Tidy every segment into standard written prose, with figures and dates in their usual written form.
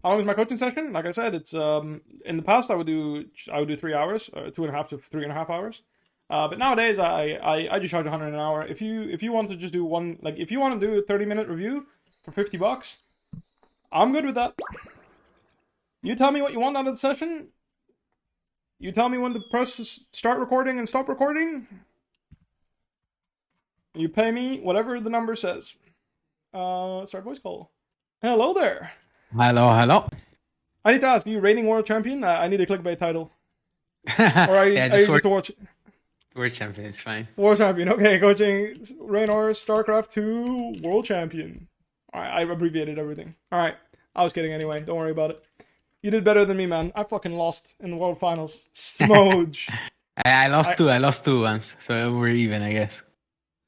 How long is my coaching session? Like I said, it's in the past I would do 3 hours, 2.5 to 3.5 hours. But nowadays I just charge 100 an hour. If you want to just do one, like if you want to do a 30-minute review for $50, I'm good with that. You tell me what you want out of the session. You tell me when to press start recording and stop recording. You pay me whatever the number says. Start voice call. Hello there. Hello, hello. I need to ask, are you reigning world champion? I need a clickbait title. Or are you, Yeah, are just you just a watch world champion. It's fine. world champion? Okay, coaching Raynor StarCraft 2 world champion. Alright, I abbreviated everything. Alright, I was kidding anyway. Don't worry about it. You did better than me, man. I fucking lost in the world finals. Smoge. I lost two. I lost two once, so we're even, I guess.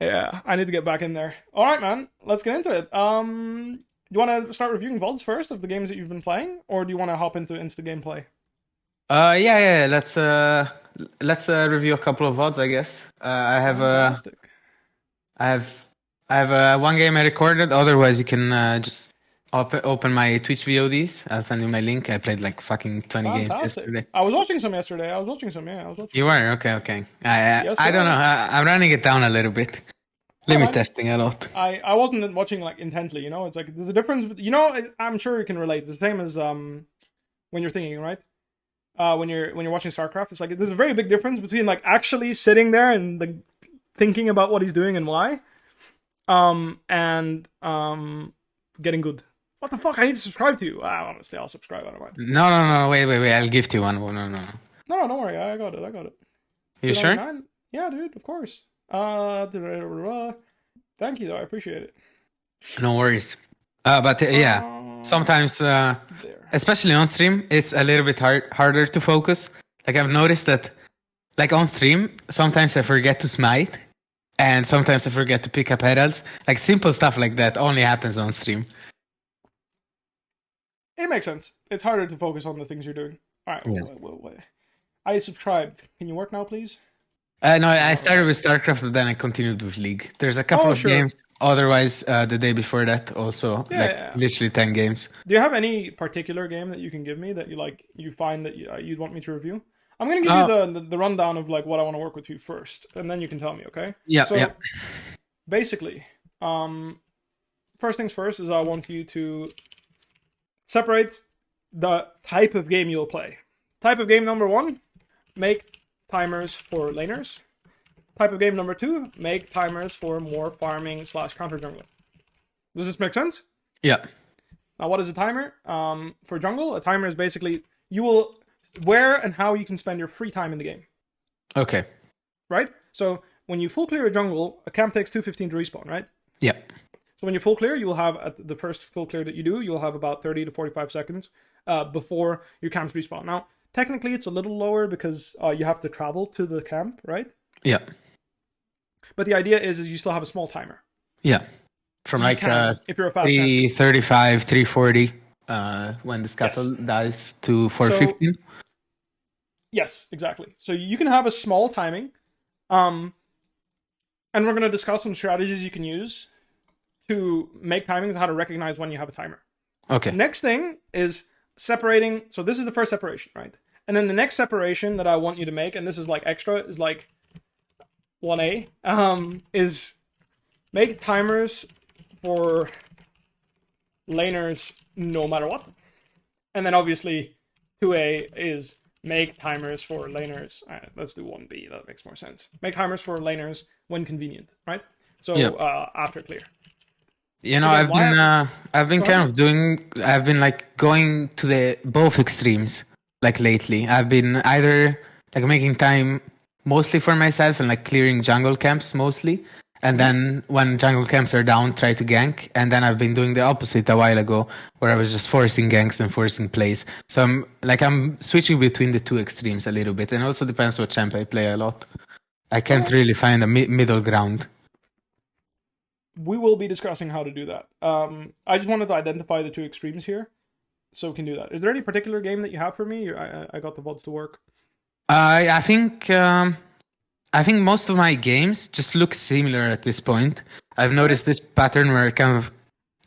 Yeah, I need to get back in there. Alright, man. Let's get into it. Do you want to start reviewing VODs first of the games that you've been playing? Or do you want to hop into instant gameplay? Yeah. Let's review a couple of VODs, I guess. Fantastic. I have one game I recorded. Otherwise, you can just open my Twitch VODs. I'll send you my link. I played like fucking 20 games Fantastic. yesterday. I was watching some yesterday. Yeah, I was watching. You were? Okay. Yes, I don't sir. know. I'm running it down a little bit. Limit man. testing a lot. I wasn't watching like intently, you know. It's like there's a difference. I'm sure you can relate. It's the same as when you're thinking, right? When you're watching StarCraft, it's like there's a very big difference between like actually sitting there and like thinking about what he's doing and why, and getting good. What the fuck? I need to subscribe to you. Honestly, I'll subscribe. I don't mind. No. Wait. I'll gift you one. No. No, don't worry. I got it. You sure? 299? Yeah, dude. Of course. Thank you though. I appreciate it. No worries. Yeah, sometimes, There. especially on stream, it's a little bit harder to focus. Like I've noticed that, like on stream, sometimes I forget to smite, and sometimes I forget to pick up heralds. Like simple stuff like that only happens on stream. It makes sense. It's harder to focus on the things you're doing. All right. Yeah. Wait. I subscribed. Can you work now, please? No, I started with StarCraft, but then I continued with League. There's a couple of Sure. games. Otherwise, the day before that, also Yeah. literally 10 games. Do you have any particular game that you can give me that you like? You find that you'd want me to review? I'm gonna give you the rundown of like what I want to work with you first, and then you can tell me, okay? Yeah. Basically, first things first is I want you to separate the type of game you'll play. Type of game number 1, make timers for laners. Type of game number 2, make timers for more farming / counter jungling. Does this make sense? Yeah. Now, what is a timer? For jungle, a timer is basically where and how you can spend your free time in the game. Okay. Right? So when you full clear a jungle, a camp takes 2:15 to respawn, right? Yeah. So when you full clear, you will have at the first full clear that you do, you'll have about 30 to 45 seconds before your camps respawn. Now, technically, it's a little lower because you have to travel to the camp, right? Yeah. But the idea is you still have a small timer. Yeah. From if you're a fast 335, 340, when the scuttle dies to 415. Yes, exactly. So you can have a small timing, and we're going to discuss some strategies you can use to make timings, how to recognize when you have a timer. Okay. Next thing is separating. So this is the first separation, right? And then the next separation that I want you to make, and this is like extra, is like 1A, is make timers for laners no matter what. And then obviously 2A is make timers for laners. Let's do 1B, that makes more sense. Make timers for laners when convenient, right? So after clear. You know, I've been like going to the both extremes like lately. I've been either like making time mostly for myself and like clearing jungle camps mostly, and then when jungle camps are down, try to gank. And then I've been doing the opposite a while ago, where I was just forcing ganks and forcing plays. So I'm switching between the two extremes a little bit, and it also depends what champ I play a lot. I can't really find a middle ground. We will be discussing how to do that. I just wanted to identify the two extremes here, so we can do that. Is there any particular game that you have for me? I got the VODs to work. I think most of my games just look similar at this point. I've noticed this pattern where I kind of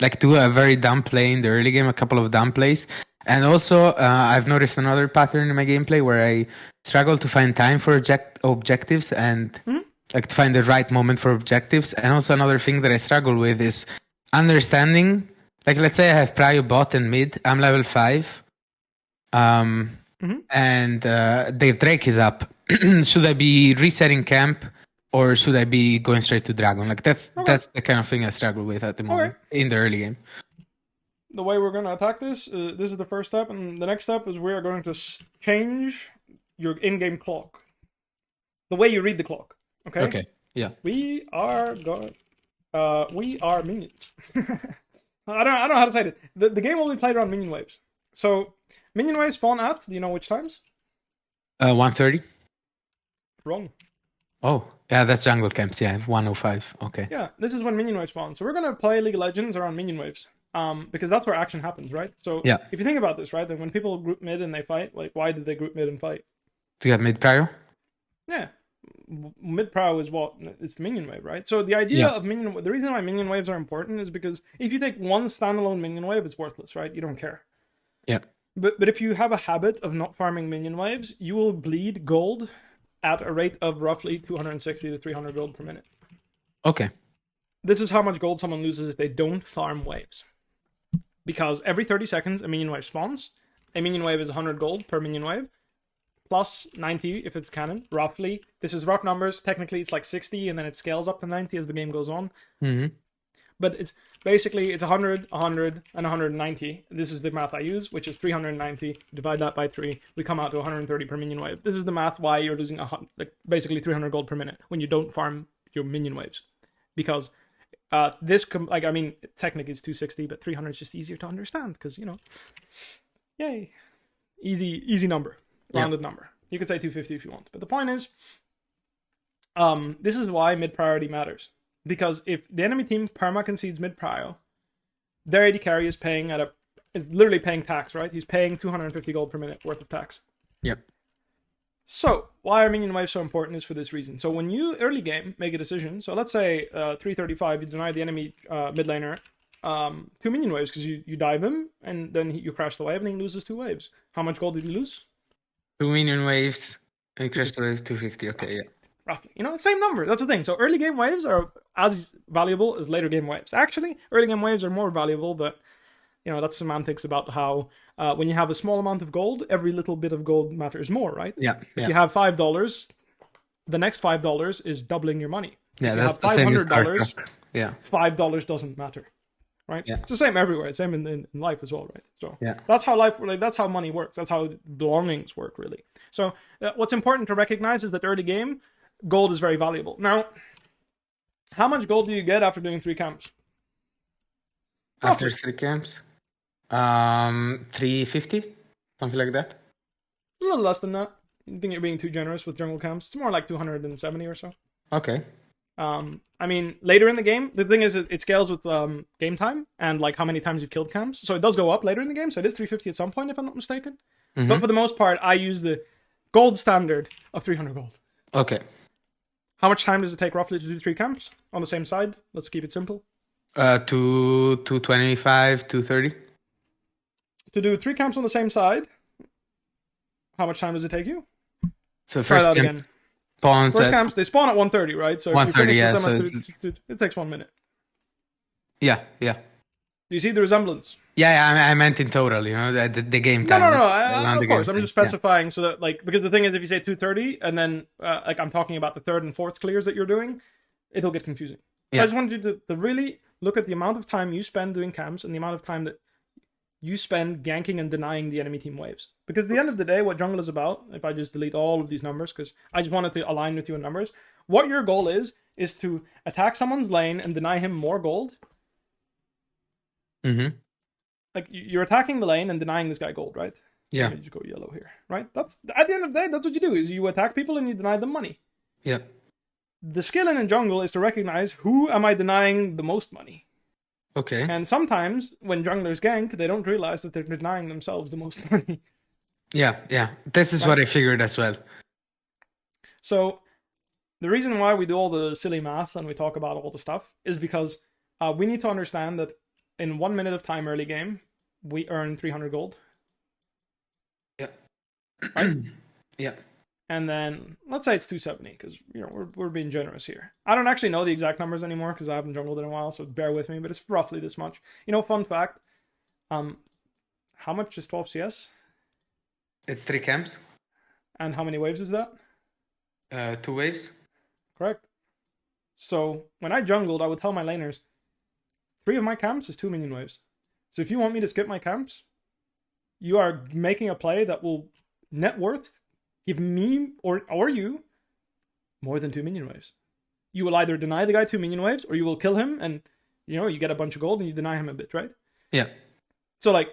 like do a very dumb play in the early game, a couple of dumb plays, And also, I've noticed another pattern in my gameplay where I struggle to find time for objectives and like to find the right moment for objectives. And also another thing that I struggle with is understanding. Like, let's say I have prio bot and mid. I'm level 5. And the Drake is up. Should I be resetting camp or should I be going straight to Dragon? Like that's the kind of thing I struggle with at the moment in the early game. The way we're going to attack this is the first step, and the next step is we are going to change your in-game clock. The way you read the clock. Okay? Okay, yeah. We are minions. I don't know how to say it. The game will be played around minion waves. So, minion waves spawn at, do you know which times? 1:30. Wrong. Oh, yeah, that's jungle camps, yeah, 1:05, okay. Yeah, this is when minion waves spawn. So we're going to play League of Legends around minion waves. Because that's where action happens, right? So if you think about this, right, then when people group mid and they fight, like, why did they group mid and fight? To get mid prio? Yeah. Mid prio is what? It's the minion wave, right? So the idea of the reason why minion waves are important is because if you take one standalone minion wave, it's worthless, right? You don't care. Yeah. But if you have a habit of not farming minion waves, you will bleed gold at a rate of roughly 260 to 300 gold per minute. Okay. This is how much gold someone loses if they don't farm waves. Because every 30 seconds, a minion wave spawns. A minion wave is 100 gold per minion wave. Plus 90 if it's cannon, roughly. This is rough numbers. Technically, it's like 60, and then it scales up to 90 as the game goes on. But it's basically, it's 100, 100, and 190. This is the math I use, which is 390. Divide that by 3. We come out to 130 per minion wave. This is the math why you're losing basically 300 gold per minute when you don't farm your minion waves. Because... technically it's 260, but 300 is just easier to understand because, yay. Easy number. Rounded number. You could say 250 if you want. But the point is, this is why mid-priority matters. Because if the enemy team perma-concedes mid-prio, their AD carry is literally paying tax, right? He's paying 250 gold per minute worth of tax. Yep. So, why are minion waves so important is for this reason. So when you, early game, make a decision, so let's say 335, you deny the enemy mid laner 2 minion waves because you dive him, and then you crash the wave, and he loses 2 waves. How much gold did he lose? 2 minion waves, and crash the wave 250, okay, yeah. Roughly. Same number, that's the thing. So early game waves are as valuable as later game waves. Actually, early game waves are more valuable, but... that's semantics about how when you have a small amount of gold, every little bit of gold matters more, right? Yeah. If you have $5, the next $5 is doubling your money. Yeah, if that's you have $500, $5 doesn't matter, right? Yeah. It's the same everywhere. It's the same in life as well, right? So yeah. That's how that's how money works. That's how belongings work, really. So what's important to recognize is that early game, gold is very valuable. Now, how much gold do you get after doing 3 camps? After 3 camps? 350, something like that. A little less than that. I think you're being too generous with jungle camps. It's more like 270 or so. Okay. Later in the game, the thing is it scales with game time and like how many times you've killed camps. So it does go up later in the game. So it is 350 at some point, if I'm not mistaken. But for the most part, I use the gold standard of 300 gold. Okay. How much time does it take roughly to do 3 camps on the same side? Let's keep it simple. 225, 230. To do 3 camps on the same side, how much time does it take you? So first camp spawns first camps, they spawn at 130, right? So 130, yeah. So it takes 1 minute. Yeah. Do you see the resemblance? Yeah, I meant in total, the game time. No, of course. I'm just specifying so that, because the thing is, if you say 230, and then, I'm talking about the 3rd and 4th clears that you're doing, it'll get confusing. So I just wanted you to really look at the amount of time you spend doing camps and the amount of time that you spend ganking and denying the enemy team waves. Because at the end of the day, what jungle is about, if I just delete all of these numbers, because I just wanted to align with you in numbers, what your goal is to attack someone's lane and deny him more gold. Like, you're attacking the lane and denying this guy gold, right? Yeah. Let me just go yellow here, right? That's, at the end of the day, that's what you do, is you attack people and you deny them money. Yeah. The skill in jungle is to recognize who am I denying the most money. Okay. And sometimes, when junglers gank, they don't realize that they're denying themselves the most money. Yeah. This is what I figured as well. So, the reason why we do all the silly math and we talk about all the stuff is because we need to understand that in 1 minute of time early game, we earn 300 gold. right? Yeah. And then let's say it's 270 because we're being generous here. I don't actually know the exact numbers anymore because I haven't jungled in a while, so bear with me. But it's roughly this much. Fun fact. How much is 12 CS? It's 3 camps. And how many waves is that? 2 waves. Correct. So when I jungled, I would tell my laners, 3 of my camps is 2 minion waves. So if you want me to skip my camps, you are making a play that will net worth give me or you more than 2 minion waves. You will either deny the guy 2 minion waves, or you will kill him and you get a bunch of gold and you deny him a bit, right? Yeah. So like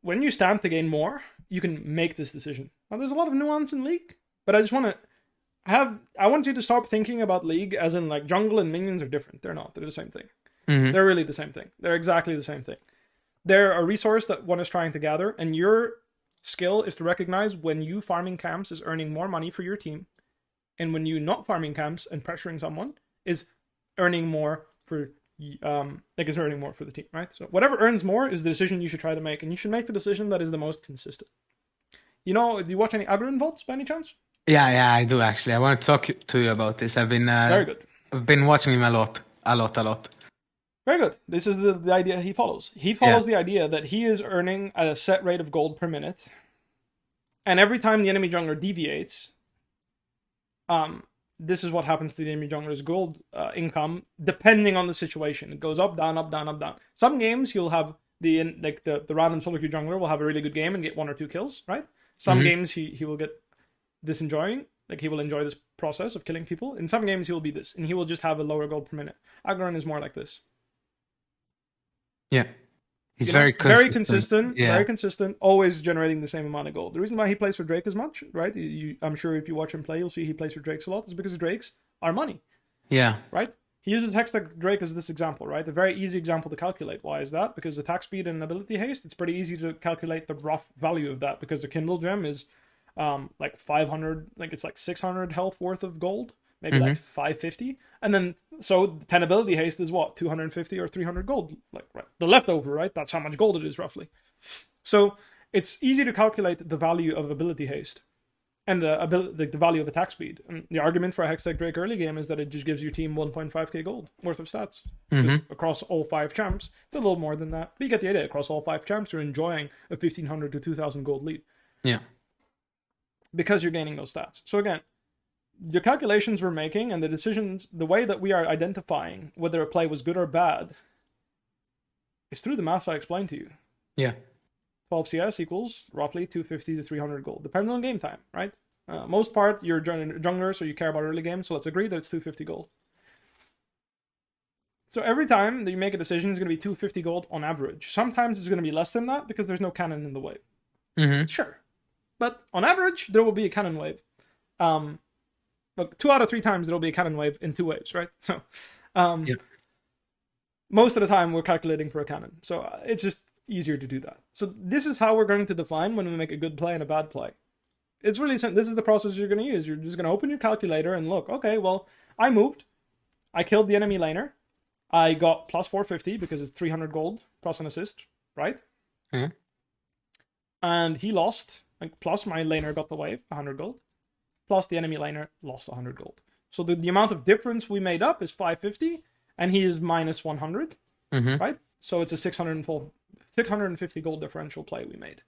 when you stand to gain more, you can make this decision. Now there's a lot of nuance in League, but I just want to I want you to stop thinking about League as in like jungle and minions are different. They're not. They're the same thing. Mm-hmm. They're really the same thing. They're exactly the same thing. They're a resource that one is trying to gather, and your skill is to recognize when you farming camps is earning more money for your team, and when you not farming camps and pressuring someone is earning more for is earning more for the team, right? So whatever earns more is the decision you should try to make, and you should make the decision that is the most consistent. Do you watch any Agron VODs by any chance? Yeah, I do actually. I want to talk to you about this. Very good. I've been watching him a lot. Very good. This is the idea he follows. He follows the idea that he is earning a set rate of gold per minute, and every time the enemy jungler deviates, this is what happens to the enemy jungler's gold income, depending on the situation. It goes up, down, up, down, up, down. Some games he'll have the random solo queue jungler will have a really good game and get 1 or 2 kills, right? Some games he will get this enjoying, like he will enjoy this process of killing people. In some games he will be this, and he will just have a lower gold per minute. Agron is more like this. Yeah. He's very consistent. Very consistent, always generating the same amount of gold. The reason why he plays for Drake as much, right? I'm sure if you watch him play, you'll see he plays for Drakes a lot. Is because Drakes are money. Yeah. Right? He uses Hextech Drake as this example, right? A very easy example to calculate. Why is that? Because attack speed and ability haste, it's pretty easy to calculate the rough value of that, because the Kindle gem is like 500, like it's like 600 health worth of gold, maybe like 550, and then so 10 ability haste is what, 250 or 300 gold, like right, the leftover, right? That's how much gold it is roughly. So it's easy to calculate the value of ability haste and the value of attack speed. And the argument for a Hextech Drake early game is that it just gives your team 1.5k gold worth of stats. Because across all 5 champs, it's a little more than that, but you get the idea. Across all 5 champs, you're enjoying a 1500 to 2000 gold lead. Yeah. Because you're gaining those stats. So again, the calculations we're making and the decisions, the way that we are identifying whether a play was good or bad is through the maths I explained to you. Yeah. 12 CS equals roughly 250 to 300 gold. Depends on game time, right? Most part, you're jungler, so you care about early game, so let's agree that it's 250 gold. So every time that you make a decision, it's going to be 250 gold on average. Sometimes it's going to be less than that because there's no cannon in the wave. Sure. But on average, there will be a cannon wave. Look, 2 out of 3 times there will be a cannon wave in 2 waves, right? So, most of the time we're calculating for a cannon. So it's just easier to do that. So this is how we're going to define when we make a good play and a bad play. It's really simple. This is the process you're going to use. You're just going to open your calculator and look, okay, well, I moved. I killed the enemy laner. I got plus 450 because it's 300 gold plus an assist, right? And he lost. Plus my laner got the wave, 100 gold. Plus the enemy laner lost 100 gold. So the amount of difference we made up is 550, and he is minus 100, right? So it's a 650 gold differential play we made.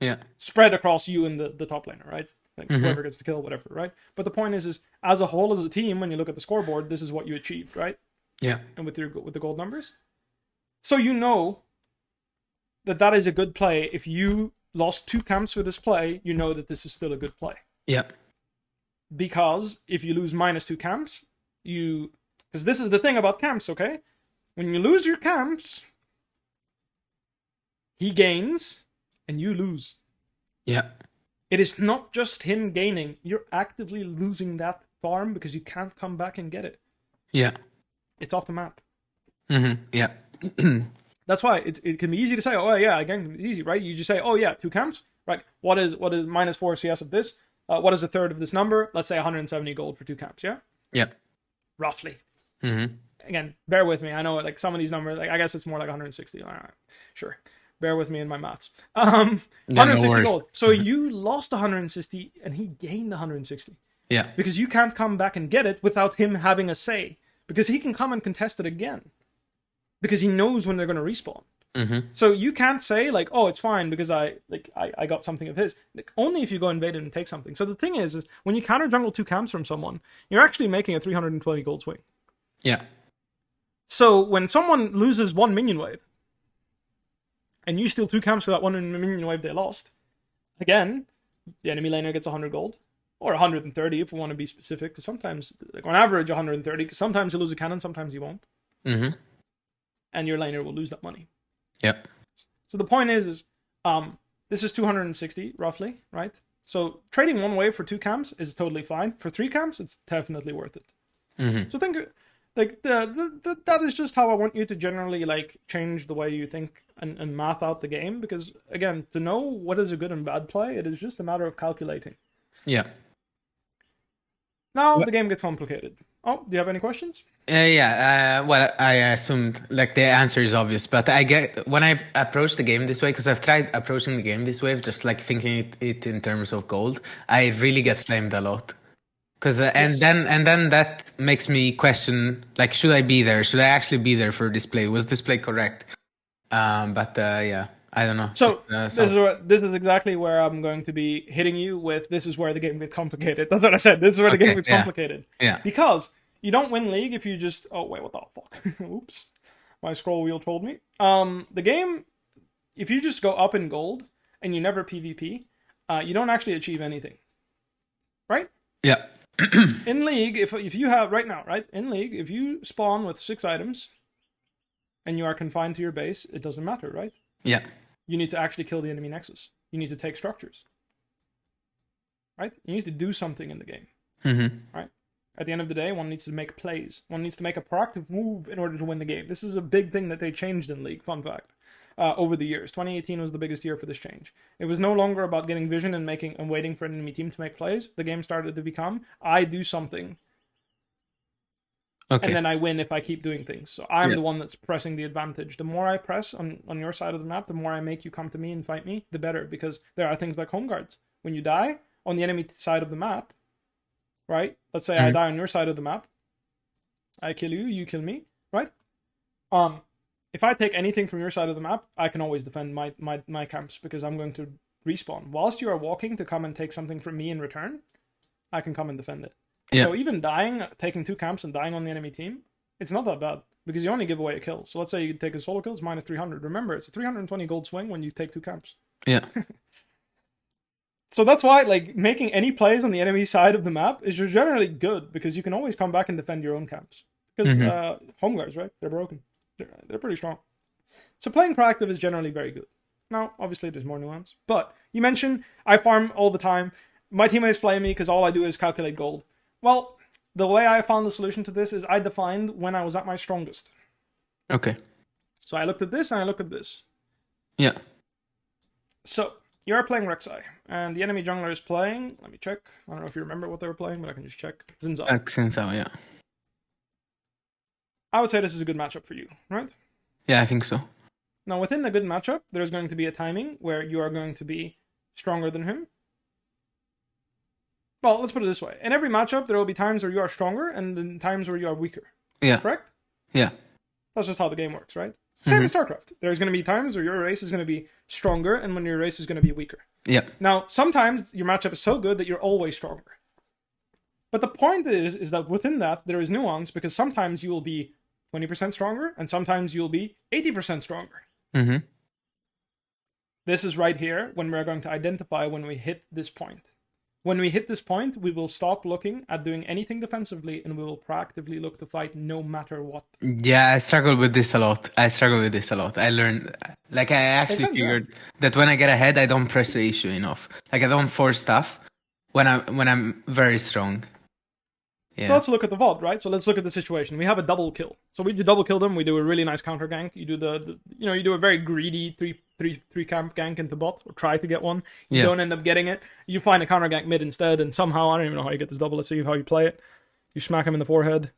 Yeah. Spread across you and the top laner, right? Like whoever gets the kill, whatever, right? But the point is as a whole, as a team, when you look at the scoreboard, this is what you achieved, right? Yeah. And with the gold numbers. So you know that is a good play. If you lost 2 camps for this play, you know that this is still a good play. Yeah. Because if you lose minus 2 camps, because this is the thing about camps, okay? When you lose your camps, he gains and you lose. Yeah. It is not just him gaining. You're actively losing that farm because you can't come back and get it. Yeah. It's off the map. Yeah. That's why it can be easy to say, oh yeah, again, it's easy, right? You just say, oh yeah, 2 camps, right? What is minus 4 CS of this? What is a third of this number? Let's say 170 gold for 2 camps, yeah? Yeah. Roughly. Again, bear with me. I know like some of these numbers, like I guess it's more like 160. All right, sure. Bear with me in my maths. Yeah, 160 no gold. So you lost 160 and he gained 160. Yeah. Because you can't come back and get it without him having a say. Because he can come and contest it again. Because he knows when they're going to respawn. Mm-hmm. So you can't say like, oh, it's fine because I got something of his. Like, only if you go invade it and take something. So the thing is when you counter jungle 2 camps from someone, you're actually making a 320 gold swing. Yeah. So when someone loses 1 minion wave, and you steal 2 camps for that 1 minion wave they lost, again, the enemy laner gets 100 gold. Or 130 if we want to be specific, because sometimes, like on average, 130, because sometimes you lose a cannon, sometimes you won't. Mm-hmm. And your laner will lose that money. Yep. So the point is this is 260, roughly, right? So trading 1 wave for 2 camps is totally fine. For 3 camps, it's definitely worth it. Mm-hmm. So think, like, that is just how I want you to generally, like, change the way you think and math out the game, because, again, to know what is a good and bad play, it is just a matter of calculating. Yeah. Now the game gets complicated. Oh, do you have any questions? Well, I assumed like the answer is obvious, but I get when I approach the game this way, because I've tried approaching the game this way, just like thinking it in terms of gold. I really get flamed a lot, because and then that makes me question, like, should I be there? Should I actually be there for this play? Was this play correct? Yeah. I don't know. So this is exactly where I'm going to be hitting you with. This is where the game gets complicated. That's what I said. This is where the game gets complicated. Yeah. Because you don't win League if you just. Oh wait, what the fuck? Oops, my scroll wheel told me. The game, if you just go up in gold and you never PvP, you don't actually achieve anything. Right? Yeah. In League, if you have right now, right in League, if you spawn with 6 items, and you are confined to your base, it doesn't matter, right? Yeah. You need to actually kill the enemy nexus. You need to take structures. Right? You need to do something in the game. Mm-hmm. Right? At the end of the day, one needs to make plays. One needs to make a proactive move in order to win the game. This is a big thing that they changed in League, fun fact, over the years. 2018 was the biggest year for this change. It was no longer about getting vision and waiting for an enemy team to make plays. The game started to become, I do something. Okay. And then I win if I keep doing things. So I'm the one that's pressing the advantage. The more I press on your side of the map, the more I make you come to me and fight me, the better. Because there are things like home guards. When you die on the enemy side of the map, right? Let's say I die on your side of the map. I kill you, you kill me, right? If I take anything from your side of the map, I can always defend my camps because I'm going to respawn. Whilst you are walking to come and take something from me in return, I can come and defend it. Yeah. So even taking 2 camps and dying on the enemy team, it's not that bad because you only give away a kill. So let's say you take a solo kill, it's minus 300. Remember, it's a 320 gold swing when you take 2 camps. Yeah. So that's why, like, making any plays on the enemy side of the map is generally good because you can always come back and defend your own camps. Because home guards, right? They're broken. They're pretty strong. So playing proactive is generally very good. Now, obviously, there's more nuance. But you mentioned I farm all the time. My teammates flame me because all I do is calculate gold. Well, the way I found the solution to this is I defined when I was at my strongest. Okay. So I looked at this and I looked at this. Yeah. So you are playing Rek'Sai, and the enemy jungler is playing. Let me check. I don't know if you remember what they were playing, but I can just check. Xin Zhao. Xin Zhao, yeah. I would say this is a good matchup for you, right? Yeah, I think so. Now, within the good matchup, there's going to be a timing where you are going to be stronger than him. Well, let's put it this way. In every matchup, there will be times where you are stronger and then times where you are weaker. Yeah. Correct? Yeah. That's just how the game works, right? Same in StarCraft. There's going to be times where your race is going to be stronger and when your race is going to be weaker. Yeah. Now, sometimes your matchup is so good that you're always stronger. But the point is that within that, there is nuance because sometimes you will be 20% stronger and sometimes you'll be 80% stronger. Mm-hmm. This is right here when we're going to identify when we hit this point. When we hit this point, we will stop looking at doing anything defensively and we will proactively look to fight no matter what. Yeah, I struggle with this a lot. I learned, like, I actually figured that when I get ahead, I don't press the issue enough. Like, I don't force stuff when I'm very strong. Yeah. So let's look at the VOD, right? So let's look at the situation. We have a double kill. So we double kill them. We do a really nice counter gank. You do you do a very greedy three camp gank into bot, or try to get one. You don't end up getting it. You find a counter gank mid instead, and somehow, I don't even know how you get this double. Let's see how you play it. You smack him in the forehead.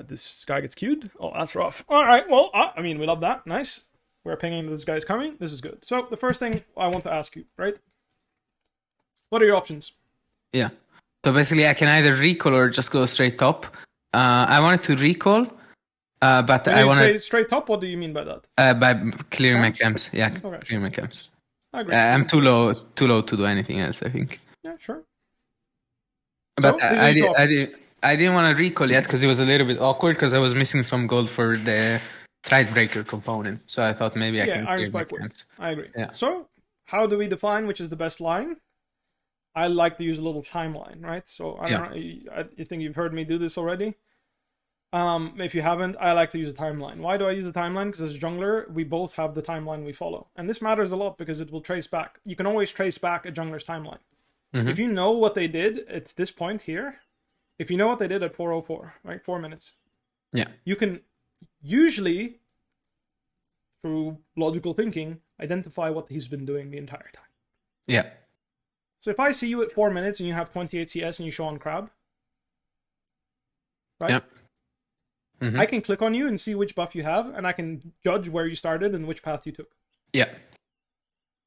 This guy gets queued. Oh, that's rough. All right, well, I mean, we love that. Nice. We're pinging this guy's coming. This is good. So the first thing I want to ask you, right? What are your options? Yeah. So basically, I can either recall or just go straight top. I wanted to recall, but When I you want say to straight top, what do you mean by that? by clearing my Camps? camps. Yeah, Okay, clearing my camps. I agree. I'm too low to do anything else, I think. Yeah, sure. But So these are your two options. I didn't want to recall yet because it was a little bit awkward because I was missing some gold for the Threadbreaker component. So I thought maybe I can Iron clear my Spike Whip. camps. I agree. Yeah. So how do we define which is the best line? I like to use a little timeline, right? So I don't know. I think you've heard me do this already. If you haven't, I like to use a timeline. Why do I use a timeline? Because as a jungler, we both have the timeline we follow. And this matters a lot because it will trace back. You can always trace back a jungler's timeline. Mm-hmm. If you know what they did at this point here, if you know what they did at 4:04, right, 4 minutes, you can usually, through logical thinking, identify what he's been doing the entire time. Yeah. So if I see you at 4 minutes and you have 28 CS and you show on Crab, right? Yeah. Mm-hmm. I can click on you and see which buff you have, and I can judge where you started and which path you took. Yeah.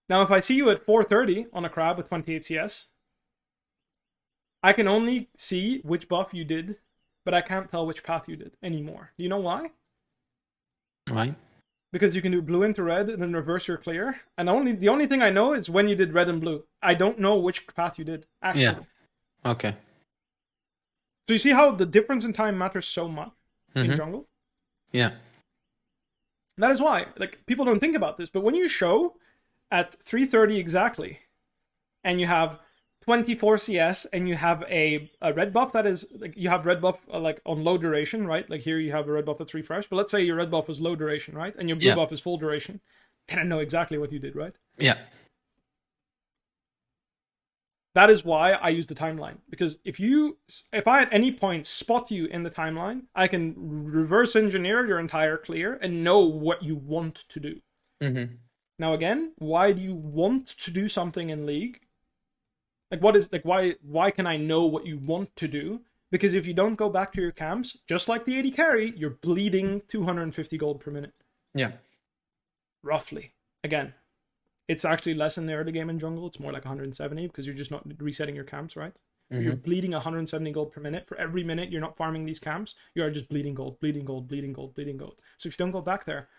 Now, if I see you at 4:30 on a Crab with 28 CS, I can only see which buff you did, but I can't tell which path you did anymore. Do you know why? Why? Because you can do blue into red and then reverse your clear. And the only thing I know is when you did red and blue. I don't know which path you did, actually. Yeah. Okay. So you see how the difference in time matters so much in jungle? Yeah. That is why, like, people don't think about this, but when you show at 3:30 exactly, and you have 24 CS, and you have a red buff that is, like, you have red buff like on low duration, right? Like here you have a red buff that's refresh, but let's say your red buff was low duration, right? And your blue buff is full duration. Then I know exactly what you did, right? Yeah. That is why I use the timeline. Because if I at any point spot you in the timeline, I can reverse engineer your entire clear and know what you want to do. Mm-hmm. Now again, why do you want to do something in League? Like why can I know what you want to do? Because if you don't go back to your camps, just like the 80 carry, you're bleeding 250 gold per minute. Yeah. Roughly. Again, it's actually less in the early game in jungle. It's more like 170 because you're just not resetting your camps, right? Mm-hmm. You're bleeding 170 gold per minute. For every minute you're not farming these camps, you are just bleeding gold, bleeding gold, bleeding gold, bleeding gold. So if you don't go back there,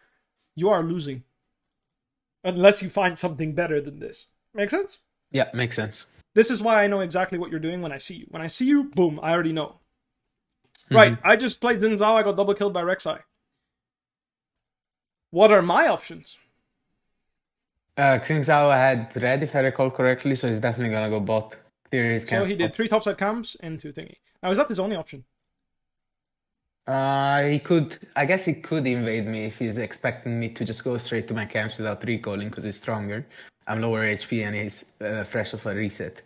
you are losing. Unless you find something better than this. Make sense? Yeah, makes sense. This is why I know exactly what you're doing when I see you. When I see you, boom, I already know. Mm-hmm. Right, I just played Xin Zhao, I got double killed by Rek'Sai. What are my options? Xin Zhao had red, if I recall correctly, so he's definitely gonna go bot. So he did 3 topside camps into thingy. Now, is that his only option? I guess he could invade me if he's expecting me to just go straight to my camps without recalling because he's stronger. I'm lower HP and he's fresh off a reset.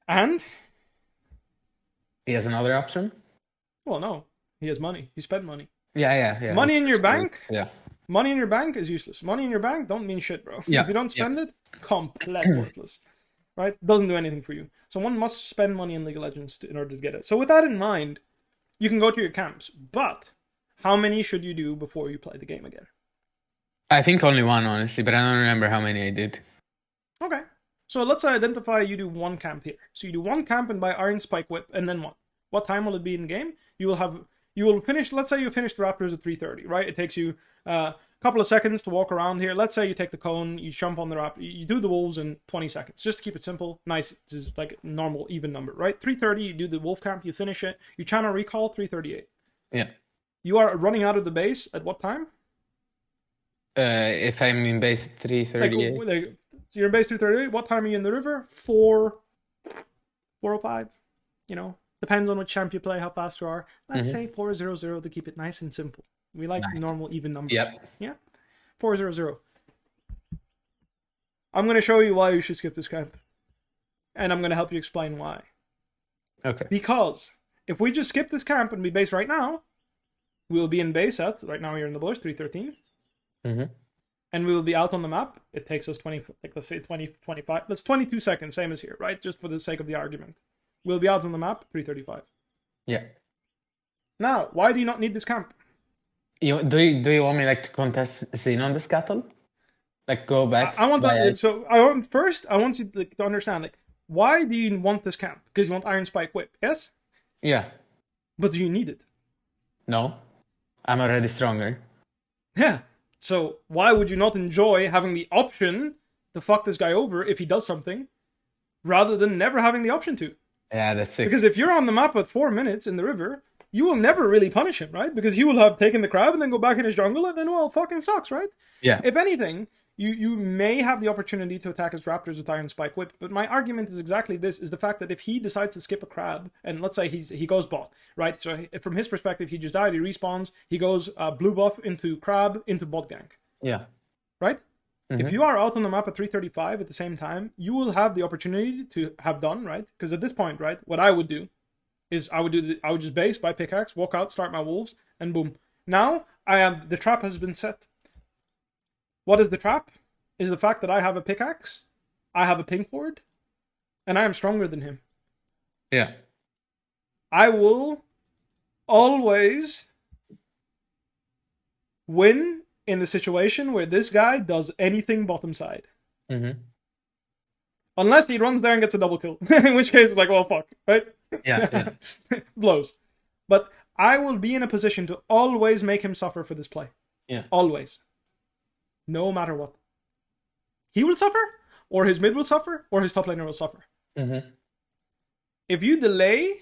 And? He has another option? Well, no. He has money. He spent money. Yeah. Money in your bank? Yeah. Money in your bank is useless. Money in your bank don't mean shit, bro. Yeah. If you don't spend it, complete worthless. Right? Doesn't do anything for you. So one must spend money in League of Legends in order to get it. So with that in mind, you can go to your camps. But how many should you do before you play the game again? I think only one, honestly, but I don't remember how many I did. Okay. So let's identify you do one camp here. So you do one camp and buy Iron Spike Whip, and then what? What time will it be in game? You will finish, let's say you finish the Raptors at 3:30, right? It takes you a couple of seconds to walk around here. Let's say you take the cone, you jump on the Raptor, you do the Wolves in 20 seconds. Just to keep it simple, nice, just like a normal, even number, right? 3:30, you do the Wolf camp, you finish it, you channel recall, 3:38. Yeah. You are running out of the base at what time? If I'm in base 3:38. Like, you're in base 3:38, what time are you in the river? 4:05, you know? Depends on which champ you play, how fast you are. Let's say 4:00 to keep it nice and simple. We like normal, even numbers. Yep. Yeah? 4:00. I'm going to show you why you should skip this camp. And I'm going to help you explain why. Okay. Because if we just skip this camp and be base right now, we'll be in base at, right now you're in the bush, 3:13. And we will be out on the map. It takes us 20, like let's say 20, 25. That's 22 seconds, same as here, right? Just for the sake of the argument. We'll be out on the map, 3:35. Yeah. Now, why do you not need this camp? Do you want me like to contest Xin on the scuttle? Like go back. I want Yeah. that. So I want first. I want you to understand like why do you want this camp? Because you want Iron Spike Whip, yes. Yeah. But do you need it? No, I'm already stronger. Yeah. So why would you not enjoy having the option to fuck this guy over if he does something, rather than never having the option to? Yeah, that's sick. Because if you're on the map at 4 minutes in the river, you will never really punish him, right? Because he will have taken the crab and then go back in his jungle, and then well, fucking sucks, right? Yeah. If anything, you may have the opportunity to attack his raptors with Iron Spike Whip, but my argument is exactly this: is the fact that if he decides to skip a crab, and let's say he goes bot, right? So from his perspective, he just died, he respawns, he goes blue buff into crab into bot gank, Yeah. right? Mm-hmm. If you are out on the map at 335 at the same time, you will have the opportunity to have done, right? Because at this point, right, what I would do is I would just base, buy pickaxe, walk out, start my wolves, and boom. Now the trap has been set. What is the trap? Is the fact that I have a pickaxe, I have a pink ward, and I am stronger than him. Yeah. I will always win in the situation where this guy does anything bottom side. Mm-hmm. Unless he runs there and gets a double kill. In which case, it's like, well, fuck, right? Yeah. Blows. But I will be in a position to always make him suffer for this play. Yeah. Always. No matter what. He will suffer, or his mid will suffer, or his top laner will suffer. Mm-hmm. If you delay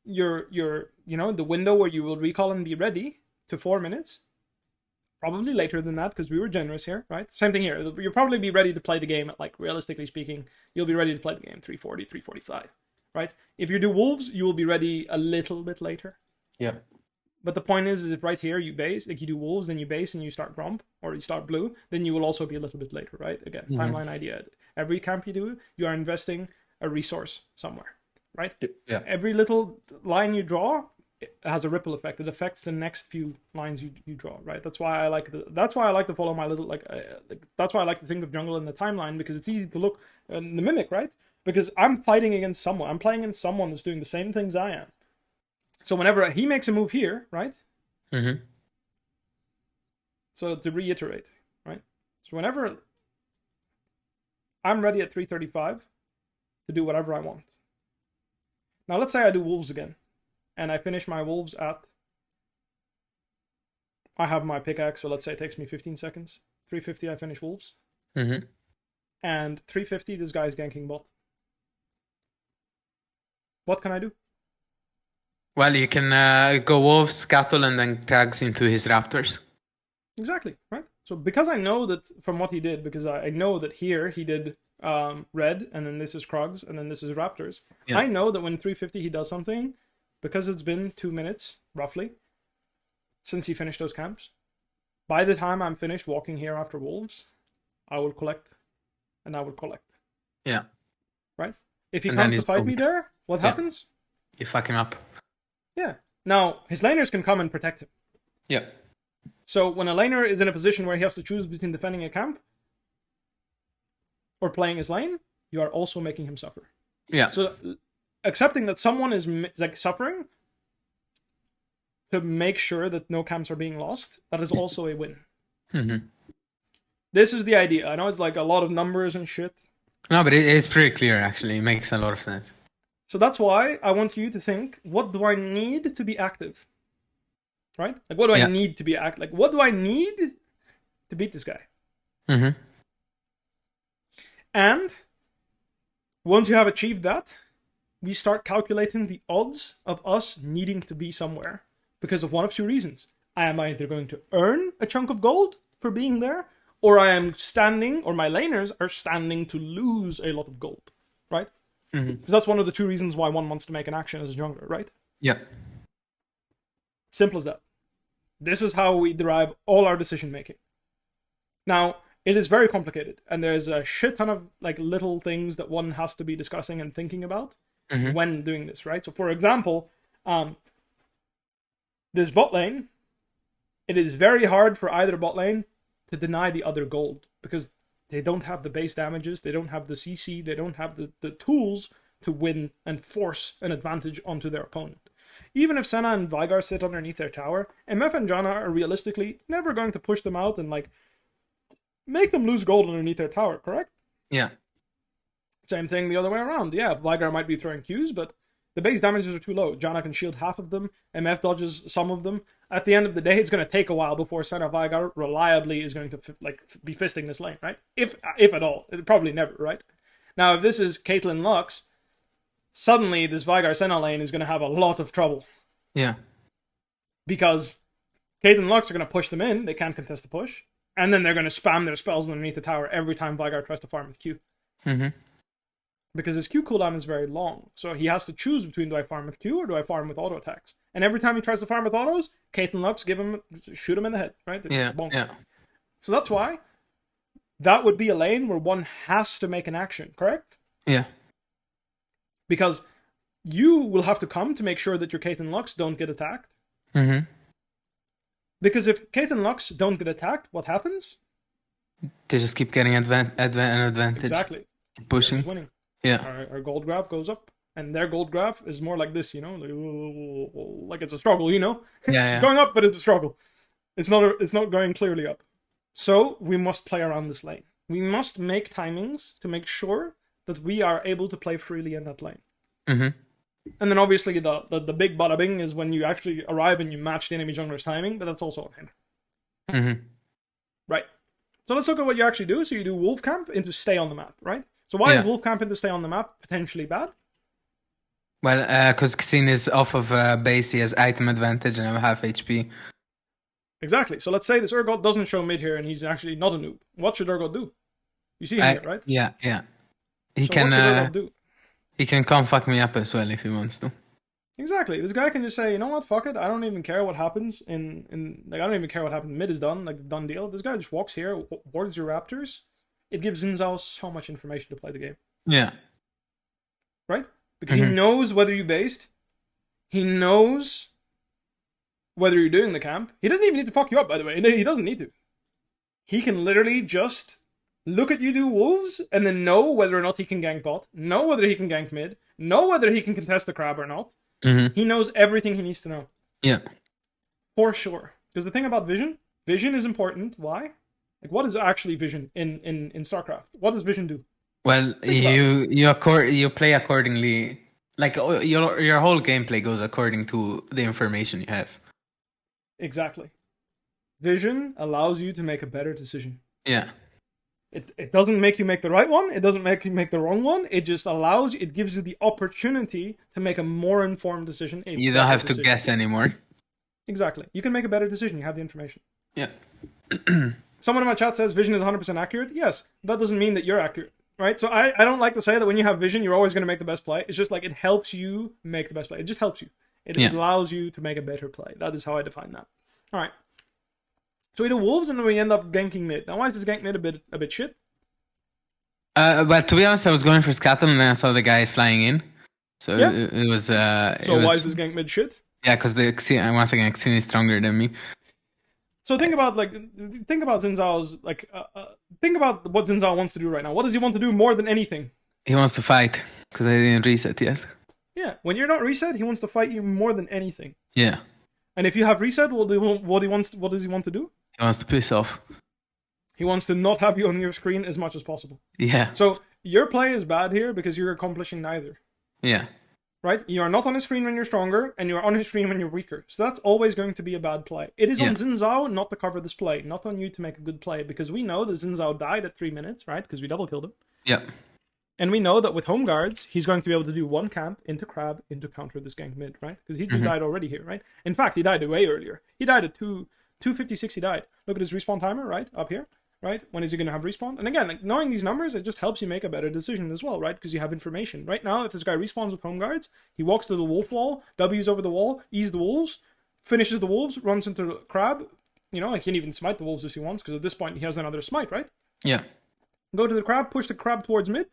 your the window where you will recall and be ready to 4 minutes, probably later than that because we were generous here, right? Same thing here. You'll probably be ready to play the game at, like, realistically speaking, you'll be ready to play the game 340, 345, right? If you do wolves, you will be ready a little bit later. Yeah. But the point is if right here you base, like you do wolves, then you base and you start gromp, or you start blue, then you will also be a little bit later, right? Again, timeline idea. Every camp you do, you are investing a resource somewhere, right? Yeah. Every little line you draw has a ripple effect. It affects the next few lines you draw, right? That's why I like to follow my little that's why I like to think of jungle in the timeline, because it's easy to look and the mimic, right? Because I'm fighting against someone. I'm playing against someone that's doing the same things I am. So whenever he makes a move here, right? Mm-hmm. So to reiterate, right? So whenever I'm ready at 335 to do whatever I want. Now let's say I do wolves again, and I finish my wolves at, I have my pickaxe, so let's say it takes me 15 seconds. 350 I finish wolves. Mm-hmm. And 350 this guy's ganking bot. What can I do? Well, you can go wolves, cattle, and then crags into his raptors. Exactly, right? So because I know that from what he did, because I know that here he did red, and then this is Krugs, and then this is Raptors. Yeah. I know that when 350 he does something, because it's been 2 minutes, roughly, since he finished those camps. By the time I'm finished walking here after wolves, I will collect, and I will collect. Yeah. Right? If he comes to fight me there, what happens? You fuck him up. Yeah. Now, his laners can come and protect him. Yeah. So when a laner is in a position where he has to choose between defending a camp or playing his lane, you are also making him suffer. Yeah. So accepting that someone is like suffering to make sure that no camps are being lost, that is also a win. Mm-hmm. This is the idea. I know it's like a lot of numbers and shit. No, but it is pretty clear, actually. It makes a lot of sense. So that's why I want you to think, what do I need to be active? Right? Like, what do I need to be active? Like, what do I need to beat this guy? Mm-hmm. And once you have achieved that, we start calculating the odds of us needing to be somewhere because of one of two reasons. I am either going to earn a chunk of gold for being there, or I am standing, or my laners are standing to lose a lot of gold, right? Mm-hmm. Because that's one of the two reasons why one wants to make an action as a jungler, right? Yeah. Simple as that. This is how we derive all our decision making. Now, it is very complicated, and there's a shit ton of like little things that one has to be discussing and thinking about when doing this, right? So, for example, this bot lane, it is very hard for either bot lane to deny the other gold because they don't have the base damages, they don't have the CC, they don't have the tools to win and force an advantage onto their opponent. Even if Senna and Veigar sit underneath their tower, MF and Janna are realistically never going to push them out and like make them lose gold underneath their tower, correct? Yeah. Same thing the other way around. Yeah, Veigar might be throwing Qs, but the base damages are too low. Janna can shield half of them, MF dodges some of them. At the end of the day, it's going to take a while before Senna Veigar reliably is going to be fisting this lane, right? If at all. Probably never, right? Now, if this is Caitlyn Lux, suddenly this Veigar Senna lane is going to have a lot of trouble. Yeah. Because Caitlyn Lux are going to push them in, they can't contest the push, and then they're going to spam their spells underneath the tower every time Veigar tries to farm with Q. Mm-hmm. Because his Q cooldown is very long. So he has to choose between, do I farm with Q or do I farm with auto attacks? And every time he tries to farm with autos, Caitlyn Lux shoot him in the head, right? Yeah. So that's why that would be a lane where one has to make an action, correct? Yeah. Because you will have to come to make sure that your Caitlyn Lux don't get attacked. Mm-hmm. Because if Caitlyn Lux don't get attacked, what happens? They just keep getting an advantage. Exactly. Keep pushing. Winning. Yeah. Our gold graph goes up. And their gold graph is more like this, like it's a struggle, Yeah, It's going up, but it's a struggle. It's not going clearly up. So we must play around this lane. We must make timings to make sure that we are able to play freely in that lane. Mm-hmm. And then obviously the big bada bing is when you actually arrive and you match the enemy jungler's timing, but that's also on him. Mm-hmm. Right. So let's look at what you actually do. So you do Wolf Camp into stay on the map, right? So why is Wolf Camp into stay on the map potentially bad? Well, because Xin is off of base, he has item advantage and I'm half HP. Exactly. So let's say this Urgot doesn't show mid here and he's actually not a noob. What should Urgot do? You see him here, right? Yeah. What should Urgot do? He can come fuck me up as well if he wants to. Exactly. This guy can just say, you know what, fuck it. I don't even care what happens I don't even care what happens. Mid is done, like the done deal. This guy just walks here, wards your Raptors. It gives Xin Zhao so much information to play the game. Yeah. Right? Because he knows whether you based. He knows whether you're doing the camp. He doesn't even need to fuck you up, by the way. He doesn't need to. He can literally just look at you do wolves and then know whether or not he can gank bot, know whether he can gank mid, know whether he can contest the crab or not. Mm-hmm. He knows everything he needs to know. Yeah. For sure. Because the thing about vision is important. Why? Like, what is actually vision in StarCraft? What does vision do? Well, you play accordingly. Like, your whole gameplay goes according to the information you have. Exactly. Vision allows you to make a better decision. Yeah. It doesn't make you make the right one. It doesn't make you make the wrong one. It just allows you, it gives you the opportunity to make a more informed decision. You don't have to guess anymore. Exactly. You can make a better decision. You have the information. Yeah. Someone in my chat says vision is 100% accurate. Yes, that doesn't mean that you're accurate, right? So I don't like to say that when you have vision, you're always going to make the best play. It's just like it helps you make the best play. It just helps you. It allows you to make a better play. That is how I define that. All right. So we do wolves and then we end up ganking mid. Now, why is this gank mid a bit shit? Well, to be honest, I was going for Scattle and then I saw the guy flying in. So it was... why is this gank mid shit? Yeah, because once again, Xin is stronger than me. So think about Xin Zhao's think about what Xin Zhao wants to do right now. What does he want to do more than anything? He wants to fight because I didn't reset yet. Yeah, when you're not reset, he wants to fight you more than anything. Yeah. And if you have reset, what does he want to do? He wants to piss off. He wants to not have you on your screen as much as possible. Yeah. So your play is bad here because you're accomplishing neither. Yeah. Right? You are not on his screen when you're stronger, and you are on his screen when you're weaker. So that's always going to be a bad play. It is on Xin Zhao not to cover this play, not on you to make a good play, because we know that Xin Zhao died at 3 minutes, right? Because we double killed him. Yeah. And we know that with home guards, he's going to be able to do one camp into crab into counter this gank mid, right? Because he just died already here, right? In fact, he died way earlier. He died at 2:56. He died. Look at his respawn timer, right? Up here. Right? When is he going to have respawn? And again, like, knowing these numbers, it just helps you make a better decision as well, right? Because you have information. Right now, if this guy respawns with home guards, he walks to the wolf wall, W's over the wall, E's the wolves, finishes the wolves, runs into the crab. You know, he can even smite the wolves if he wants, because at this point, he has another smite, right? Yeah. Go to the crab, push the crab towards mid.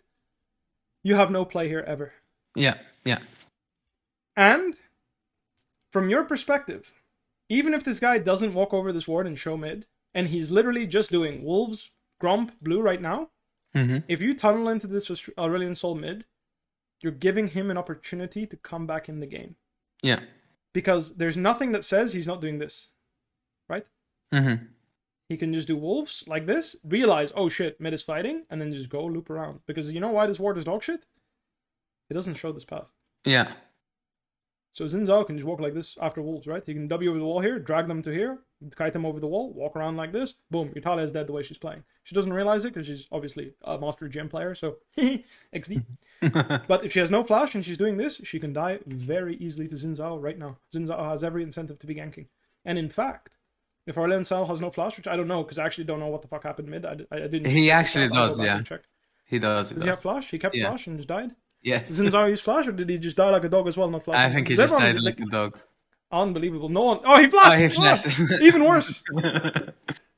You have no play here ever. Yeah, yeah. And, from your perspective, even if this guy doesn't walk over this ward and show mid, and he's literally just doing wolves, grump, blue right now, if you tunnel into this Aurelion Sol mid, you're giving him an opportunity to come back in the game. Yeah. Because there's nothing that says he's not doing this. Right? he can just do wolves like this, realize, oh shit, mid is fighting, and then just go loop around. Because you know why this ward is dog shit? It doesn't show this path. Yeah. So Xin Zhao can just walk like this after wolves, right? He can W over the wall here, drag them to here, kite them over the wall, walk around like this. Boom, your Talia is dead the way she's playing. She doesn't realize it because she's obviously a Master Gem player, so XD. But if she has no flash and she's doing this, she can die very easily to Xin Zhao right now. Xin Zhao has every incentive to be ganking. And in fact, if Arlen Cell has no flash, which I don't know because I actually don't know what the fuck happened mid. I didn't. He actually does, yeah. He does. Does he have flash? He kept flash and just died? Yes. Did Xin Zhao use flash, or did he just die like a dog as well, not flash? I think he just died like a dog. Unbelievable. No one... Oh, he flashed! Oh, he flashed. Even worse.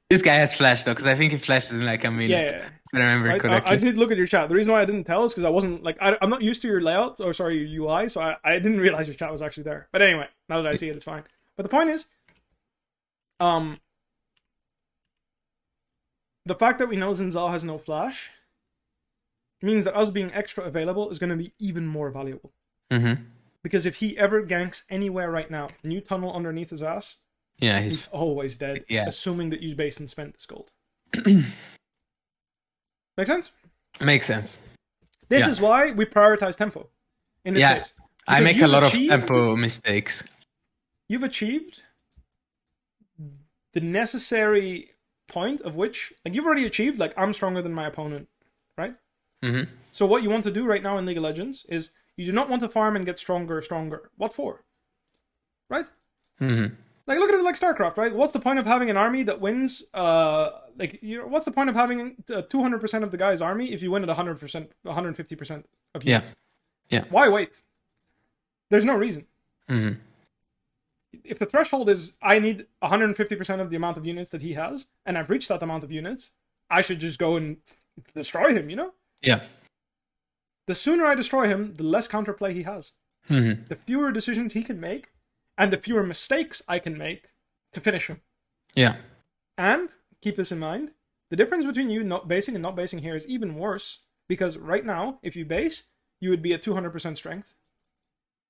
This guy has flash, though, because I think he flashes in like a minute. Yeah. If I remember correctly. I did look at your chat. The reason why I didn't tell is because I wasn't, like... I'm not used to your layout, or sorry, your UI, so I didn't realize your chat was actually there. But anyway, now that I see it, it's fine. But the point is... the fact that we know Xin Zhao has no flash means that us being extra available is going to be even more valuable. Mm-hmm. Because if he ever ganks anywhere right now, and you tunnel underneath his ass, he's always dead, assuming that you based and spent this gold. Make sense? Makes sense. This is why we prioritize tempo in this case. I make a lot of tempo mistakes. You've achieved the necessary point of which, like, you've already achieved, like, I'm stronger than my opponent, right? Mm-hmm. So what you want to do right now in League of Legends is you do not want to farm and get stronger. What for? Right? Mm-hmm. Like, look at it like StarCraft, right? What's the point of having an army that wins? What's the point of having 200% of the guy's army if you win at 100%, 150% of units? Yeah. Why wait? There's no reason. Mm-hmm. If the threshold is I need 150% of the amount of units that he has, and I've reached that amount of units, I should just go and destroy him, you know? Yeah. The sooner I destroy him, the less counterplay he has. Mm-hmm. The fewer decisions he can make, and the fewer mistakes I can make to finish him. Yeah. And, keep this in mind, the difference between you not basing and not basing here is even worse, because right now, if you base, you would be at 200% strength.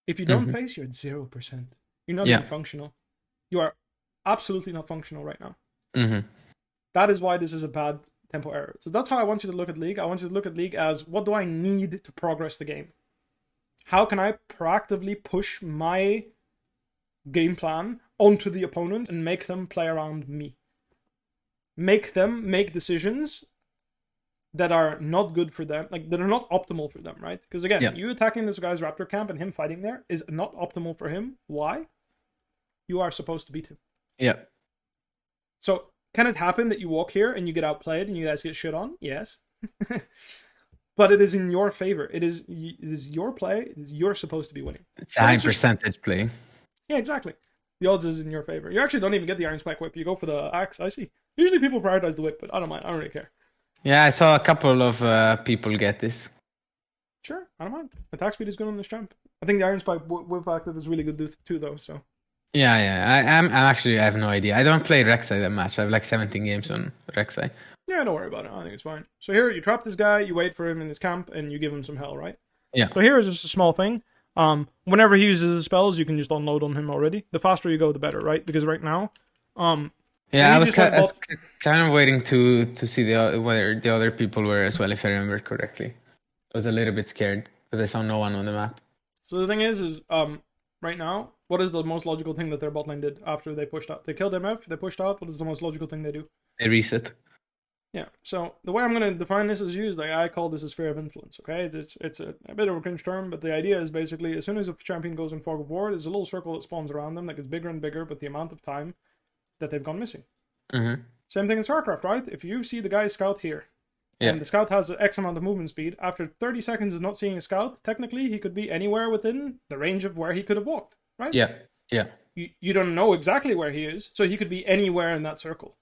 If you don't base, you're at 0%. You're not even functional. You are absolutely not functional right now. Mm-hmm. That is why this is a bad tempo error. So that's how I want you to look at League. I want you to look at League as, what do I need to progress the game? How can I proactively push my game plan onto the opponent and make them play around me? Make them make decisions that are not good for them, like that are not optimal for them, right? Because again, you attacking this guy's Raptor camp and him fighting there is not optimal for him. Why? You are supposed to beat him. Yeah. So, can it happen that you walk here and you get outplayed and you guys get shit on? Yes. But it is in your favor. It is your play. You're supposed to be winning. It's a high percentage play. Yeah, exactly. The odds is in your favor. You actually don't even get the Iron Spike whip. You go for the axe. I see. Usually people prioritize the whip, but I don't mind. I don't really care. Yeah, I saw a couple of people get this. Sure, I don't mind. Attack speed is good on this champ. I think the Iron Spike whip active is really good too, though. So. Yeah. I'm actually, I have no idea. I don't play Rek'Sai that much. I have like 17 games on Rek'Sai. Yeah, don't worry about it. I think it's fine. So here, you trap this guy, you wait for him in his camp, and you give him some hell, right? Yeah. So here is just a small thing. Whenever he uses his spells, you can just unload on him already. The faster you go, the better, right? Because right now, yeah, I was kind of waiting to see whether the other people were as well, if I remember correctly. I was a little bit scared because I saw no one on the map. So the thing is right now, what is the most logical thing that their bot lane did after they pushed out? They killed MF, they pushed out. What is the most logical thing they do? They reset. Yeah, so the way I'm going to define this is used, like I call this a sphere of influence, okay? It's a bit of a cringe term, but the idea is basically as soon as a champion goes in Fog of War, there's a little circle that spawns around them that gets bigger and bigger, but the amount of time that they've gone missing. Mm-hmm. Same thing in StarCraft, right? If you see the guy scout here, and the scout has X amount of movement speed, after 30 seconds of not seeing a scout, technically he could be anywhere within the range of where he could have walked, right? Yeah. You don't know exactly where he is, so he could be anywhere in that circle.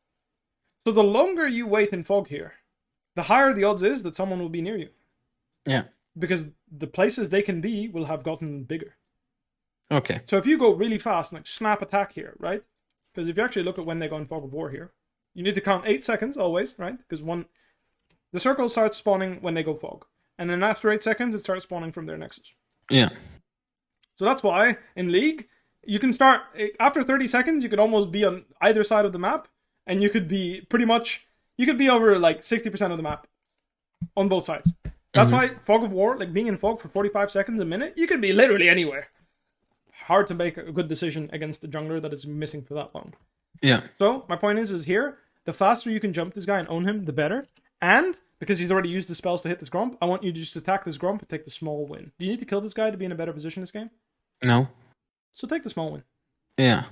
So the longer you wait in fog here, the higher the odds is that someone will be near you. Yeah. Because the places they can be will have gotten bigger. Okay. So if you go really fast, like snap attack here, right? Because if you actually look at when they go in fog of war here, you need to count 8 seconds always, right? Because the circle starts spawning when they go fog. And then after 8 seconds, it starts spawning from their nexus. Yeah. So that's why in League, you can start, after 30 seconds, you can almost be on either side of the map, and you could be pretty much, you could be over like 60% of the map on both sides. That's why Fog of War, like being in Fog for 45 seconds a minute, you could be literally anywhere. Hard to make a good decision against the jungler that is missing for that long. Yeah. So my point is here, the faster you can jump this guy and own him, the better. And because he's already used the spells to hit this Gromp, I want you to just attack this Gromp and take the small win. Do you need to kill this guy to be in a better position this game? No. So take the small win. Yeah.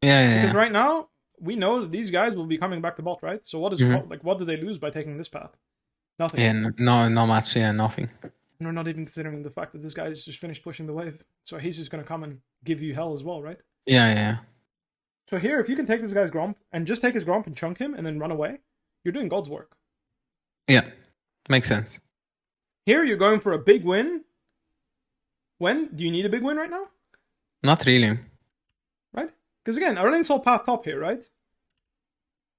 Yeah. Because right now, we know that these guys will be coming back to bot, right? So what is what do they lose by taking this path? Nothing. Yeah, no much. Yeah, nothing. And we're not even considering the fact that this guy is just finished pushing the wave. So he's just going to come and give you hell as well, right? Yeah. So here, if you can take this guy's Gromp and just take his Gromp and chunk him and then run away, you're doing God's work. Yeah, makes sense. Here, you're going for a big win. When? Do you need a big win right now? Not really. Right? Because again, Aurelion Sol path top here, right?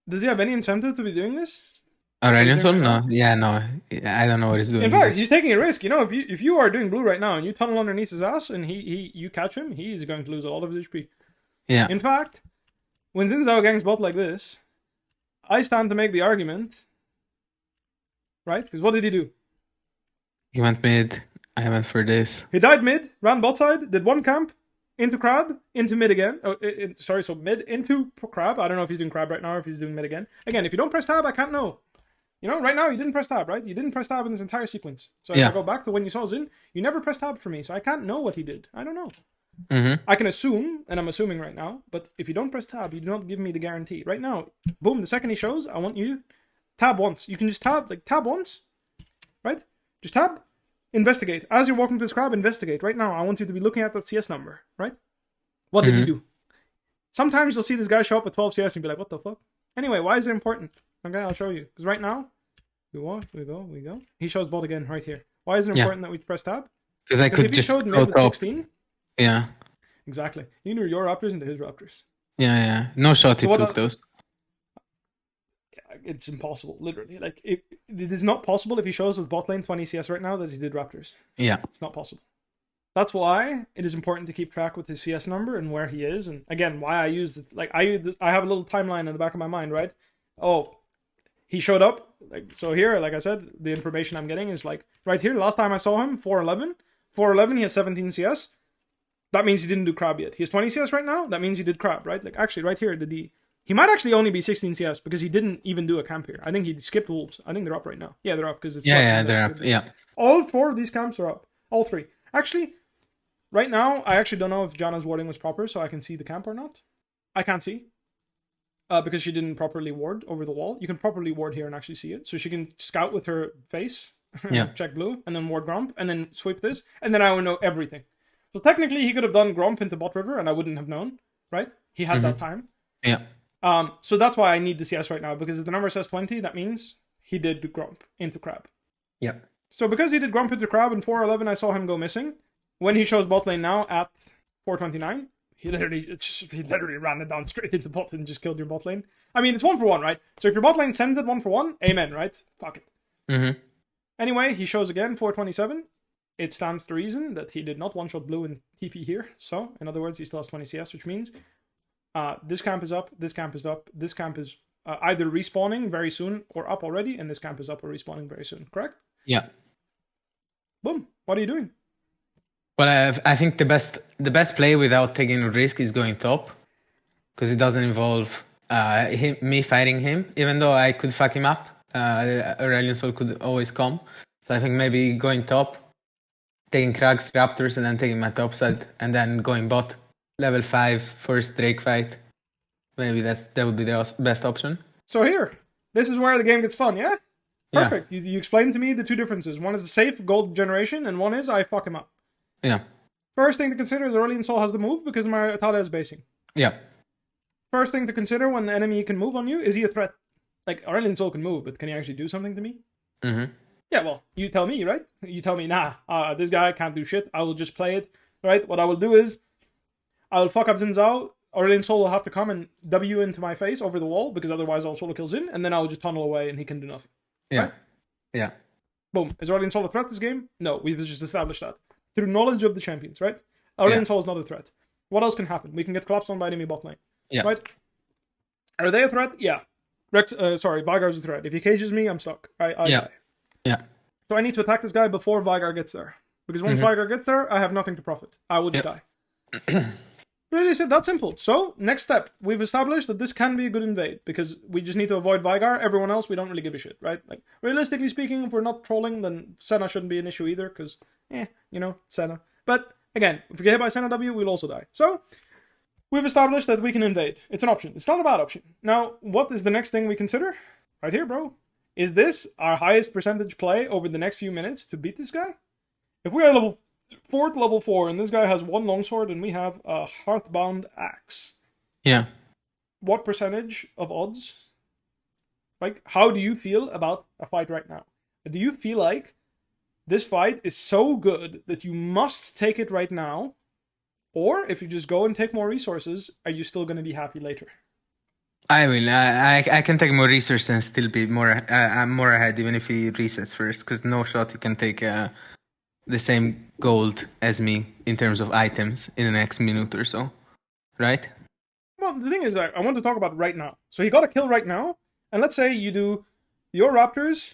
Does he have any incentive to be doing this? Aurelion Sol? No. Yeah, no. I don't know what he's doing. In fact, he's taking a risk. You know, if you are doing blue right now and you tunnel underneath his ass and you catch him, he's going to lose a lot of his HP. Yeah. In fact, when Xin Zhao gangs bot like this, I stand to make the argument, right? Because what did he do? He went mid. I went for this. He died mid, ran bot side, did one camp, into crab, into mid again. So mid into crab. I don't know if he's doing crab right now or if he's doing mid again. Again, if you don't press tab, I can't know. You know, right now you didn't press tab, right? You didn't press tab in this entire sequence. So if I go back to when you saw Xin, you never pressed tab for me, so I can't know what he did. I don't know. I can assume, and I'm assuming right now, but if you don't press tab, you do not give me the guarantee. Right now, boom, the second he shows, I want you tab once. You can just tab once, right? Just tab, investigate. As you're walking to this crab, investigate. Right now, I want you to be looking at that CS number, right? What did he do? Sometimes you'll see this guy show up with 12 CS and be like, what the fuck? Anyway, why is it important? Okay, I'll show you. Because right now, we go. He shows bot again right here. Why is it important that we press tab? Because I could just showed mid with 16. Yeah. Exactly. You knew your Raptors into his Raptors. Yeah. No shot he took those. It's impossible, literally. Like, it is not possible if he shows with bot lane 20 CS right now that he did Raptors. Yeah. It's not possible. That's why it is important to keep track with his CS number and where he is. And again, why I use it. Like, I have a little timeline in the back of my mind, right? Oh, he showed up. Like, so here, like I said, the information I'm getting is like, right here, last time I saw him, 411. 411, he has 17 CS. That means he didn't do crab yet. He has 20 CS right now. That means he did crab, right? Like, actually, right here, he might actually only be 16 CS because he didn't even do a camp here. I think he skipped wolves. I think they're up right now. Yeah, they're up because it's... they're up. Yeah. All 4 of these camps are up. All 3. Actually, right now, I actually don't know if Janna's warding was proper, so I can see the camp or not. I can't see. Because she didn't properly ward over the wall. You can properly ward here and actually see it. So she can scout with her face, check blue, and then ward Gromp, and then sweep this, and then I would know everything. So technically, he could have done Gromp into bot river, and I wouldn't have known, right? He had that time. Yeah. So that's why I need the CS right now, because if the number says 20, that means he did Gromp into crab. Yeah. So because he did Gromp into crab in 411, I saw him go missing. When he shows bot lane now at 429, he literally ran it down straight into bot and just killed your bot lane. I mean, it's 1-for-1, right? So if your bot lane sends it 1-for-1, amen, right? Fuck it. Anyway, he shows again, 427. It stands to reason that he did not one-shot blue and TP here. So, in other words, he still has 20 CS, which means this camp is up, this camp is up, this camp is either respawning very soon or up already, and this camp is up or respawning very soon, correct? Yeah. Boom. What are you doing? Well, I think the best play without taking a risk is going top, because it doesn't involve me fighting him. Even though I could fuck him up, Aurelion Sol could always come. So I think maybe going top, taking Krags, Raptors, and then taking my top side, and then going bot, level 5, first Drake fight. Maybe that would be the best option. So here, this is where the game gets fun, yeah? Perfect. Yeah. You explained to me the 2 differences. One is the safe gold generation, and one is I fuck him up. Yeah. First thing to consider is Aurelion Sol has the move because my Atalaya is basing. Yeah. First thing to consider when the enemy can move on you, is he a threat? Like, Aurelion Sol can move, but can he actually do something to me? Yeah, well, you tell me, right? You tell me, nah, this guy can't do shit. I will just play it, right? What I will do is, I will fuck up Xin Zhao. Aurelion Sol will have to come and W into my face over the wall, because otherwise I'll solo kill Xin, and then I'll just tunnel away and he can do nothing. Yeah. Right? Yeah. Boom. Is Aurelion Sol a threat this game? No, we've just established that. Through knowledge of the champions, right? Aurelion Sol is not a threat. What else can happen? We can get collapsed on by enemy bot lane. Yeah. Right? Are they a threat? Yeah. Veigar's a threat. If he cages me, I'm stuck. I die. Yeah. So I need to attack this guy before Veigar gets there. Because once Veigar gets there, I have nothing to profit. I will just die. Really, that simple. So, next step. We've established that this can be a good invade, because we just need to avoid Veigar. Everyone else, we don't really give a shit, right? Like, realistically speaking, if we're not trolling, then Senna shouldn't be an issue either, because, Senna. But, again, if we get hit by Senna W, we'll also die. So, we've established that we can invade. It's an option. It's not a bad option. Now, what is the next thing we consider? Right here, bro. Is this our highest percentage play over the next few minutes to beat this guy? If we are level 4, and this guy has 1 longsword and we have a Hearthbound axe. Yeah. What percentage of odds? Like, how do you feel about a fight right now? Do you feel like this fight is so good that you must take it right now? Or if you just go and take more resources, are you still going to be happy later? I will. I can take more resources and still be more ahead, even if he resets first, because no shot he can take the same gold as me in terms of items in the next minute or so, right? Well, the thing is, I want to talk about right now. So he got a kill right now, and let's say you do your Raptors,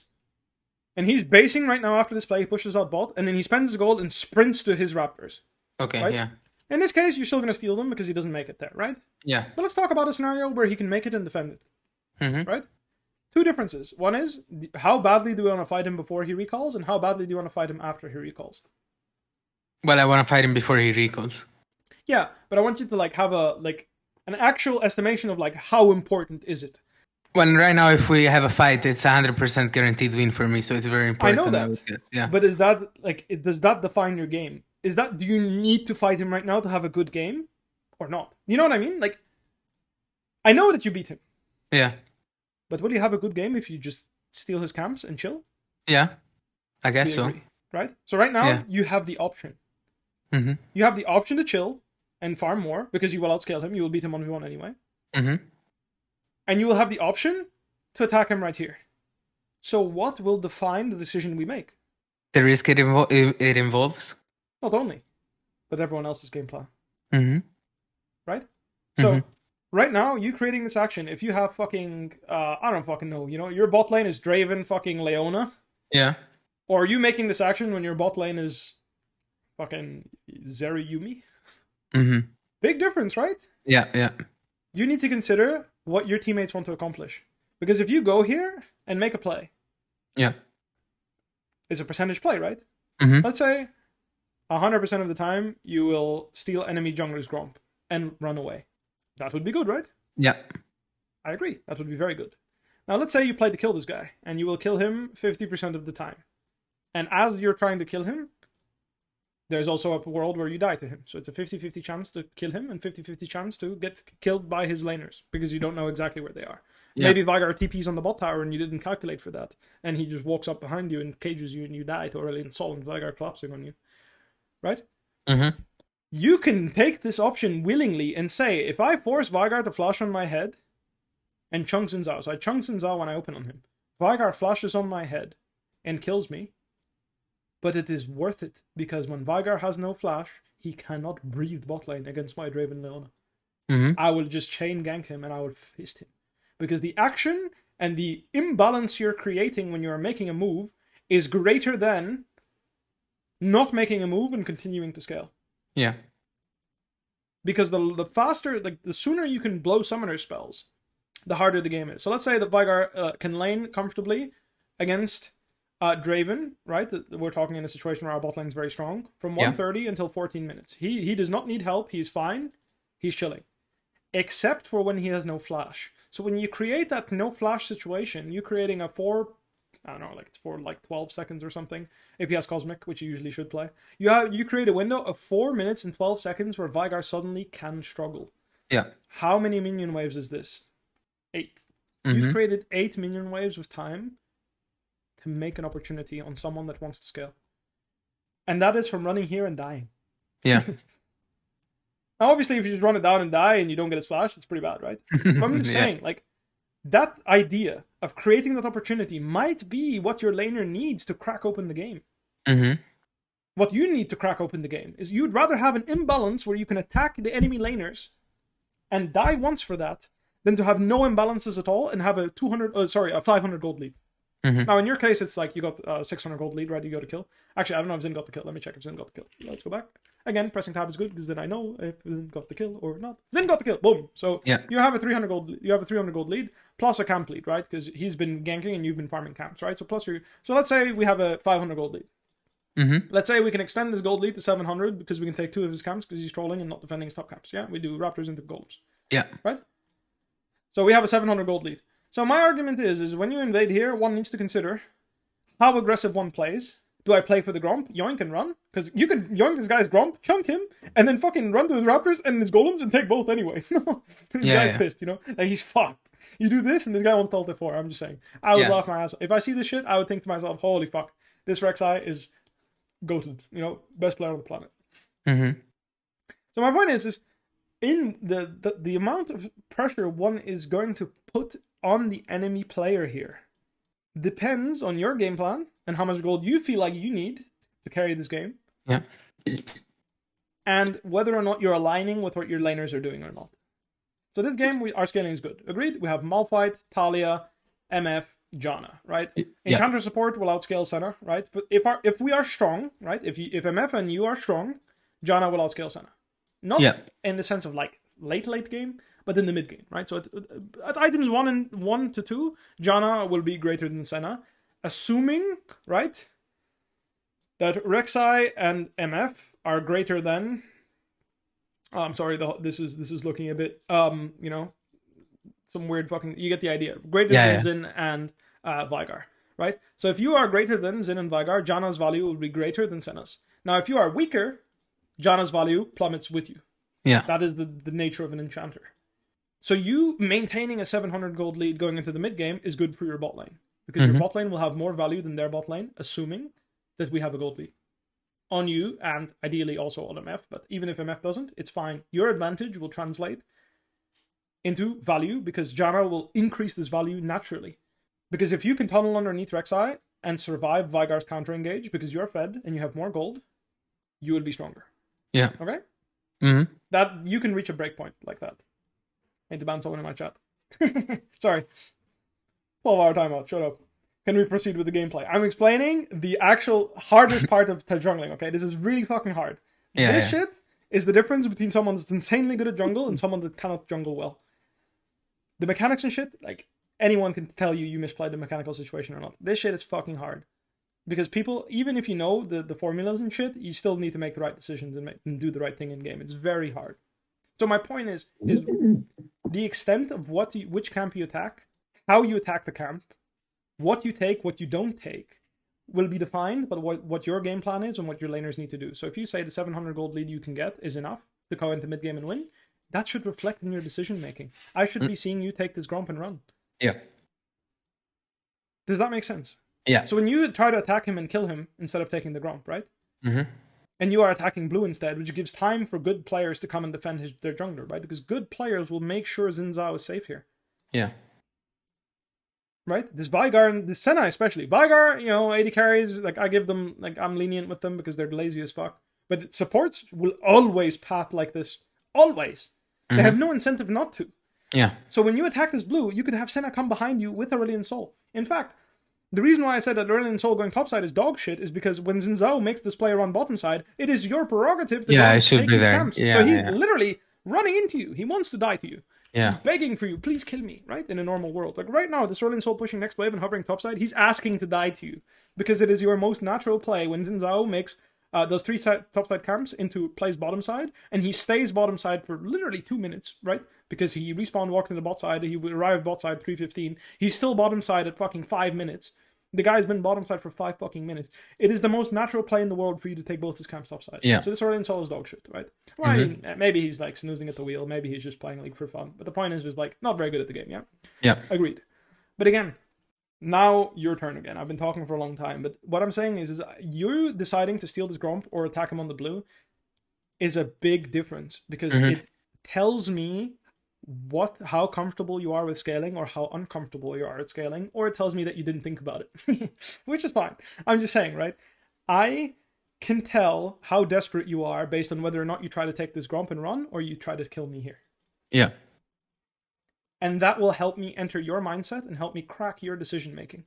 and he's basing right now after this play, he pushes out bot, and then he spends his gold and sprints to his Raptors. Okay, right? Yeah. In this case, you're still going to steal them because he doesn't make it there, right? Yeah. But let's talk about a scenario where he can make it and defend it, right? 2 differences. One is, how badly do we want to fight him before he recalls, and how badly do you want to fight him after he recalls? Well, I want to fight him before he recalls. Yeah, but I want you to have an actual estimation of how important is it. Well, right now, if we have a fight, it's 100% guaranteed win for me, so it's very important. I know that. Yeah. But is that does that define your game? Do you need to fight him right now to have a good game, or not? You know what I mean? I know that you beat him. Yeah. But will you have a good game if you just steal his camps and chill? Yeah, I guess so. Right? So right now, you have the option. You have the option to chill and farm more, because you will outscale him. You will beat him 1v1 anyway. And you will have the option to attack him right here. So what will define the decision we make? The risk it involves? Not only, but everyone else's game plan. Right? So, right now, you creating this action, if you have fucking, I don't fucking know, your bot lane is Draven fucking Leona. Yeah. Or are you making this action when your bot lane is fucking Zeruyumi? Big difference, right? Yeah. You need to consider what your teammates want to accomplish. Because if you go here and make a play, it's a percentage play, right? Let's say 100% of the time you will steal enemy jungler's Gromp and run away. That would be good, right? Yeah. I agree. That would be very good. Now, let's say you play to kill this guy, and you will kill him 50% of the time. And as you're trying to kill him, there's also a world where you die to him. So it's a 50-50 chance to kill him and 50-50 chance to get killed by his laners, because you don't know exactly where they are. Yeah. Maybe Veigar TP's on the bot tower and you didn't calculate for that, and he just walks up behind you and cages you and you die to Aurelion Sol and Veigar collapsing on you. Right? You can take this option willingly and say, if I force Veigar to flash on my head and Chung Xin Zhao, so I Chung Xin Zhao when I open on him, Veigar flashes on my head and kills me, but it is worth it, because when Veigar has no flash, he cannot breathe bot lane against my Draven Leona. I will just chain gank him and I will fist him. Because the action and the imbalance you're creating when you're making a move is greater than not making a move and continuing to scale. Yeah. Because the faster, the sooner you can blow summoner spells, the harder the game is. So let's say that Veigar can lane comfortably against Draven, right? We're talking in a situation where our bot lane is very strong, from 1:30 until 14 minutes. He does not need help. He's fine. He's chilling. Except for when he has no flash. So when you create that no flash situation, you're creating a 4... I don't know, it's for 12 seconds or something. If he has Cosmic, which you usually should play. You create a window of 4 minutes and 12 seconds where Veigar suddenly can struggle. Yeah. How many minion waves is this? 8. You've created 8 minion waves of time to make an opportunity on someone that wants to scale. And that is from running here and dying. Yeah. Now, obviously, if you just run it down and die and you don't get his flash, it's pretty bad, right? But I'm just saying, that idea of creating that opportunity might be what your laner needs to crack open the game. What you need to crack open the game is you'd rather have an imbalance where you can attack the enemy laners and die once for that than to have no imbalances at all and have a 500 gold lead. Now, in your case, it's like you got 600 gold lead, right? You got a kill. Actually, I don't know if Zin got the kill. Let me check if Zin got the kill. Let's go back. Again, pressing tab is good because then I know if Zin got the kill or not. Zin got the kill. Boom. So you have a 300 gold. You have a 300 gold lead plus a camp lead, right? Because he's been ganking and you've been farming camps, right? So plus your. So let's say we have a 500 gold lead. Let's say we can extend this gold lead to 700 because we can take 2 of his camps because he's trolling and not defending his top camps. Yeah, we do raptors into golems. Yeah. Right. So we have a 700 gold lead. So my argument is when you invade here, one needs to consider how aggressive one plays. Do I play for the Gromp, yoink and run? Because you can yoink this guy's Gromp, chunk him, and then fucking run to his Raptors and his Golems and take both anyway. This guy's pissed, you know? Like, he's fucked. You do this, and this guy wants to ult it 4. I'm just saying. I would laugh my ass off. If I see this shit, I would think to myself, holy fuck, this Rek'Sai is goated. You know, best player on the planet. So my point is in the amount of pressure one is going to put on the enemy player here depends on your game plan and how much gold you feel like you need to carry this game. Yeah. And whether or not you're aligning with what your laners are doing or not. So this game, our scaling is good. Agreed? We have Malphite, Talia, MF, Janna, right? Enchanter support will outscale Senna, right? But if we are strong, right? If MF and you are strong, Janna will outscale Senna. Not in the sense of like late game, but in the mid game, right? So at items 1 to 2, Janna will be greater than Senna, assuming, right, that Rek'Sai and MF are greater than. Oh, I'm sorry, this is looking a bit, you know, some weird fucking. You get the idea. Greater than Zin and Veigar, right? So if you are greater than Zin and Veigar, Janna's value will be greater than Senna's. Now, if you are weaker, Janna's value plummets with you. Yeah, that is the nature of an enchanter. So you maintaining a 700 gold lead going into the mid game is good for your bot lane. Because your bot lane will have more value than their bot lane, assuming that we have a gold lead. On you, and ideally also on MF, but even if MF doesn't, it's fine. Your advantage will translate into value, because Janna will increase this value naturally. Because if you can tunnel underneath Rek'Sai and survive Veigar's counter engage, because you're fed and you have more gold, you will be stronger. Yeah. Okay? That you can reach a breakpoint like that. I need to ban someone in my chat. Sorry. 12-hour timeout. Shut up. Can we proceed with the gameplay? I'm explaining the actual hardest part of jungling, okay? This is really fucking hard. This shit is the difference between someone that's insanely good at jungle and someone that cannot jungle well. The mechanics and shit, like, anyone can tell you misplayed the mechanical situation or not. This shit is fucking hard. Because people, even if you know the formulas and shit, you still need to make the right decisions and do the right thing in game. It's very hard. So my point is the extent of which camp you attack, how you attack the camp, what you take, what you don't take, will be defined by what your game plan is and what your laners need to do. So if you say the 700 gold lead you can get is enough to go into mid game and win, that should reflect in your decision making. I should be seeing you take this Gromp and run. Yeah. Does that make sense? Yeah. So when you try to attack him and kill him instead of taking the Gromp, right? And you are attacking blue instead, which gives time for good players to come and defend their jungler, right? Because good players will make sure Xin Zhao is safe here. Yeah. Right? This Veigar and this Senna especially. Veigar, you know, 80 carries, like, I give them, like, I'm lenient with them because they're lazy as fuck. But supports will always path like this. Always. They have no incentive not to. Yeah. So when you attack this blue, you could have Senna come behind you with Aurelion Sol. In fact, the reason why I said that Aurelion Sol going topside is dog shit is because when Xin Zhao makes this player run bottom side, it is your prerogative to take his camps. So he's literally running into you. He wants to die to you. Yeah. He's begging for you, please kill me, right? In a normal world. Like right now, this Aurelion Sol pushing next wave and hovering topside, he's asking to die to you. Because it is your most natural play when Xin Zhao makes those 3 topside camps into plays bottom side, and he stays bottom side for literally 2 minutes, right? Because he respawned, walked into bot side, he arrived bot side 3:15. He's still bottom side at fucking 5 minutes. The guy's been bottom side for 5 fucking minutes. It is the most natural play in the world for you to take both his camps topside. Yeah. So this Aurelion Sol is dog shit, right? Well, I mean, maybe he's like snoozing at the wheel. Maybe he's just playing League for fun. But the point is like, not very good at the game, yeah? Yeah. Agreed. But again, now your turn again. I've been talking for a long time. But what I'm saying is you deciding to steal this Gromp or attack him on the blue is a big difference. Because it tells me how comfortable you are with scaling or how uncomfortable you are at scaling, or it tells me that you didn't think about it, which is fine. I'm just saying, right? I can tell how desperate you are based on whether or not you try to take this Gromp and run or you try to kill me here. Yeah. And that will help me enter your mindset and help me crack your decision making.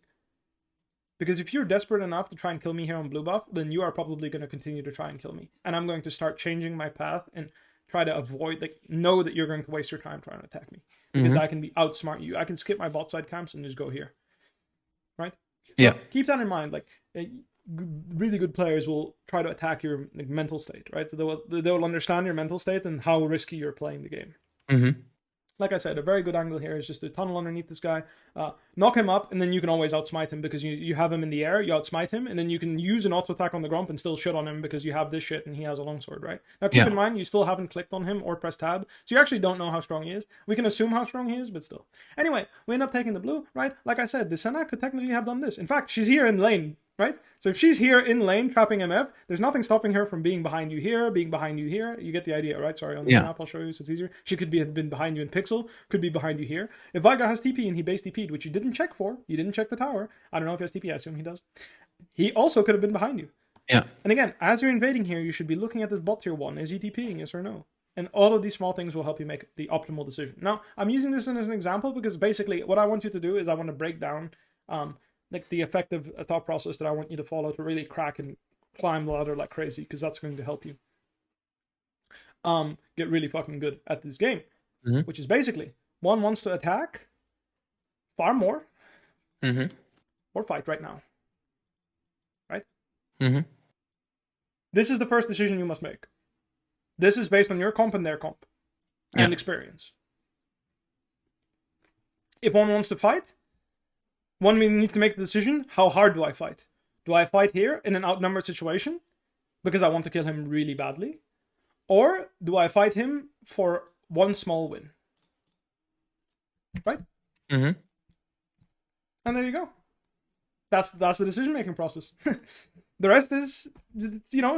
Because if you're desperate enough to try and kill me here on blue buff, then you are probably going to continue to try and kill me. And I'm going to start changing my path and try to avoid, like, know that you're going to waste your time trying to attack me. Because I can outsmart you. I can skip my bot side camps and just go here. Right? So yeah. Keep that in mind. Like, really good players will try to attack your mental state, right? So they'll understand your mental state and how risky you're playing the game. Like I said, a very good angle here is just to tunnel underneath this guy, knock him up, and then you can always outsmite him because you have him in the air, you outsmite him, and then you can use an auto attack on the grump and still shit on him because you have this shit and he has a longsword, right? Now keep in mind, you still haven't clicked on him or pressed tab, so you actually don't know how strong he is. We can assume how strong he is, but still. Anyway, we end up taking the blue, right? Like I said, the Senna could technically have done this. In fact, she's here in lane, right? So if she's here in lane trapping MF, there's nothing stopping her from being behind you here, being behind you here. You get the idea, right? Sorry, on the map I'll show you so it's easier. She could have been behind you in Pixel, could be behind you here. If Veigar has TP and he base TP'd, which you didn't check for, you didn't check the tower. I don't know if he has TP, I assume he does. He also could have been behind you. Yeah. And again, as you're invading here, you should be looking at this bot tier 1. Is he TPing, yes or no? And all of these small things will help you make the optimal decision. Now, I'm using this as an example because basically what I want you to do is I want to break down like the effective thought process that I want you to follow to really crack and climb the ladder like crazy, because that's going to help you get really fucking good at this game. Which is basically, one wants to attack, farm more, or fight right now. Right? This is the first decision you must make. This is based on your comp and their comp and experience. If one wants to fight, one needs to make the decision, how hard do I fight? Do I fight here in an outnumbered situation because I want to kill him really badly? Or do I fight him for one small win? Right? And there you go. That's the decision-making process. The rest is,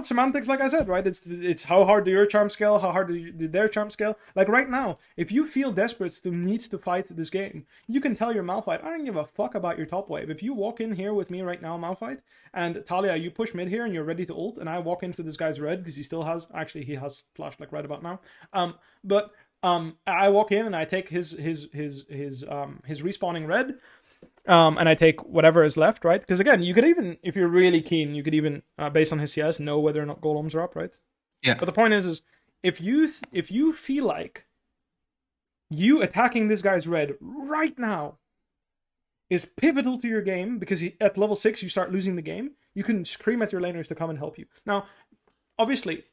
semantics, like I said, right? It's how hard do your charm scale, how hard do their charm scale. Like right now, if you feel desperate to need to fight this game, you can tell your Malphite, I don't give a fuck about your top wave. If you walk in here with me right now, Malphite, and Talia, you push mid here and you're ready to ult, and I walk into this guy's red, because he still has, actually he has flashed like right about now. I walk in and I take his respawning red, and I take whatever is left, right? Because again, you could even, if you're really keen, you could even, based on his CS, know whether or not golems are up, right? Yeah. But the point is if you feel like you attacking this guy's red right now is pivotal to your game, because at level 6 you start losing the game, you can scream at your laners to come and help you. Now, obviously,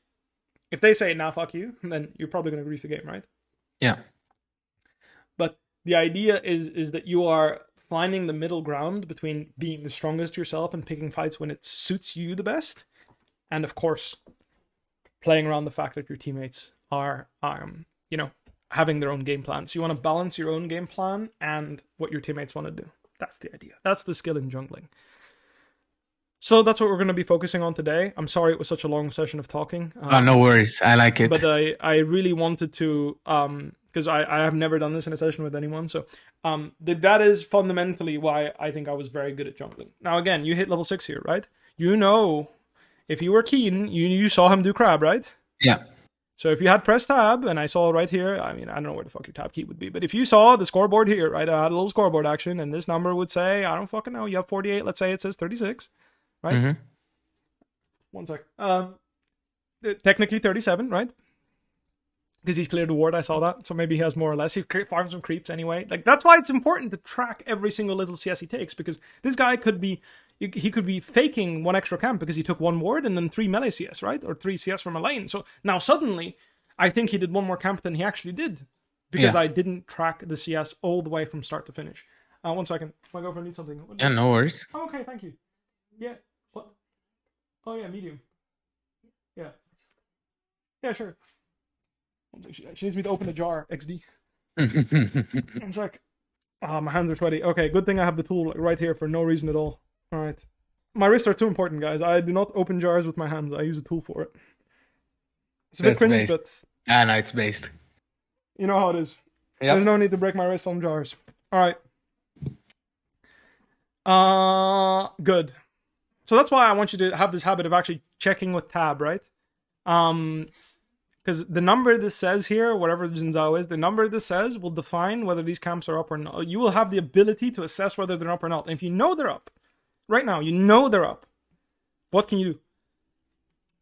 if they say, nah, fuck you, then you're probably going to grief the game, right? Yeah. But the idea is that you are finding the middle ground between being the strongest yourself and picking fights when it suits you the best, and of course, playing around the fact that your teammates are, having their own game plan. So you want to balance your own game plan and what your teammates want to do. That's the idea. That's the skill in jungling. So that's what we're going to be focusing on today. I'm sorry it was such a long session of talking. No worries. I like it. But I really wanted to, because I have never done this in a session with anyone. So that is fundamentally why I think I was very good at jungling. Now, again, you hit level 6 here, right? If you were keen, you saw him do crab, right? Yeah. So if you had pressed tab, and I saw right here, I mean, I don't know where the fuck your tab key would be, but if you saw the scoreboard here, right, I had a little scoreboard action, and this number would say, I don't fucking know, you have 48, let's say it says 36, right? 1 sec. Technically 37, right? Because he's cleared the ward, I saw that, so maybe he has more or less. He farms some creeps anyway. Like, that's why it's important to track every single little CS he takes, because this guy could be faking 1 extra camp because he took 1 ward and then 3 melee CS, right? Or 3 CS from a lane. So now suddenly, I think he did 1 more camp than he actually did, because I didn't track the CS all the way from start to finish. 1 second. My girlfriend needs something. Yeah, no worries. Oh, okay, thank you. Yeah. What? Oh, yeah, medium. Yeah. Yeah, sure. She needs me to open a jar, XD. It's like, my hands are sweaty. Okay, good thing I have the tool right here for no reason at all. All right. My wrists are too important, guys. I do not open jars with my hands. I use a tool for it. It's a bit cringy, but... No, it's based. You know how it is. Yep. There's no need to break my wrists on jars. All right. Good. So that's why I want you to have this habit of actually checking with tab, right? Because the number this says here, whatever Jin Zhao is, the number this says will define whether these camps are up or not. You will have the ability to assess whether they're up or not. And if you know they're up, right now, you know they're up, what can you do?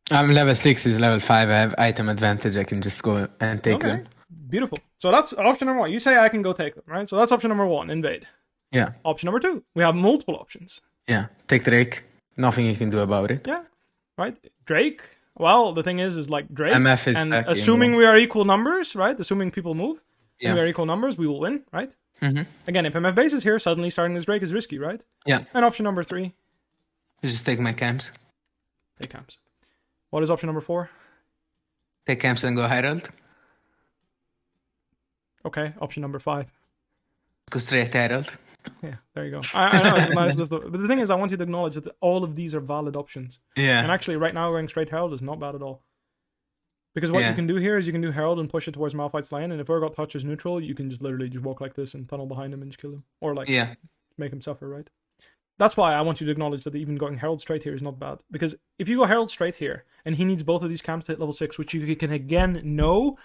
I'm level 6 is level 5. I have item advantage. I can just go and take them. Beautiful. So that's option number 1. You say I can go take them, right? So that's option number 1, invade. Yeah. Option number 2, we have multiple options. Yeah, take Drake. Nothing you can do about it. Yeah, right? Drake. Well, the thing is like Drake. MF is and back assuming we are equal numbers, right? Assuming people move, yeah. we are equal numbers, we will win, right? Mm-hmm. Again, if MF base is here, suddenly starting this Drake is risky, right? Yeah. And option number 3. Just take my camps. Take camps. What is option number 4? Take camps and go Herald. Okay, option number 5. Go straight Herald. Yeah, there you go. I know, it's a nice list. But the thing is, I want you to acknowledge that all of these are valid options. Yeah. And actually, right now, going straight Herald is not bad at all. Because what you can do here is you can do Herald and push it towards Malphite's lane, and if Urgot touches neutral, you can just literally just walk like this and tunnel behind him and just kill him. Or like, make him suffer, right? That's why I want you to acknowledge that even going Herald straight here is not bad. Because if you go Herald straight here, and he needs both of these camps to hit level 6, which you can again know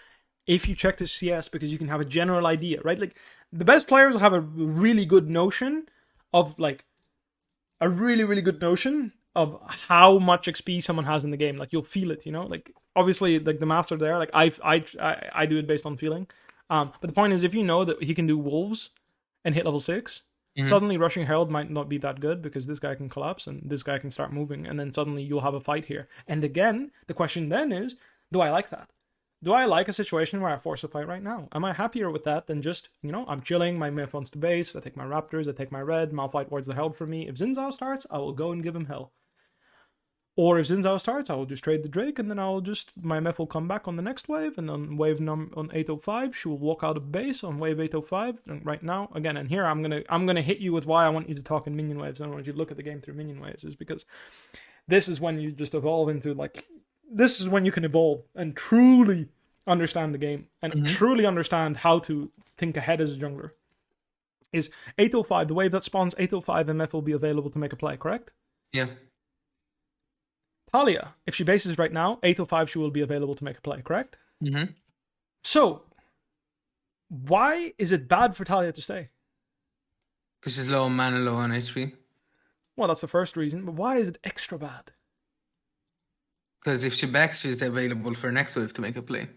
if you check his CS, because you can have a general idea, right? Like, the best players will have a really good notion of, like, a really, really good notion of how much XP someone has in the game. Like, you'll feel it, you know? Like, obviously, like, the maths are there. Like, I do it based on feeling. But the point is, if you know that he can do Wolves and hit level 6, suddenly rushing Herald might not be that good, because this guy can collapse and this guy can start moving, and then suddenly you'll have a fight here. And again, the question then is, do I like that? Do I like a situation where I force a fight right now? Am I happier with that than just, you know, I'm chilling, my myth wants to base, I take my Raptors, I take my red, Malphite wards the Herald for me. If Xin Zhao starts, I will go and give him hell. Or if Xin Zhao starts, I will just trade the Drake, and then my myth will come back on the next wave, and on wave on 805, she will walk out of base on wave 805. And right now, again, and here I'm gonna hit you with why I want you to talk in minion waves. I want you to look at the game through minion waves, is because this is when you just evolve into, like, this is when you can evolve and truly understand the game and truly understand how to think ahead as a jungler. Is 805, the wave that spawns 805 MF will be available to make a play, correct? Yeah. Talia, if she bases right now, 805 she will be available to make a play, correct? Mm-hmm. So, why is it bad for Talia to stay? Because she's low on mana, low on HP. Well, that's the first reason, but why is it extra bad? Because if she backs, she's available for next wave to make a play.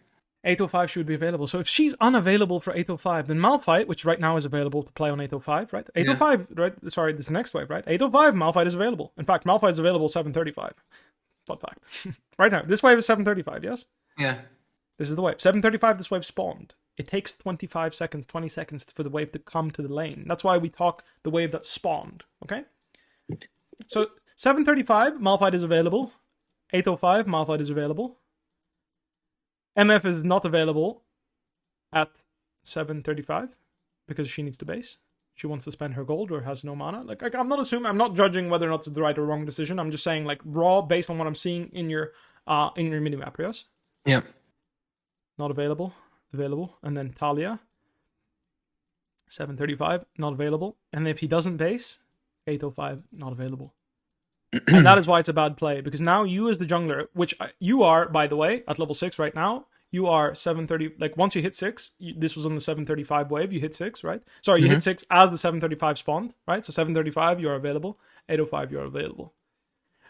805 she would be available. So if she's unavailable for 805, then Malphite, which right now is available to play on 805, right? 805, right? Sorry, this next wave, right? 805, Malphite is available. In fact, Malphite is available 735. Fun fact. Right now, this wave is 735, yes? Yeah. This is the wave. 735, this wave spawned. It takes 25 seconds, 20 seconds for the wave to come to the lane. That's why we talk the wave that spawned, okay? So 735, Malphite is available. 805, Malphite is available. MF is not available at 735 because she needs to base. She wants to spend her gold or has no mana. Like, I'm not judging whether or not it's the right or wrong decision. I'm just saying, like, raw based on what I'm seeing in your mini map, yes? Yeah. Not available. Available. And then Talia, 735, not available. And if he doesn't base, 805, not available. And that is why it's a bad play, because now you as the jungler, which you are, by the way, at level 6 right now, you are 730, like, once you hit 6, this was on the 735 wave, you hit 6, right? Sorry, you hit 6 as the 735 spawned, right? So 735, you're available. 805, you're available.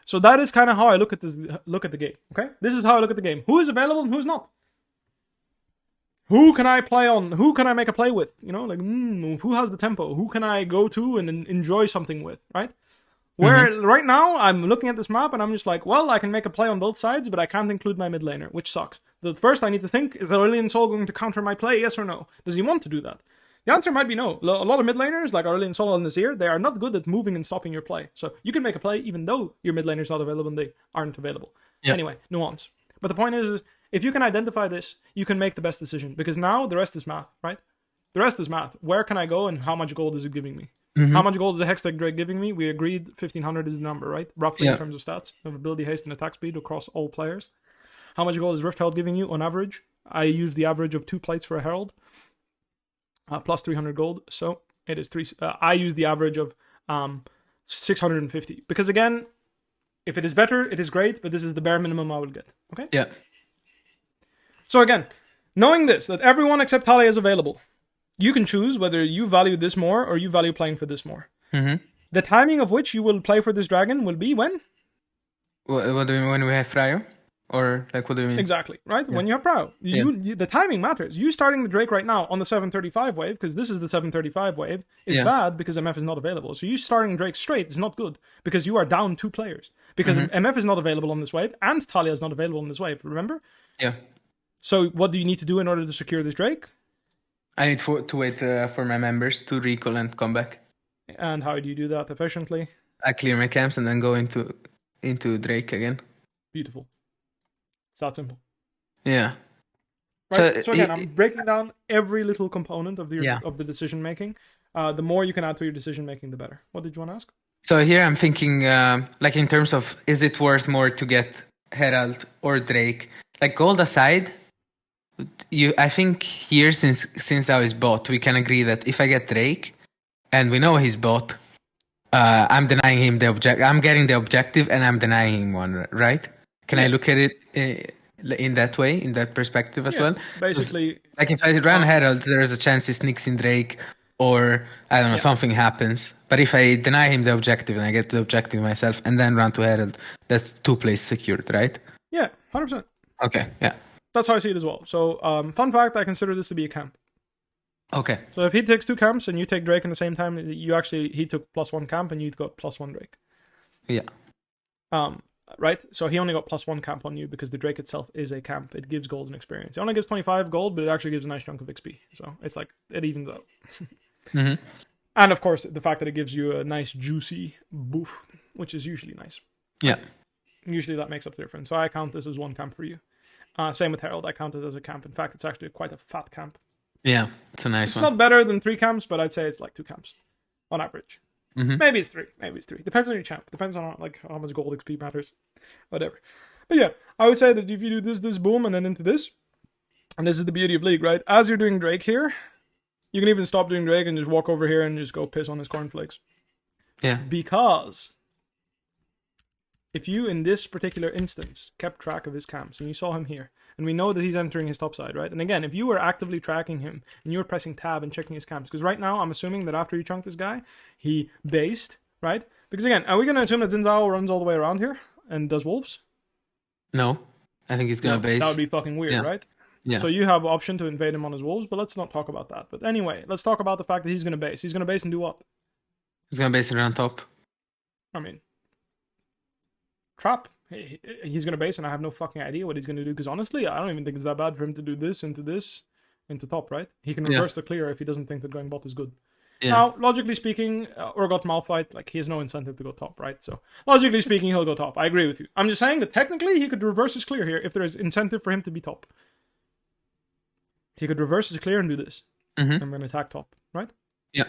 So that is kind of how I look at the game, okay? This is how I look at the game. Who is available and who's not? Who can I play on? Who can I make a play with? You know, like, who has the tempo? Who can I go to and enjoy something with, right? Where right now, I'm looking at this map and I'm just like, well, I can make a play on both sides, but I can't include my mid laner, which sucks. The first I need to think, is Aurelion Sol going to counter my play, yes or no? Does he want to do that? The answer might be no. A lot of mid laners, like Aurelion Sol and Nazir, they are not good at moving and stopping your play. So you can make a play even though your mid laner is not available and they aren't available. Yep. Anyway, nuance. But the point is, if you can identify this, you can make the best decision. Because now the rest is math, right? The rest is math. Where can I go and how much gold is it giving me? How much gold is a Hextech Drake giving me? We agreed 1500 is the number, right? Roughly in terms of stats of ability, haste, and attack speed across all players. How much gold is Rift Herald giving you on average? I use the average of 2 plates for a Herald, plus 300 gold. So it is 3. I use the average of 650. Because again, if it is better, it is great, but this is the bare minimum I will get. Okay? Yeah. So again, knowing this, that everyone except Talia is available, you can choose whether you value this more or you value playing for this more. Mm-hmm. The timing of which you will play for this dragon will be when? What do you mean when we have Fryo? Or like what do you mean? Exactly, right? Yeah. When you have Prao. The timing matters. You starting the Drake right now on the 735 wave, because this is the 735 wave, is bad because MF is not available. So you starting Drake straight is not good because you are down 2 players. Because MF is not available on this wave and Talia is not available on this wave, remember? Yeah. So what do you need to do in order to secure this Drake? I need to wait for my members to recall and come back. And how do you do that efficiently? I clear my camps and then go into Drake again. Beautiful. It's that simple. Yeah. Right? So again, I'm breaking down every little component of the decision making. The more you can add to your decision making, the better. What did you want to ask? So here I'm thinking, like in terms of, is it worth more to get Herald or Drake? Like gold aside, I think here since I was bot, we can agree that if I get Drake, and we know he's bot, I'm denying him I'm getting the objective, and I'm denying him one, right? Can I look at it in that way, in that perspective as well? Basically, like if I run Herald, there's a chance he sneaks in Drake, or I don't know, something happens. But if I deny him the objective and I get the objective myself and then run to Herald, that's 2 places secured, right? Yeah, 100%. Okay, yeah. That's how I see it as well. So, fun fact, I consider this to be a camp. Okay. So if he takes 2 camps and you take Drake in the same time, he took +1 camp and you got +1 Drake. Yeah. Right? So he only got +1 camp on you because the Drake itself is a camp. It gives gold and experience. It only gives 25 gold, but it actually gives a nice chunk of XP. So it's like, it evens out. And of course, the fact that it gives you a nice juicy boof, which is usually nice. Yeah. Usually that makes up the difference. So I count this as 1 camp for you. Same with Herald. I count it as a camp. In fact, it's actually quite a fat camp. Yeah, it's a nice one. It's not better than 3 camps, but I'd say it's like 2 camps on average. Maybe it's 3. Depends on your champ. Depends on how much gold XP matters. Whatever. But yeah, I would say that if you do this, boom, and then into this, and this is the beauty of League, right? As you're doing Drake here, you can even stop doing Drake and just walk over here and just go piss on his cornflakes. Yeah. Because if you, in this particular instance, kept track of his camps, and you saw him here, and we know that he's entering his top side, right? And again, if you were actively tracking him, and you were pressing tab and checking his camps, because right now, I'm assuming that after you chunk this guy, he based, right? Because again, are we going to assume that Xin Zhao runs all the way around here and does wolves? No. I think he's going to base. That would be fucking weird, right? Yeah. So you have option to invade him on his wolves, but let's not talk about that. But anyway, let's talk about the fact that he's going to base. He's going to base and do what? He's going to base it around top. I mean, trap. He's going to base, and I have no fucking idea what he's going to do, because honestly, I don't even think it's that bad for him to do this, into top, right? He can reverse the clear if he doesn't think that going bot is good. Yeah. Now, logically speaking, Urgot Malphite, like, he has no incentive to go top, right? So, logically speaking, he'll go top. I agree with you. I'm just saying that technically, he could reverse his clear here if there is incentive for him to be top. He could reverse his clear and do this. I'm going to attack top, right? Yeah.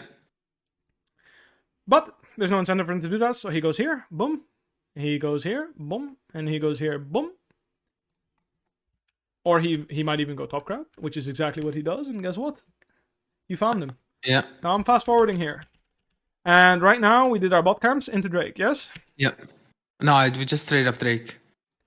But there's no incentive for him to do that, so he goes here, boom. He goes here, boom, and he goes here, boom. Or he might even go top crowd, which is exactly what he does, and guess what? You found him. Yeah. Now I'm fast forwarding here. And right now we did our bot camps into Drake, yes? Yep. No, we just straight up Drake.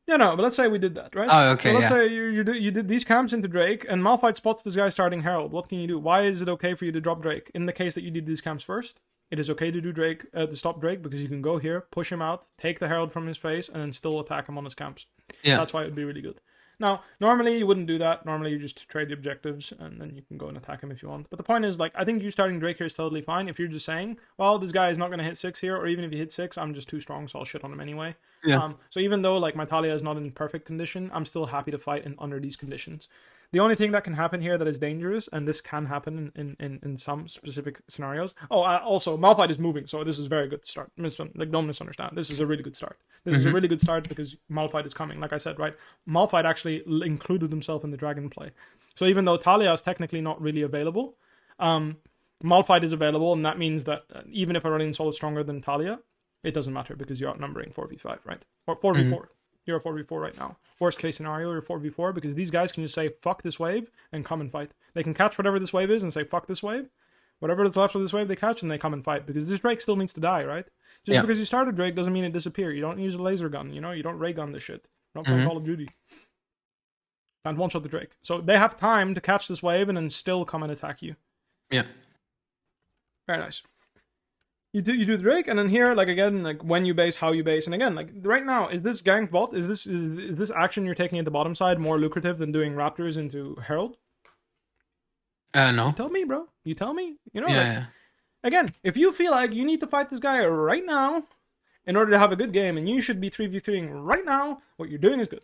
Yeah, no, but let's say we did that, right? Oh, okay. So let's say you did these camps into Drake, and Malphite spots this guy starting Herald. What can you do? Why is it okay for you to drop Drake? In the case that you did these camps first, it is okay to do Drake, to stop Drake, because you can go here, push him out, take the Herald from his face, and then still attack him on his camps. Yeah. That's why it would be really good. Now, normally you wouldn't do that. Normally you just trade the objectives, and then you can go and attack him if you want. But the point is, like, I think you starting Drake here is totally fine. If you're just saying, well, this guy is not going to hit 6 here, or even if he hits 6, I'm just too strong, so I'll shit on him anyway. Yeah. So even though, like, my Talia is not in perfect condition, I'm still happy to fight under these conditions. The only thing that can happen here that is dangerous, and this can happen in some specific scenarios. Oh, also, Malphite is moving, so this is a very good start. Don't misunderstand. This is a really good start. This is a really good start because Malphite is coming. Like I said, right? Malphite actually included himself in the dragon play. So even though Talia is technically not really available, Malphite is available, and that means that even if I run in solid stronger than Talia, it doesn't matter because you're outnumbering 4v5, right? Or 4v4. You're a 4v4 right now. Worst case scenario, you're 4v4 because these guys can just say, fuck this wave, and come and fight. They can catch whatever this wave is and say, fuck this wave. Whatever is left of this wave, they catch and they come and fight because this Drake still needs to die, right? Just because you started Drake doesn't mean it disappear. You don't use a laser gun, you know? You don't ray gun this shit. You're not playing Call of Duty. Can't one-shot the Drake. So they have time to catch this wave and then still come and attack you. Yeah. Very nice. You do the Drake, and then here, like again, like when you base, how you base, and again, like right now, is this gank bot? Is this action you're taking at the bottom side more lucrative than doing Raptors into Herald? No. You tell me, bro. You tell me. You know, yeah. Again, if you feel like you need to fight this guy right now in order to have a good game, and you should be 3v3ing right now, what you're doing is good.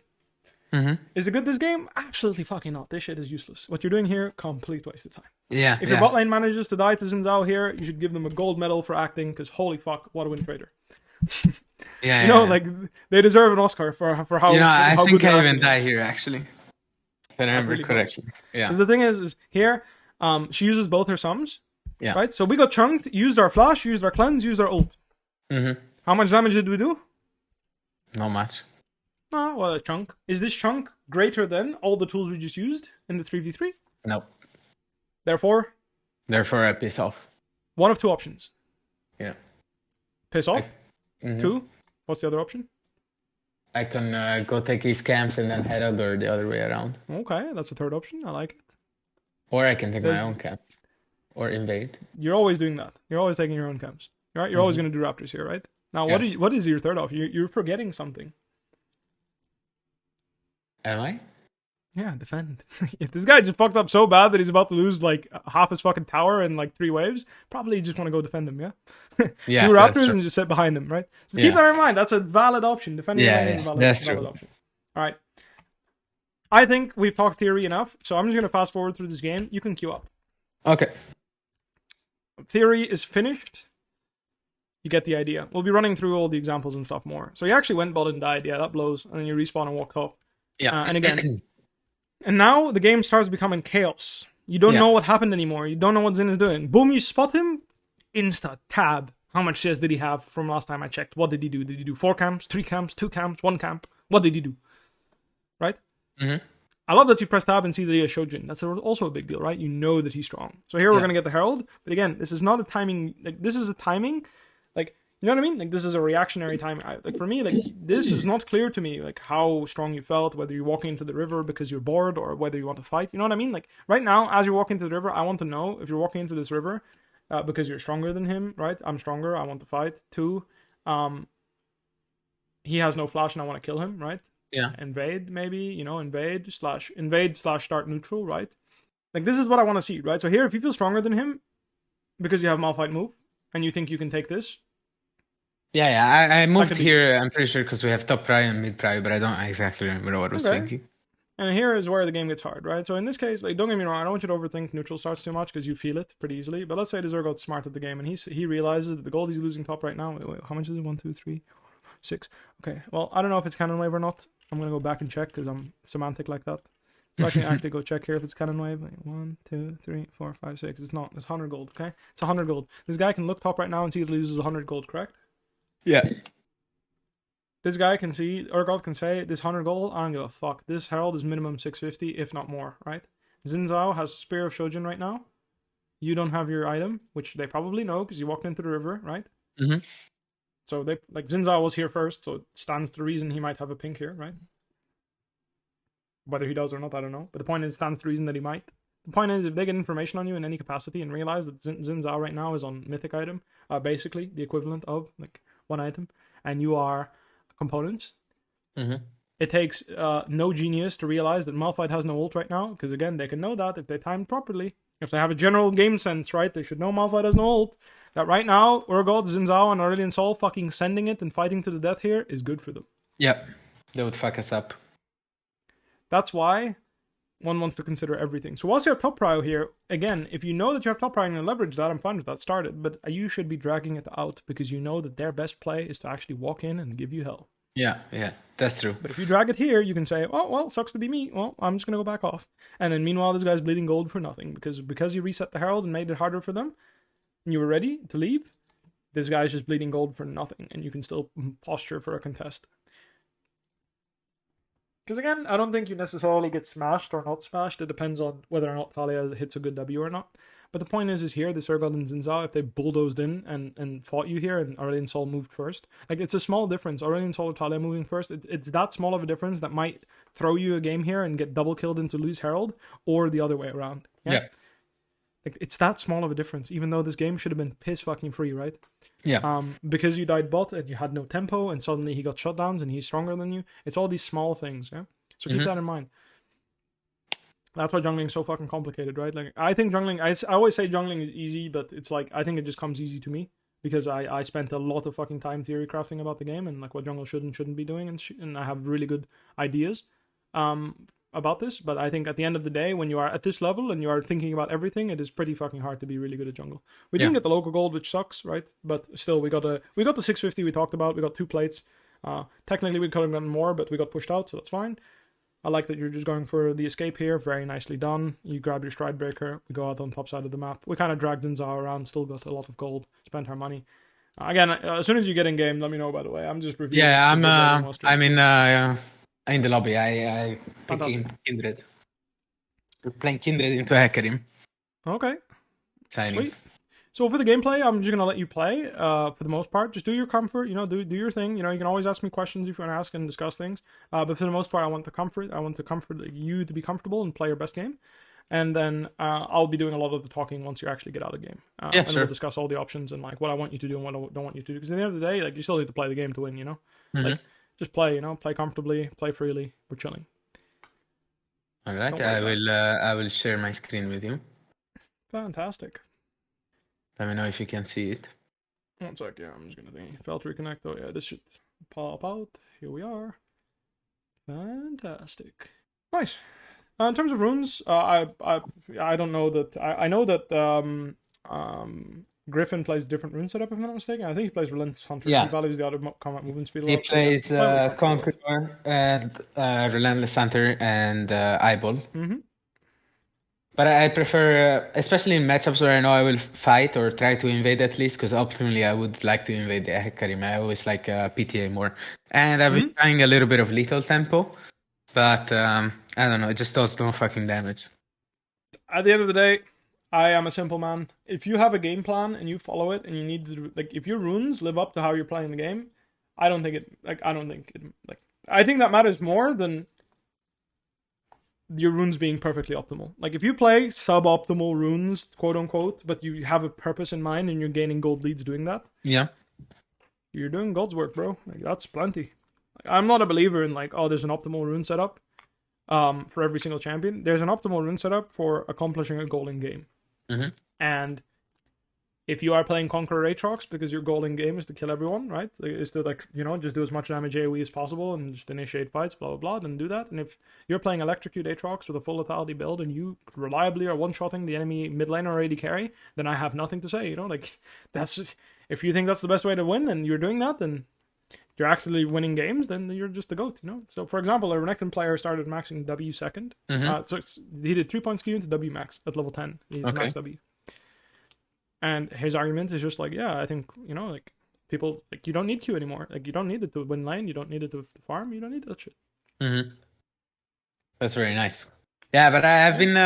Mm-hmm. Is it good this game? Absolutely fucking not. This shit is useless. What you're doing here, complete waste of time. Yeah. If your bot lane manages to die to Xin Zhao here, you should give them a gold medal for acting, because holy fuck, what a win trader. Yeah. Like they deserve an Oscar for how. I think good I even die here actually. If I remember really correctly. Close. Yeah. Because the thing is here, she uses both her sums. Yeah. Right. So we got chunked, used our flash, used our cleanse, used our ult. Mm-hmm. How much damage did we do? Not much. Oh, well, a chunk. Is this chunk greater than all the tools we just used in the 3v3? No. Therefore, I piss off. One of two options. Yeah. Piss off. Two. What's the other option? I can go take these camps and then head out, or the other way around. Okay, that's the third option. I like it. Or I can take my own camp. Or invade. You're always doing that. You're always taking your own camps. Right? You're always going to do Raptors here, right? Now, what is your third option? You're forgetting something. Am I? Yeah, defend. If this guy just fucked up so bad that he's about to lose like half his fucking tower in like 3 waves, probably you just want to go defend him, yeah? Yeah. Do Raptors and just sit behind him, right? So keep that in mind. That's a valid option. Defending is a valid option. All right. I think we've talked theory enough, so I'm just going to fast forward through this game. You can queue up. Okay. Theory is finished. You get the idea. We'll be running through all the examples and stuff more. So you actually went bot and died. Yeah, that blows. And then you respawn and walk top. Yeah. And again. And now the game starts becoming chaos. You don't know what happened anymore. You don't know what Xin is doing. Boom, you spot him. Insta tab. How much CS did he have from last time I checked? What did he do? Did he do 4 camps, 3 camps, 2 camps, 1 camp? What did he do? Right? Mm-hmm. I love that you press tab and see that he has Shojin. That's also a big deal, right? You know that he's strong. So here we're going to get the Herald. But again, this is not a timing. Like, this is a timing. Like, you know what I mean? Like, this is a reactionary timing. Like, for me, like, this is not clear to me, like, how strong you felt, whether you're walking into the river because you're bored or whether you want to fight. You know what I mean? Like, right now, as you're walking into the river, I want to know if you're walking into this river because you're stronger than him, right? I'm stronger. I want to fight. 2, he has no flash and I want to kill him, right? Yeah. Invade, maybe, you know, invade / start neutral, right? Like, this is what I want to see, right? So here, if you feel stronger than him because you have Malphite move and you think you can take this. Yeah. I moved here, I'm pretty sure, because we have top pry and mid pry, but I don't exactly remember what I was thinking. And here is where the game gets hard, right? So in this case, like, don't get me wrong, I don't want you to overthink neutral starts too much because you feel it pretty easily. But let's say the Zergot's smart at the game and he realizes that the gold he's losing top right now. Wait, how much is it? 1, 2, 3, 6. Okay, well, I don't know if it's cannon wave or not. I'm gonna go back and check because I'm semantic like that. So I can actually go check here if it's cannon wave. Like 1, 2, 3, 4, 5, 6. It's not. It's 100 gold. Okay, it's 100 gold. This guy can look top right now and see that he loses 100 gold. Correct? Yeah. This guy can see, Urgot can say, this 100 gold, I don't give a fuck. This Herald is minimum 650, if not more, right? Xin Zhao has Spear of Shojin right now. You don't have your item, which they probably know because you walked into the river, right? Mm-hmm. So they, like, Xin Zhao was here first, so it stands to reason he might have a pink here, right? Whether he does or not, I don't know. But the point is, it stands to reason that he might. The point is, if they get information on you in any capacity and realize that Xin Zhao right now is on mythic item, basically the equivalent of, like, 1 item, and you are components. Mm-hmm. It takes no genius to realize that Malphite has no ult right now, because again, they can know that if they time properly. If they have a general game sense, right, they should know Malphite has no ult. That right now, Urgot, Xin Zhao, and Aurelion Sol fucking sending it and fighting to the death here is good for them. Yep. They would fuck us up. That's why one wants to consider everything. So whilst you have top prio here, again, if you know that you have top prio and you leverage that, I'm fine with that. Start it. But you should be dragging it out because you know that their best play is to actually walk in and give you hell. Yeah, that's true. But if you drag it here, you can say, oh, well, sucks to be me. Well, I'm just going to go back off. And then meanwhile, this guy's bleeding gold for nothing because you reset the Herald and made it harder for them and you were ready to leave, this guy's just bleeding gold for nothing and you can still posture for a contest. Because again, I don't think you necessarily get smashed or not smashed. It depends on whether or not Talia hits a good W or not. But the point is here, the Urgot and Zinzao, if they bulldozed in and fought you here, and Aurelion Sol moved first, like it's a small difference. Aurelion Sol or Talia moving first, it's that small of a difference that might throw you a game here and get double killed into lose Herald, or the other way around. Yeah. Like it's that small of a difference, even though this game should have been piss fucking free, right? Yeah. Because you died bot and you had no tempo, and suddenly he got shutdowns and he's stronger than you. It's all these small things, yeah. So keep that in mind. That's why jungling is so fucking complicated, right? Like I think jungling, I always say jungling is easy, but it's like I think it just comes easy to me because I spent a lot of fucking time theory crafting about the game and like what jungle should and shouldn't be doing, and I have really good ideas about this. But I think at the end of the day, when you are at this level and you are thinking about everything, it is pretty fucking hard to be really good at jungle. We didn't get the local gold, which sucks, right? But still, we got the 650 we talked about. We got 2 plates. Technically, we could have gotten more, but we got pushed out, so that's fine. I like that you're just going for the escape here. Very nicely done. You grab your stride breaker. We go out on top side of the map. We kind of dragged Zinzao around. Still got a lot of gold. Spent our money. Again, as soon as you get in game, let me know. By the way, I'm just reviewing. Yeah, I'm in the lobby. I picked Kindred. We're playing Kindred into Hecarim. Okay. Exciting. Sweet. So for the gameplay, I'm just gonna let you play. For the most part, just do your comfort. You know, do your thing. You know, you can always ask me questions if you want to ask and discuss things. But for the most part, I want the comfort. I want to comfort you to be comfortable and play your best game. And then I'll be doing a lot of the talking once you actually get out of the game. And we'll discuss all the options and like what I want you to do and what I don't want you to do. Because at the end of the day, like you still need to play the game to win. You know, like just play. You know, play comfortably, play freely. We're chilling. All right, I will share my screen with you. Fantastic. Let me know if you can see it. 1 sec, yeah, I'm just gonna think. Failed to reconnect. Oh yeah, this should pop out. Here we are. Fantastic. Nice. In terms of runes, I don't know that. I know that Griffin plays different rune setup, if I'm not mistaken. I think he plays Relentless Hunter. Yeah. He values the other combat movement speed a lot. He plays Conqueror and Relentless Hunter and Eyeball. But I prefer, especially in matchups where I know I will fight or try to invade at least, because optimally I would like to invade the Hecarim. I always like PTA more. And I've been trying a little bit of lethal tempo, but I don't know, it just does no fucking damage. At the end of the day, I am a simple man. If you have a game plan and you follow it, and you need to, like, if your runes live up to how you're playing the game, I think that matters more than your runes being perfectly optimal. Like if you play suboptimal runes, quote unquote, but you have a purpose in mind and you're gaining gold leads doing that, you're doing God's work, bro. Like that's plenty. Like, I'm not a believer in like, oh, there's an optimal rune setup for every single champion. There's an optimal rune setup for accomplishing a goal in game. And if you are playing Conqueror Aatrox because your goal in game is to kill everyone, right? Is to like, you know, just do as much damage AoE as possible and just initiate fights, blah, blah, blah, then do that. And if you're playing Electrocute Aatrox with a full lethality build and you reliably are one-shotting the enemy mid lane or AD carry, then I have nothing to say, you know? Like, that's just, if you think that's the best way to win and you're doing that, then you're actually winning games, then you're just the GOAT, you know? So, for example, a Renekton player started maxing W second. So he did 3 points skew into W max at level 10. He's max W. And his argument is just like, yeah, I think, you know, like, people, like, you don't need Q anymore. Like, you don't need it to win lane. You don't need it to farm. You don't need that shit. That's very nice. Yeah, but I've been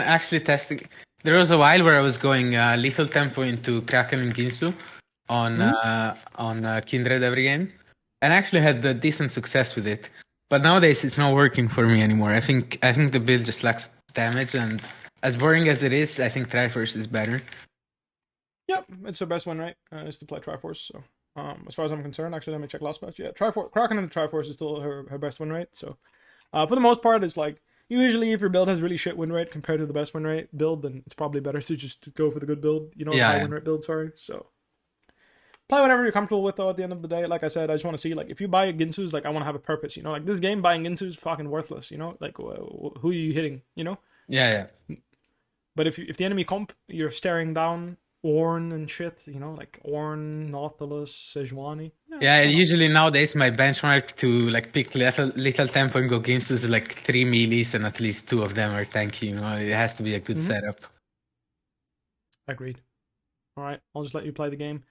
actually testing. There was a while where I was going lethal tempo into Kraken and Ginsu on Kindred every game, and I actually had decent success with it. But nowadays it's not working for me anymore. I think the build just lacks damage, and as boring as it is, I think Triforce is better. Yep, it's her best win rate is to play Triforce. So, as far as I'm concerned, actually, let me check last patch. Yeah, Kraken and Triforce is still her best win rate. So, for the most part, it's like usually if your build has really shit win rate compared to the best win rate build, then it's probably better to just go for the good build. You know, high win rate build. Sorry. So, play whatever you're comfortable with. Though, at the end of the day, like I said, I just want to see like if you buy a Ginsu's, like I want to have a purpose. You know, like this game buying Ginsu's is fucking worthless. You know, like who are you hitting? You know. Yeah. But if the enemy comp, you're staring down Ornn and shit, you know, like Ornn, Nautilus, Sejuani. Yeah, usually nowadays my benchmark to like pick little tempo and go Ginsu is like 3 melees and at least 2 of them are tanky, you know, it has to be a good setup. Agreed. Alright, I'll just let you play the game.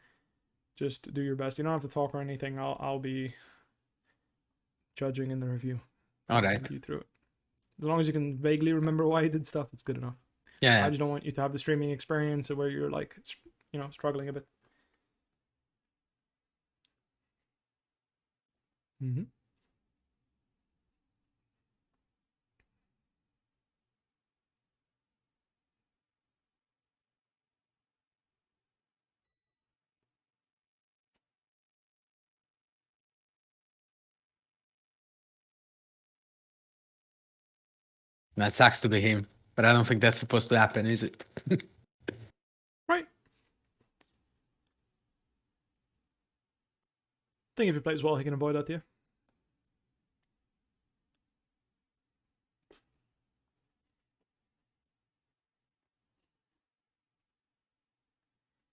Just do your best. You don't have to talk or anything. I'll be judging in the review. Alright. You through it. As long as you can vaguely remember why you did stuff, it's good enough. Yeah, I yeah. just don't want you to have the streaming experience where you're like, struggling a bit. Mm-hmm. That sucks to be him, but I don't think that's supposed to happen, is it? Right. I think if he plays well, he can avoid that, yeah.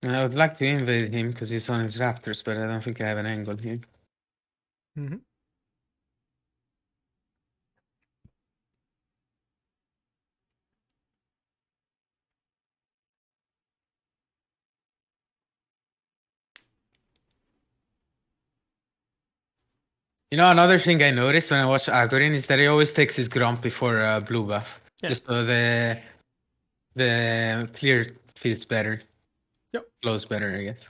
And I would like to invade him because he's on his raptors, but I don't think I have an angle here. Mm-hmm. You know, another thing I noticed when I watch Agorin is that he always takes his Gromp before blue buff, Yeah. just so the clear feels better, Yep. flows better, I guess.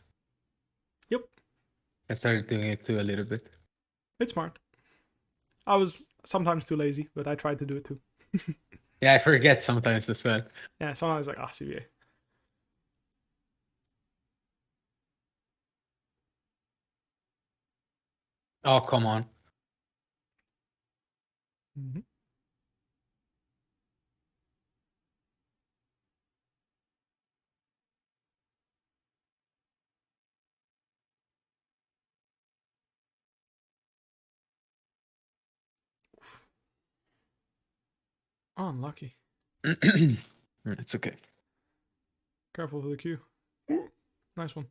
Yep. I started doing it too a little bit. It's smart. I was sometimes too lazy, but I tried to do it too. Yeah, I forget sometimes as well. Yeah, sometimes like, CBA. Oh, come on. Mm-hmm. Oh, unlucky. It's okay. Careful for the Q. Nice one.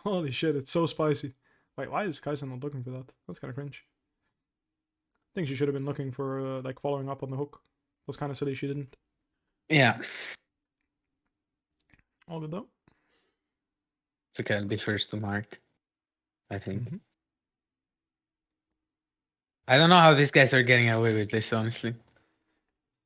Holy shit, it's so spicy. Wait, why is Kaisen not looking for that? That's kind of cringe. I think she should have been looking for, like, following up on the hook. That's kind of silly she didn't. Yeah. All good though. It's okay. I'll be first to mark, I think. Mm-hmm. I don't know how these guys are getting away with this, honestly.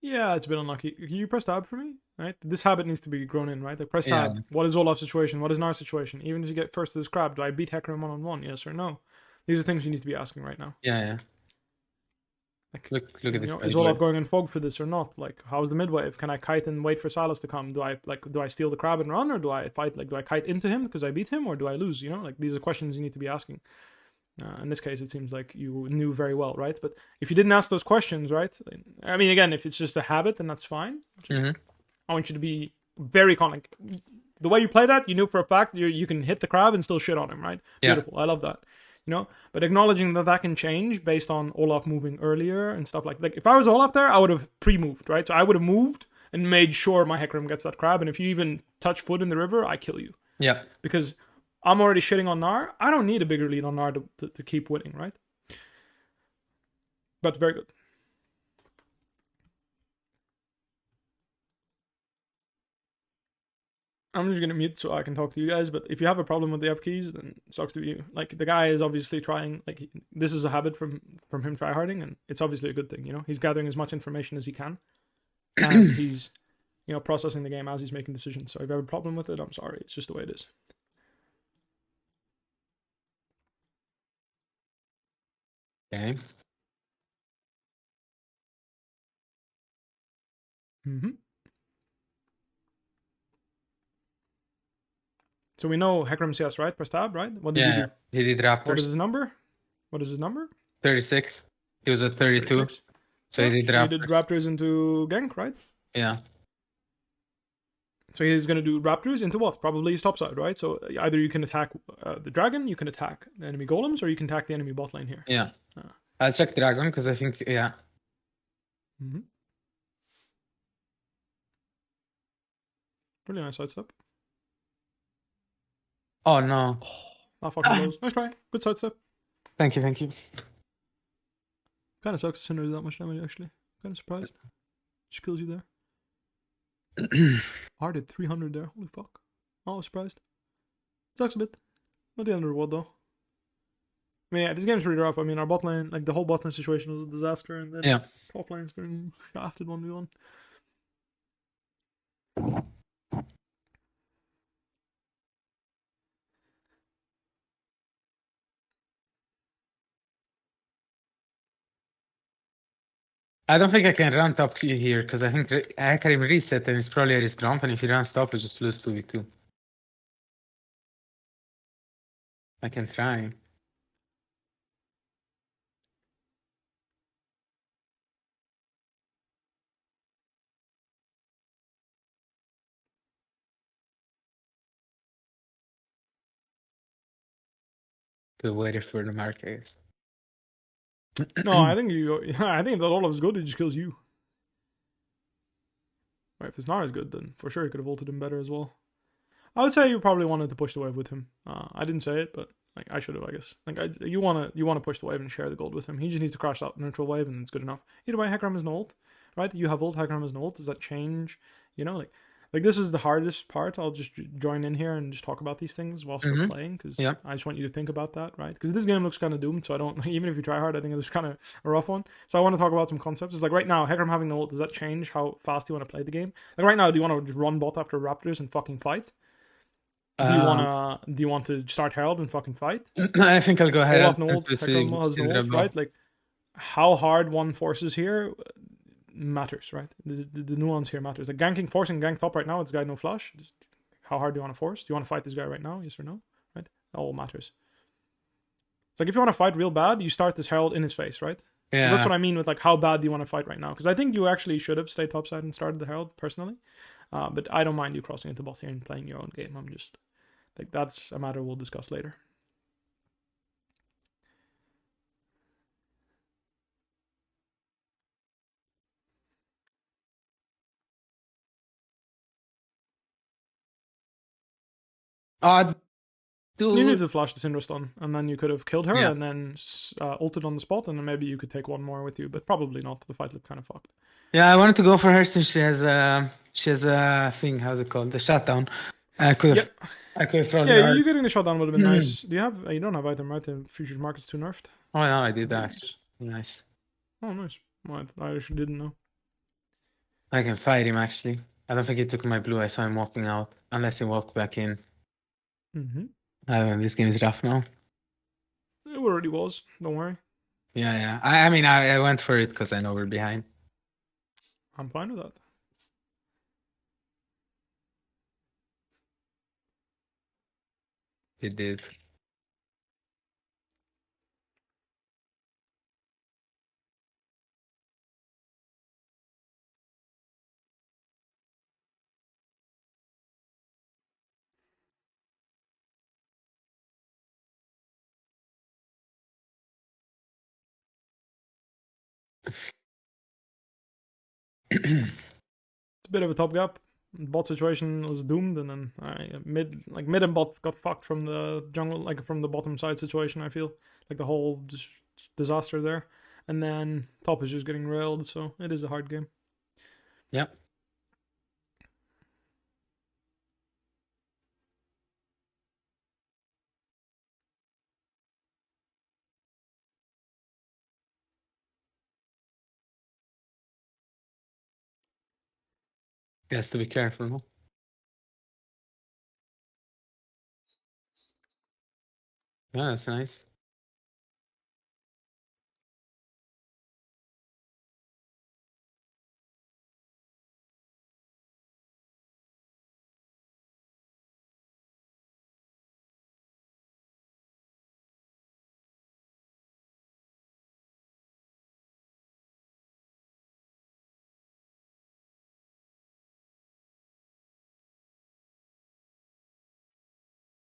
Yeah, it's been unlucky. Can you press tab for me? Right? This habit needs to be grown in, right? Like, press Yeah. tab. What is Olaf's situation? What is Nar's situation? Even if you get first to this crab, do I beat Hecarim one-on-one? Yes or no? These are things you need to be asking right now. Yeah, yeah. Like, Look at this is Olaf going in fog for this or not? Like, how's the mid wave? Can I kite and wait for Silas to come? Do I steal the crab and run, or do I fight? Like, do I kite into him because I beat him, or do I lose? Like, these are questions you need to be asking. In this case, it seems like you knew very well, right? But if you didn't ask those questions, right? I mean, again, if it's just a habit, then that's fine. I want you to be very like, the way you play that, you knew for a fact you can hit the crab and still shit on him, right? Yeah. Beautiful. I love that. But acknowledging that can change based on Olaf moving earlier and stuff like if I was Olaf there, I would have pre-moved, right? So I would have moved and made sure my Hecarim gets that crab, and if you even touch foot in the river, I kill you. Yeah. Because I'm already shitting on Nar. I don't need a bigger lead on Nar to keep winning, right? But very good. I'm just gonna mute so I can talk to you guys. But if you have a problem with the F keys, then it sucks to you. Like, the guy is obviously trying. Like, this is a habit from him tryharding, and it's obviously a good thing. He's gathering as much information as he can, and he's processing the game as he's making decisions. So if you have a problem with it, I'm sorry. It's just the way it is. Okay. Mm-hmm. So we know Hecarim CS, right? Press tab, right? What did he do? He did Raptors. What is his number? 36. He was at 32. 36. So he did Raptors. He did Raptors into Gank, right? Yeah. So he's going to do Raptors into what? Probably his top side, right? So either you can attack the dragon, you can attack the enemy golems, or you can attack the enemy bot lane here. Yeah. I'll check dragon because I think, yeah. Mm-hmm. Really nice sidestep. Oh, no. Not fucking close. Nice try. Good sidestep. Thank you. Kind of sucks to send her that much damage, actually. Kind of surprised. She kills you there. R did 300 there. Holy fuck. Oh, I was surprised. Sucks a bit. Not the end of the world, though. I mean, yeah, this game's pretty rough. I mean, our bot lane, like the whole bot lane situation was a disaster, and then Yeah. top lane's been shafted 1v1. I don't think I can run top here because I think I can reset and it's probably a risk romp, and if you run stop, you just lose 2v2. I can try. Could wait for the mark, I guess. No, I think you. I think if that Olaf's good, it just kills you. Right, if it's not as good, then for sure you could have ulted him better as well. I would say you probably wanted to push the wave with him. I didn't say it, but like I should have, I guess. Like you wanna push the wave and share the gold with him. He just needs to crash that neutral wave, and it's good enough. Either way, Hecarim has no ult, right? You have ult, Hecarim has no ult. Does that change? You know, like this is the hardest part. I'll just join in here and just talk about these things whilst we're playing, because Yeah. I just want you to think about that, right? Because this game looks kind of doomed, so I don't. Even if you try hard, I think it was kind of a rough one. So I want to talk about some concepts. It's like right now, Hecarim having no ult, does that change how fast you want to play the game? Like right now, do you want to just run bot after Raptors and fucking fight? Do you want to start Herald and fucking fight? I think I'll go ahead Olaf and no ult, Hecarim has no ult, right? Like how hard one forces here matters, right? The nuance here matters. Like ganking, forcing gank top right now, this guy no flash. Just how hard do you want to force? Do you want to fight this guy right now? Yes or no? Right? That all matters. It's like if you want to fight real bad, you start this Herald in his face, right? Yeah. So that's what I mean with like how bad do you want to fight right now? Because I think you actually should have stayed topside and started the Herald personally. But I don't mind you crossing into bot here and playing your own game. I'm just like that's a matter we'll discuss later. You Dude. needed to flash the Syndra stun, and then you could have killed her, Yeah. and then ulted on the spot, and then maybe you could take one more with you, but probably not. The fight looked kind of fucked. Yeah, I wanted to go for her since she has a thing. How's it called? The shutdown. I could have. Yeah. I could have thrown Yeah, her. you getting the shutdown would have been nice. Do you have? You don't have item, right? The futures market's too nerfed. Oh no, I did that. Nice. Oh, nice. Well, I actually didn't know. I can fight him actually. I don't think he took my blue. I saw him walking out, unless he walked back in. Mm-hmm. I don't know. This game is rough now. It already was. Don't worry. Yeah, yeah. I mean, I went for it because I know we're behind. I'm fine with that. It did. It's a bit of a top gap. Bot situation was doomed, and then mid and bot got fucked from the jungle, like from the bottom side situation. I feel like the whole just disaster there, and then top is just getting railed. So it is a hard game. Yep. He has to be careful. No? Yeah, that's nice.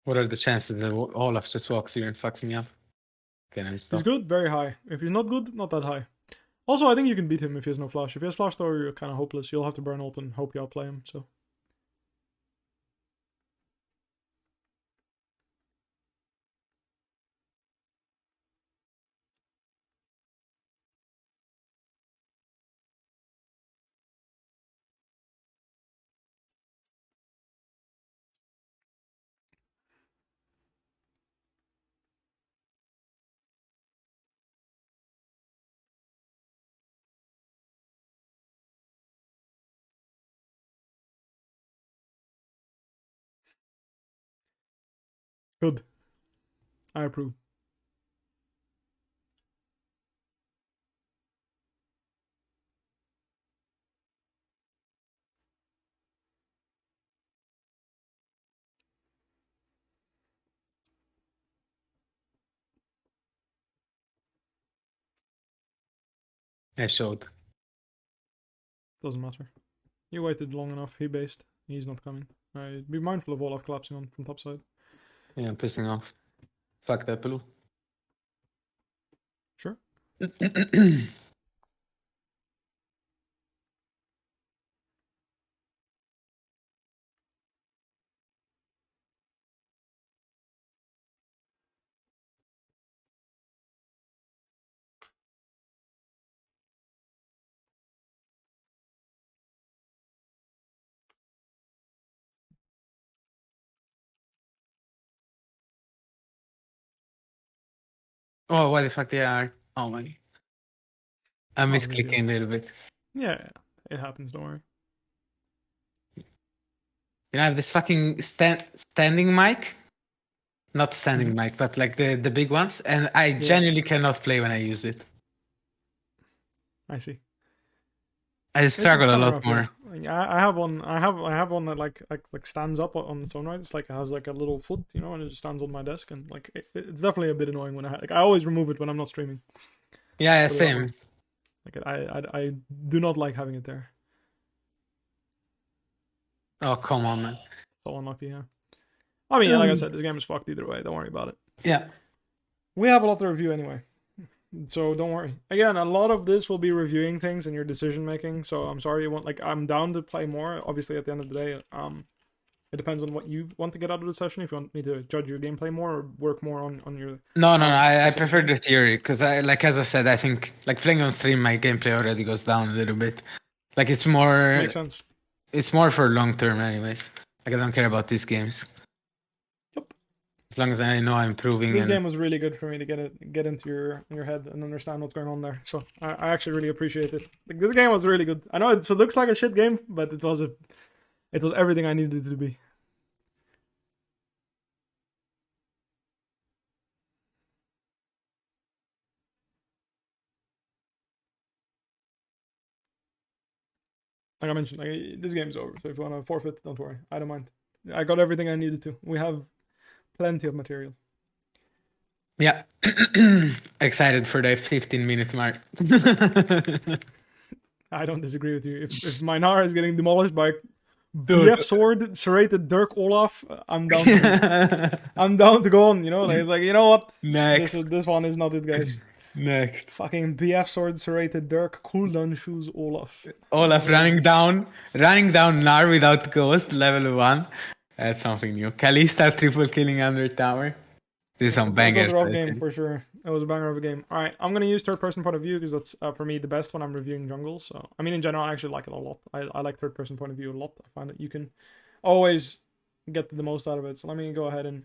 What are the chances that Olaf just walks here and fucks me up? Okay, now He's stop. good, very high. If he's not good, not that high. Also, I think you can beat him if he has no flash. If he has flash, though, you're kind of hopeless. You'll have to burn ult and hope you outplay him. So Good. I approve. I showed. Doesn't matter. You waited long enough. He based. He's not coming. Alright, be mindful of Olaf collapsing on from top side. Yeah, pissing off. Fuck that blue. Sure. Oh, what the fuck they are? Oh my. I'm misclicking a little bit. Yeah, it happens, don't worry. You know, I have this fucking standing mic. Not standing mic, but like the big ones. And I genuinely cannot play when I use it. I see. I struggle a lot more. Yeah, I have one. I have one that like stands up on its own right. It's like it has like a little foot, you know, and it just stands on my desk, and like it's definitely a bit annoying when I always remove it when I'm not streaming. Yeah, same. Like I do not like having it there. Oh come on, man! So unlucky, yeah. I mean, yeah, like I said, this game is fucked either way. Don't worry about it. Yeah. We have a lot to review anyway. So don't worry. Again, a lot of this will be reviewing things and your decision making. So I'm sorry you want I'm down to play more. Obviously, at the end of the day, it depends on what you want to get out of the session. If you want me to judge your gameplay more or work more on your no, I prefer the theory because as I said, I think like playing on stream, my gameplay already goes down a little bit. Like it's more makes sense. It's more for long term, anyways. Like I don't care about these games. As long as I know I'm improving. This game was really good for me to get into your head and understand what's going on there. So I actually really appreciate it. Like, this game was really good. I know it looks like a shit game, but it was everything I needed it to be. Like I mentioned, this game's over. So if you want to forfeit, don't worry. I don't mind. I got everything I needed to. We have plenty of material. Yeah. Excited for the 15-minute mark. I don't disagree with you. If Minar is getting demolished by BF Sword, Serrated Dirk Olaf, I'm down. I'm down to go on. You know, like you know what? Next. This one is not it, guys. Next. Fucking BF Sword, Serrated Dirk, cooldown shoes, Olaf. Olaf running down Nar without ghost, level 1. That's something new. Kalista triple killing under tower. This is some bangers. It was a rough game for sure. It was a banger of a game. All right, I'm gonna use third-person point of view because that's for me the best when I'm reviewing jungles. So I mean, in general, I actually like it a lot. I like third-person point of view a lot. I find that you can always get the most out of it. So let me go ahead and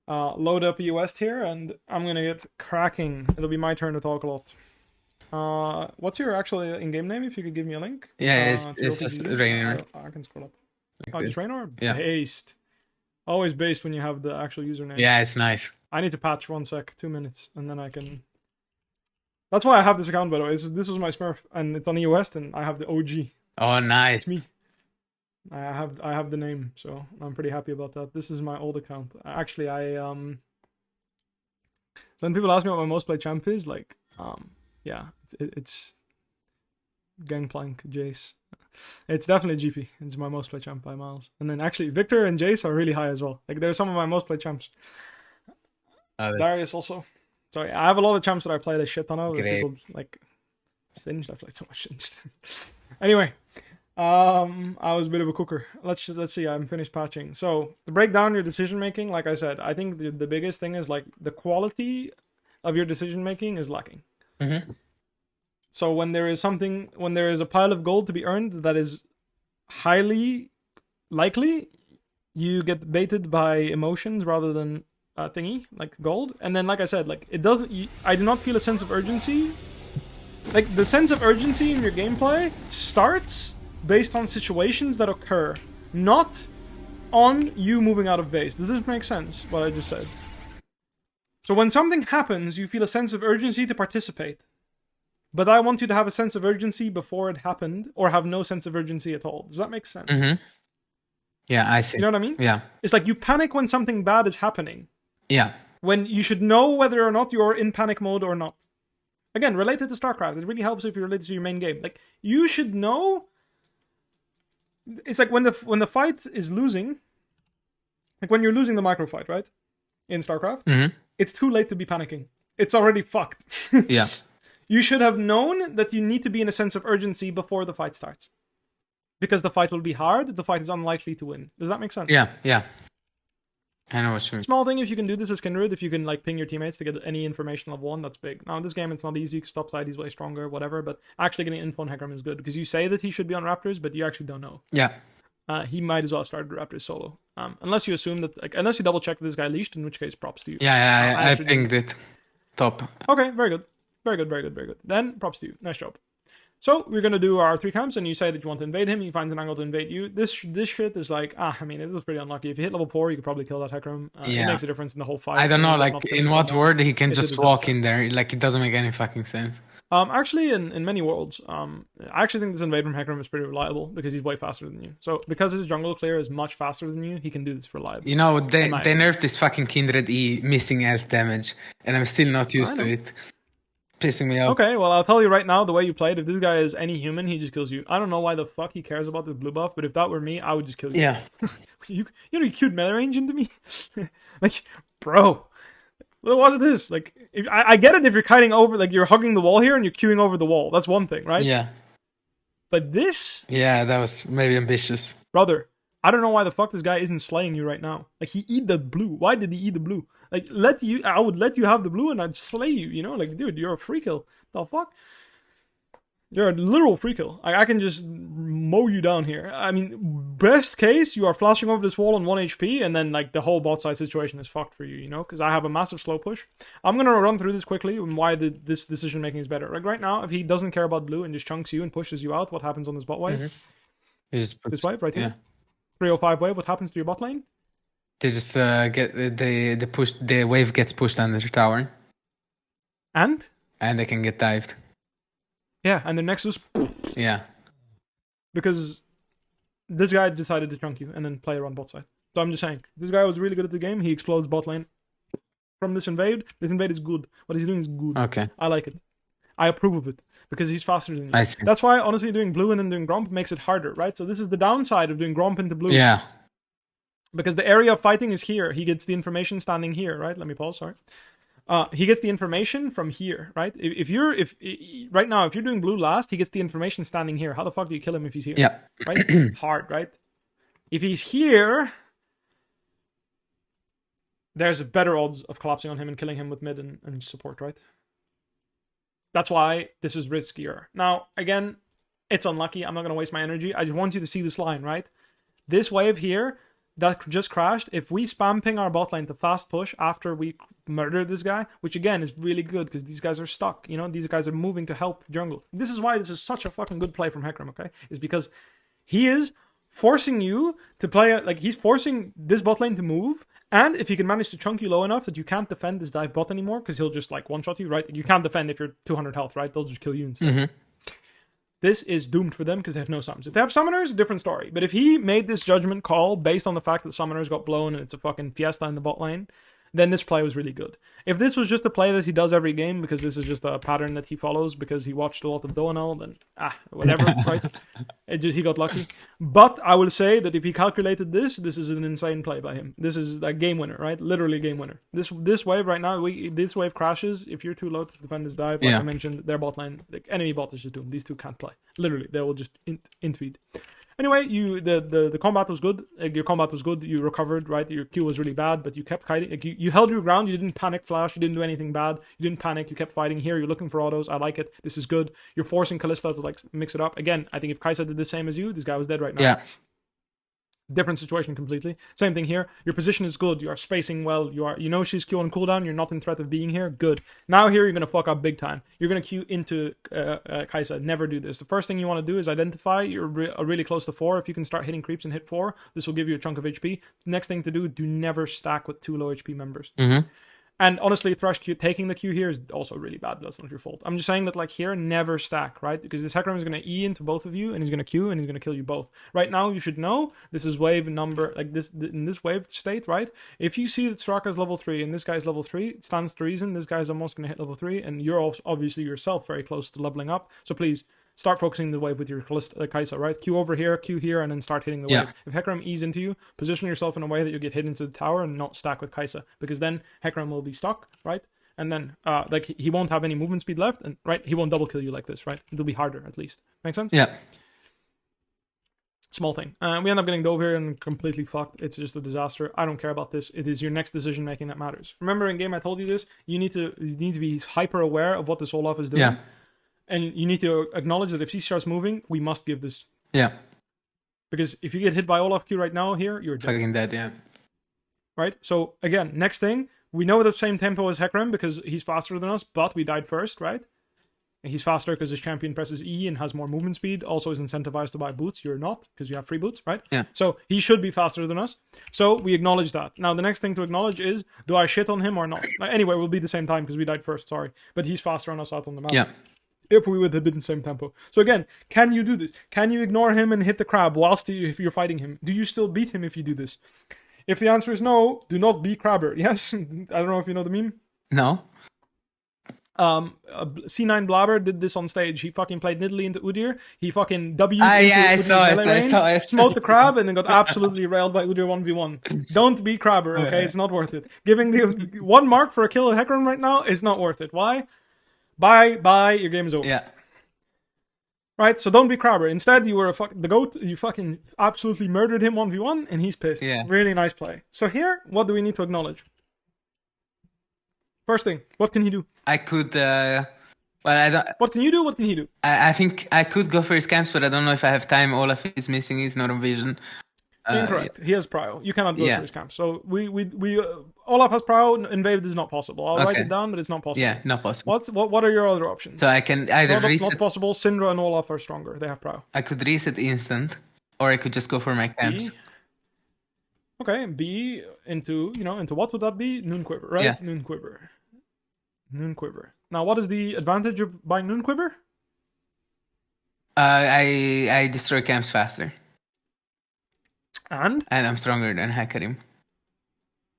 load up US here, and I'm gonna get cracking. It'll be my turn to talk a lot. What's your actual in-game name? If you could give me a link. Yeah, it's just Raynor. I can scroll up. Like just Raynor. Yeah. Based. Always based when you have the actual username. Yeah, it's nice. I need to patch 1 sec, 2 minutes, and then I can. That's why I have this account, by the way. This was my Smurf, and it's on EOS, and I have the OG. Oh, nice. It's me. I have the name, so I'm pretty happy about that. This is my old account. Actually, when people ask me what my most played champ is, like, yeah, it's Gangplank, Jace. It's definitely GP. It's my most played champ by miles. And then actually, Victor and Jace are really high as well. Like, they're some of my most played champs. Darius also. Sorry, I have a lot of champs that I played a shit ton of. People like Singed. I've played so much Singed. Anyway, I was a bit of a cooker. Let's see. I'm finished patching. So to break down your decision making, like I said, I think the biggest thing is like the quality of your decision making is lacking. Mm-hmm. So when there is a pile of gold to be earned that is highly likely, you get baited by emotions rather than thingy like gold. And then, like I said, like I do not feel a sense of urgency. Like the sense of urgency in your gameplay starts based on situations that occur, not on you moving out of base. Does this make sense, what I just said? So when something happens, you feel a sense of urgency to participate. But I want you to have a sense of urgency before it happened, or have no sense of urgency at all. Does that make sense? Mm-hmm. Yeah, I see. You know what I mean? Yeah. It's like you panic when something bad is happening. Yeah. When you should know whether or not you're in panic mode or not. Again, related to StarCraft. It really helps if you're related to your main game. Like, you should know. It's like when the fight is losing, like when you're losing the micro fight, right? In StarCraft, it's too late to be panicking. It's already fucked. Yeah. You should have known that you need to be in a sense of urgency before the fight starts. Because the fight will be hard, the fight is unlikely to win. Does that make sense? Yeah, yeah. I know what you mean. Small thing, if you can do this as Kindred, if you can like ping your teammates to get any information level 1, that's big. Now in this game it's not easy, because topside he's way stronger, whatever, but actually getting info on Hecarim is good, because you say that he should be on Raptors, but you actually don't know. Yeah. He might as well start Raptors solo. Unless you assume that, like, unless you double check that this guy leashed, in which case props to you. Yeah, I pinged it. Top. Okay, very good. Very good, very good, very good. Then, props to you. Nice job. So, we're going to do our 3 camps, and you say that you want to invade him, he finds an angle to invade you. This shit is like, I mean, it was pretty unlucky. If you hit level 4, you could probably kill that Hecarim. It makes a difference in the whole fight. I don't know, like, in what world he can just walk in there? Like, it doesn't make any fucking sense. Actually, in many worlds, I actually think this invade from Hecarim is pretty reliable, because he's way faster than you. So, because his jungle clear is much faster than you, he can do this reliably. You know, they nerfed this fucking Kindred E missing health damage, and I'm still not used to it. Pissing me off. Okay, well, I'll tell you right now, the way you played, if this guy is any human, he just kills you. I don't know why the fuck he cares about this blue buff, but if that were me, I would just kill you. Yeah. you know, you queued melee range into me? Like, bro. What's this? Like, I get it if you're kiting over, like, you're hugging the wall here and you're queuing over the wall. That's one thing, right? Yeah. But this? Yeah, that was maybe ambitious. Brother, I don't know why the fuck this guy isn't slaying you right now. Like, he eat the blue. Why did he eat the blue? Like, I would let you have the blue and I'd slay you, you know? Like, dude, you're a free kill. The fuck? You're a literal free kill. I can just mow you down here. I mean, best case, you are flashing over this wall on 1 HP, and then, like, the whole bot side situation is fucked for you, you know? Because I have a massive slow push. I'm going to run through this quickly and why this decision making is better. Like, right now, if he doesn't care about blue and just chunks you and pushes you out, what happens on this bot wave? This wave, right here? 305 wave, what happens to your bot lane? They just get the wave gets pushed under the tower. And they can get dived. Yeah, and the Nexus. Yeah. Because this guy decided to chunk you and then play around bot side. So I'm just saying, this guy was really good at the game. He explodes bot lane. From this invade is good. What he's doing is good. Okay. I like it. I approve of it. Because he's faster than you. I see. That's why, honestly, doing blue and then doing Gromp makes it harder, right? So this is the downside of doing Gromp into blue. Yeah. Because the area of fighting is here. He gets the information standing here, right? Let me pause, sorry. He gets the information from here, right? Right now, if you're doing blue last, he gets the information standing here. How the fuck do you kill him if he's here? Yeah. Right? Hard, right? If he's here, there's better odds of collapsing on him and killing him with mid and support, right? That's why this is riskier. Now, again, it's unlucky. I'm not going to waste my energy. I just want you to see this line, right? This wave here that just crashed, if we spam ping our bot lane to fast push after we murder this guy, which again is really good because these guys are stuck, you know, these guys are moving to help jungle. This is why this is such a fucking good play from Hecarim, okay? Is because he is forcing you to play, like, he's forcing this bot lane to move, and if he can manage to chunk you low enough that you can't defend this dive bot anymore, because he'll just, like, one-shot you, right? You can't defend if you're 200 health, right? They'll just kill you instead. This is doomed for them because they have no summons. If they have summoners, different story. But if he made this judgment call based on the fact that summoners got blown and it's a fucking fiesta in the bot lane, then this play was really good. If this was just a play that he does every game because this is just a pattern that he follows because he watched a lot of Donal, then whatever, right? He got lucky. But I will say that if he calculated this is an insane play by him. This is a game winner, right? Literally game winner. This wave right now, this wave crashes. If you're too low to defend this dive, like I mentioned, their bot lane, like enemy bot is just doomed. These two can't play. Literally, they will just intweed. Anyway, the combat was good. Your combat was good. You recovered, right? Your Q was really bad, but you kept fighting. Like, you held your ground. You didn't panic flash. You didn't do anything bad. You didn't panic. You kept fighting here. You're looking for autos. I like it. This is good. You're forcing Kalista to, like, mix it up. Again, I think if Kaisa did the same as you, this guy was dead right now. Yeah. Different situation completely. Same thing here. Your position is good. You are spacing well. You know she's Q on cooldown. You're not in threat of being here. Good. Now here you're gonna fuck up big time. You're gonna Q into Kai'Sa. Never do this. The first thing you want to do is identify you're really close to 4. If you can start hitting creeps and hit 4, this will give you a chunk of HP. Next thing to do never stack with 2 low HP members. And honestly, Thresh Q taking the Q here is also really bad. That's not your fault. I'm just saying that like here, never stack, right? Because this Hecarim is going to E into both of you, and he's going to Q, and he's going to kill you both. Right now, you should know this is wave number, like this in this wave state, right? If you see that Soraka's level 3 and this guy's level 3, it stands to reason this guy's almost going to hit level 3, and you're also obviously yourself very close to leveling up. So please, start focusing the wave with your Kai'Sa, right? Q over here, Q here, and then start hitting the wave. If Hecarim E's into you, position yourself in a way that you get hit into the tower and not stack with Kai'Sa, because then Hecarim will be stuck, right? And then, like, he won't have any movement speed left, and right, he won't double kill you like this, right? It'll be harder, at least. Make sense? Yeah. Small thing. We end up getting dove here and completely fucked. It's just a disaster. I don't care about this. It is your next decision making that matters. Remember in game I told you this. You need to be hyper aware of what this Olaf is doing. Yeah. And you need to acknowledge that if he starts moving, we must give this. Yeah. Because if you get hit by Olaf Q right now here, you're dead. Fucking dead, yeah. Right? So, again, next thing, we know the same tempo as Hecarim because he's faster than us, but we died first, right? And he's faster because his champion presses E and has more movement speed. Also is incentivized to buy boots. You're not, because you have free boots, right? Yeah. So, he should be faster than us. So, we acknowledge that. Now, the next thing to acknowledge is, do I shit on him or not? Anyway, we'll be the same time because we died first, sorry. But he's faster on us out on the map. Yeah. If we would have been the same tempo. So again, can you do this? Can you ignore him and hit the crab whilst if you're fighting him? Do you still beat him if you do this? If the answer is no, do not be crabber. Yes? I don't know if you know the meme. No. C9 Blabber did this on stage. He fucking played Nidalee into Udyr. He fucking W I saw it. Smote the crab and then got absolutely railed by Udyr 1v1. Don't be crabber, okay? It's not worth it. Giving the 1 mark for a kill of Hecarim right now is not worth it. Why? Bye, your game is over. Yeah. Right, so don't be crabber. Instead, you were the GOAT. You fucking absolutely murdered him 1v1, and he's pissed. Yeah. Really nice play. So here, what do we need to acknowledge? First thing, what can he do? I could, well, I don't... What can you do? What can he do? I think I could go for his camps, but I don't know if I have time. Olaf is missing. He's not on vision. Incorrect. Yeah. He has prio. You cannot go for his camp. So we Olaf has prio. Invade is not possible. I'll write it down, but it's not possible. Yeah, not possible. What are your other options? So I can either reset. Not possible. Syndra and Olaf are stronger. They have prio. I could reset instant, or I could just go for my camps. Okay, B into what would that be? Noon Quiver, right? Yeah. Noon Quiver. Now, what is the advantage of buying Noon Quiver? I destroy camps faster. And I'm stronger than Hecarim.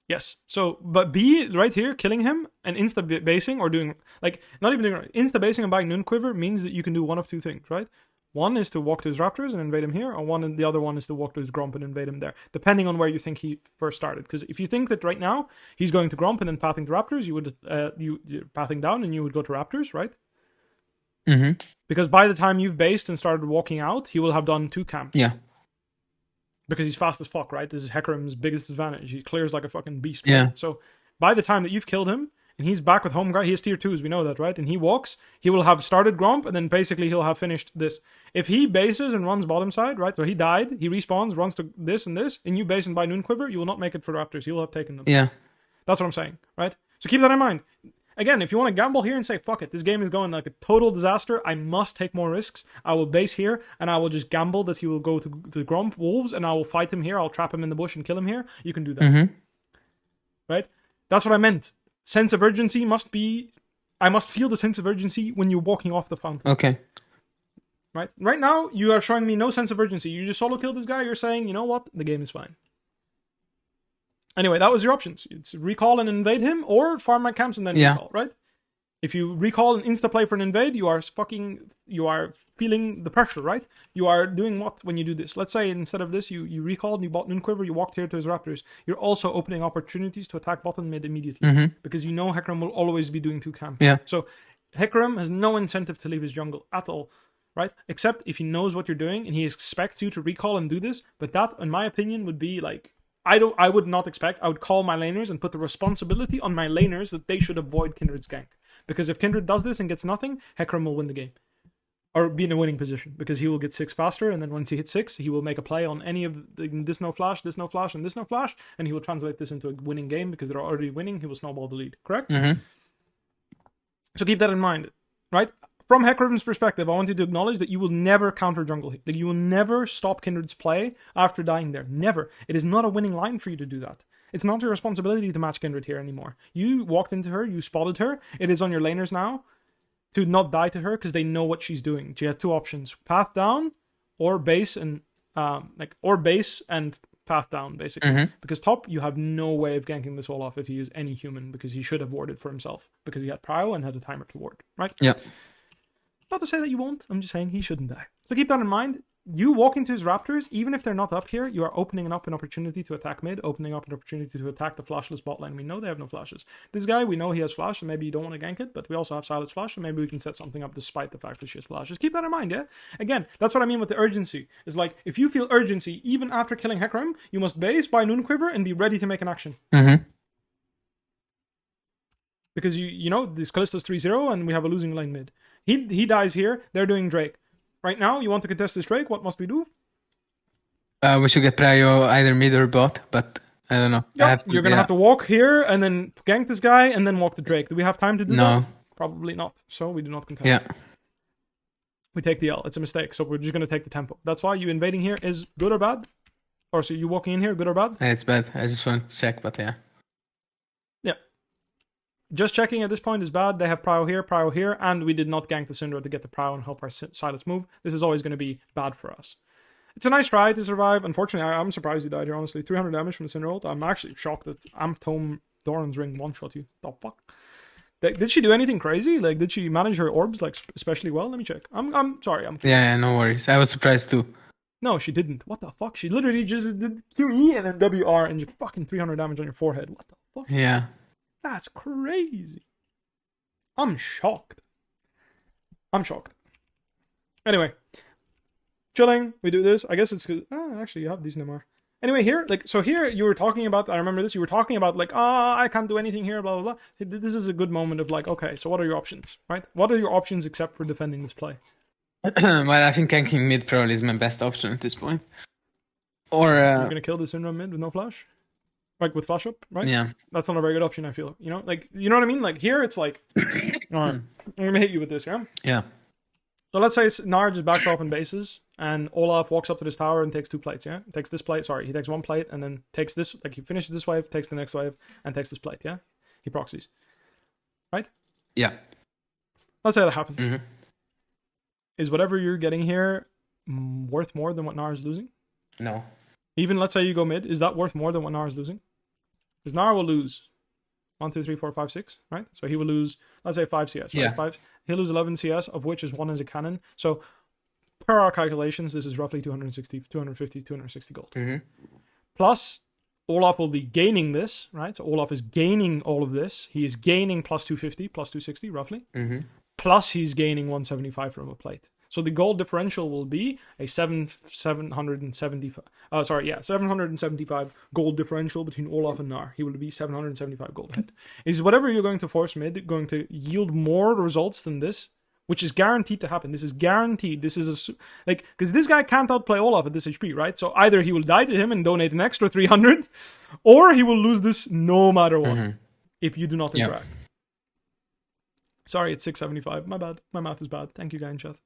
Yes. So, but B right here, killing him and insta-basing or doing, like, not even doing, insta-basing and buying Noon Quiver means that you can do one of two things, right? One is to walk to his Raptors and invade him here, or the other one is to walk to his Gromp and invade him there, depending on where you think he first started. Because if you think that right now he's going to Gromp and then pathing to Raptors, you would you're pathing down and you would go to Raptors, right? Mm-hmm. Because by the time you've based and started walking out, he will have done 2 camps. Yeah. Because he's fast as fuck, right? This is Hecarim's biggest advantage. He clears like a fucking beast. Yeah. Right? So by the time that you've killed him, and he's back with home guard, he has tier 2s, we know that, right? And he walks, he will have started Gromp, and then basically he'll have finished this. If he bases and runs bottom side, right? So he died, he respawns, runs to this, and you base and buy Noon Quiver, you will not make it for Raptors. You'll have taken them. Yeah. That's what I'm saying, right? So keep that in mind. Again, if you want to gamble here and say, fuck it, this game is going like a total disaster, I must take more risks, I will base here, and I will just gamble that he will go to the Gromp Wolves, and I will fight him here, I'll trap him in the bush and kill him here, you can do that. Mm-hmm. Right? That's what I meant. Sense of urgency must be... I must feel the sense of urgency when you're walking off the fountain. Okay. Right? Right now, you are showing me no sense of urgency. You just solo kill this guy, you're saying, you know what? The game is fine. Anyway, that was your options. It's recall and invade him, or farm my camps and then recall, right? If you recall and insta-play for an invade, you are feeling the pressure, right? You are doing what when you do this? Let's say instead of this, you recalled and you bought Noon Quiver, you walked here to his Raptors. You're also opening opportunities to attack bottom mid immediately. Because you know Hecarim will always be doing 2 camps. Yeah. So Hecarim has no incentive to leave his jungle at all, right? Except if he knows what you're doing and he expects you to recall and do this. But that, in my opinion, would be like... I would not expect. I would call my laners and put the responsibility on my laners that they should avoid Kindred's gank. Because if Kindred does this and gets nothing, Hecarim will win the game. or be in a winning position, because he will get 6 faster, and then once he hits 6, he will make a play on any of this no flash, this no flash, and this no flash, and he will translate this into a winning game because they're already winning. He will snowball the lead, correct? Mm-hmm. So keep that in mind, right? From Hecarim's perspective, I want you to acknowledge that you will never counter jungle here. Like, you will never stop Kindred's play after dying there. Never. It is not a winning line for you to do that. It's not your responsibility to match Kindred here anymore. You walked into her, you spotted her. It is on your laners now to not die to her because they know what she's doing. She has 2 options: path down or base and path down, basically. Mm-hmm. Because top, you have no way of ganking this Olaf if he is any human, because he should have warded for himself because he had prio and had a timer to ward, right? Yeah. Not to say that you won't, I'm just saying he shouldn't die. So keep that in mind. You walk into his Raptors, even if they're not up here, you are opening up an opportunity to attack mid, opening up an opportunity to attack the flashless bot lane. We know they have no flashes. This guy, we know he has flash, and maybe you don't want to gank it, but we also have Silas flash, and maybe we can set something up despite the fact that she has flashes. Keep that in mind, yeah? Again, that's what I mean with the urgency. It's like, if you feel urgency, even after killing Hecarim, you must base, buy Noonquiver, and be ready to make an action. Mm-hmm. Because you know, this Kallisto's 3-0, and we have a losing lane mid. He dies here, they're doing Drake. Right now, you want to contest this Drake, what must we do? We should get prio either mid or bot, but I don't know. Yep, you're going to have to walk here and then gank this guy and then walk the Drake. Do we have time to do that? Probably not. So we do not contest. Yeah. We take the L. It's a mistake. So we're just going to take the tempo. That's why you invading here is good or bad? Or so you walking in here, good or bad? It's bad. I just want to check, but yeah. Yeah. Just checking at this point is bad. They have prio here, and we did not gank the Syndra to get the prio and help our Silas move. This is always going to be bad for us. It's a nice try to survive. Unfortunately, I'm surprised you died here, honestly. 300 damage from the Syndra ult. I'm actually shocked that Amp Tome Doran's Ring one-shot you. The fuck? Did she do anything crazy? Like, did she manage her orbs, like, especially well? Let me check. I'm sorry. Yeah, no worries. I was surprised too. No, she didn't. What the fuck? She literally just did QE and then WR and just fucking 300 damage on your forehead. What the fuck? Yeah. That's crazy. I'm shocked. Anyway. Chilling. We do this. I guess it's because... actually, you have decent MR. Anyway, here, so here you were talking about... I remember this. You were talking about, I can't do anything here, blah, blah, blah. This is a good moment of, okay, so what are your options, right? What are your options except for defending this play? Well, I think ganking mid probably is my best option at this point. Or... You're going to kill this Syndra mid with no flash? Like, with flash up, right? Yeah. That's not a very good option, I feel. You know? You know what I mean? Here, it's like... Alright, I'm going to hit you with this, yeah? Yeah. So let's say Gnar just backs off in bases, and Olaf walks up to this tower and takes 2 plates, yeah? Takes this plate, he takes 1 plate, and then takes this, he finishes this wave, takes the next wave, and takes this plate, yeah? He proxies. Right? Yeah. Let's say that happens. Mm-hmm. Is whatever you're getting here worth more than what Gnar is losing? No. Even let's say you go mid, is that worth more than what Gnar is losing? Because Gnar will lose 1, 2, 3, 4, 5, 6, right? So he will lose, let's say 5 CS, right? Yeah. He'll lose 11 CS, of which is 1 as a cannon. So per our calculations, this is roughly 260 gold. Mm-hmm. Plus, Olaf will be gaining this, right? So Olaf is gaining all of this. He is gaining plus 250, plus 260, roughly. Mm-hmm. Plus, he's gaining 175 from a plate. So the gold differential will be a 775 gold differential between Olaf and Gnar. He will be 775 gold ahead. Is whatever you're going to force mid going to yield more results than this? Which is guaranteed to happen. This is guaranteed. This is because this guy can't outplay Olaf at this HP, right? So either he will die to him and donate an extra 300, or he will lose this no matter what. Mm-hmm. If you do not interact. Yep. Sorry, it's 675. My bad. My math is bad. Thank you, guy in chat.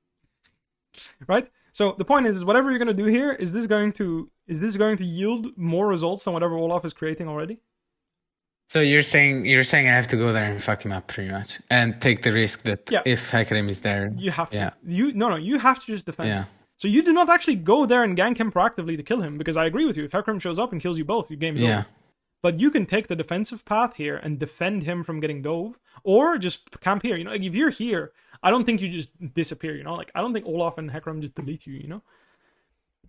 Right? So the point is whatever you're going to do here, is this going to yield more results than whatever Olaf is creating already? So you're saying I have to go there and fuck him up pretty much and take the risk that if Hecarim is there, you have to. Yeah. You have to just defend. Yeah. So you do not actually go there and gank him proactively to kill him, because I agree with you. If Hecarim shows up and kills you both, your game is over. But you can take the defensive path here and defend him from getting dove, or just camp here. You know, if you're here, I don't think you just disappear. You know, I don't think Olaf and Hecarim just delete you. You know,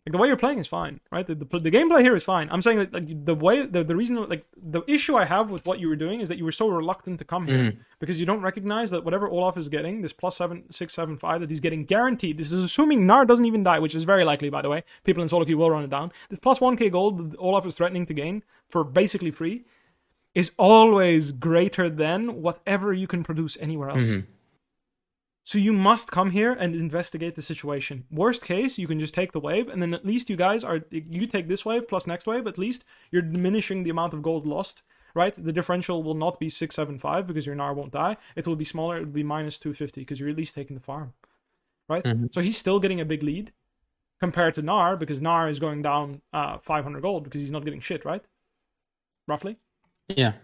the way you're playing is fine, right? The gameplay here is fine. I'm saying that the reason, the issue I have with what you were doing is that you were so reluctant to come here because you don't recognize that whatever Olaf is getting, this plus 675 that he's getting guaranteed. This is assuming Gnar doesn't even die, which is very likely, by the way. People in solo queue will run it down. This plus 1k gold that Olaf is threatening to gain for basically free is always greater than whatever you can produce anywhere else. Mm-hmm. So you must come here and investigate the situation. Worst case, you can just take the wave, and then at least you guys are, you take this wave plus next wave, at least you're diminishing the amount of gold lost, right? The differential will not be 675 because your Gnar won't die. It will be smaller, it will be minus 250 because you're at least taking the farm, right? Mm-hmm. So he's still getting a big lead compared to Gnar, because Gnar is going down 500 gold because he's not getting shit, right? Roughly? Yeah.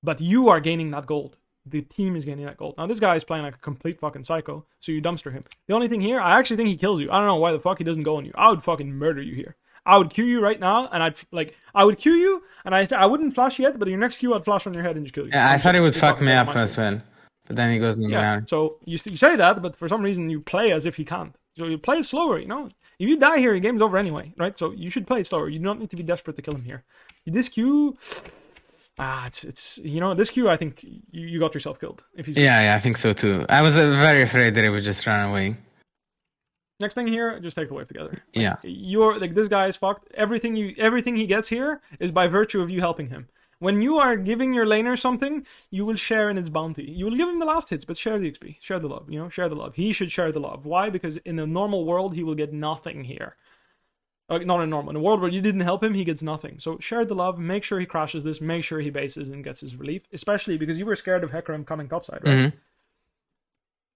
But you are gaining that gold. The team is gaining that gold. Now, this guy is playing like a complete fucking psycho, so you dumpster him. The only thing here, I actually think he kills you. I don't know why the fuck he doesn't go on you. I would fucking murder you here. I would Q you right now, and I would Q you, and I wouldn't flash yet, but your next Q, I'd flash on your head and just kill you. Yeah, I thought it would fuck me up as well, but then he goes in the ground. So you say that, but for some reason you play as if he can't. So you play it slower, you know? If you die here, your game's over anyway, right? So you should play it slower. You don't need to be desperate to kill him here. This Q... it's you know, this Q, I think you got yourself killed. If he's yeah, I think so too. I was very afraid that it would just run away. Next thing here, just take the wave together. Like, yeah, you're like, this guy is fucked. Everything he gets here is by virtue of you helping him. When you are giving your laner something, you will share in its bounty. You will give him the last hits, but share the XP, share the love. You know, share the love. He should share the love. Why? Because in a normal world, he will get nothing here. Not in normal. In a world where you didn't help him, he gets nothing. So share the love. Make sure he crashes this. Make sure he bases and gets his relief. Especially because you were scared of Hecarim coming topside, right? Mm-hmm.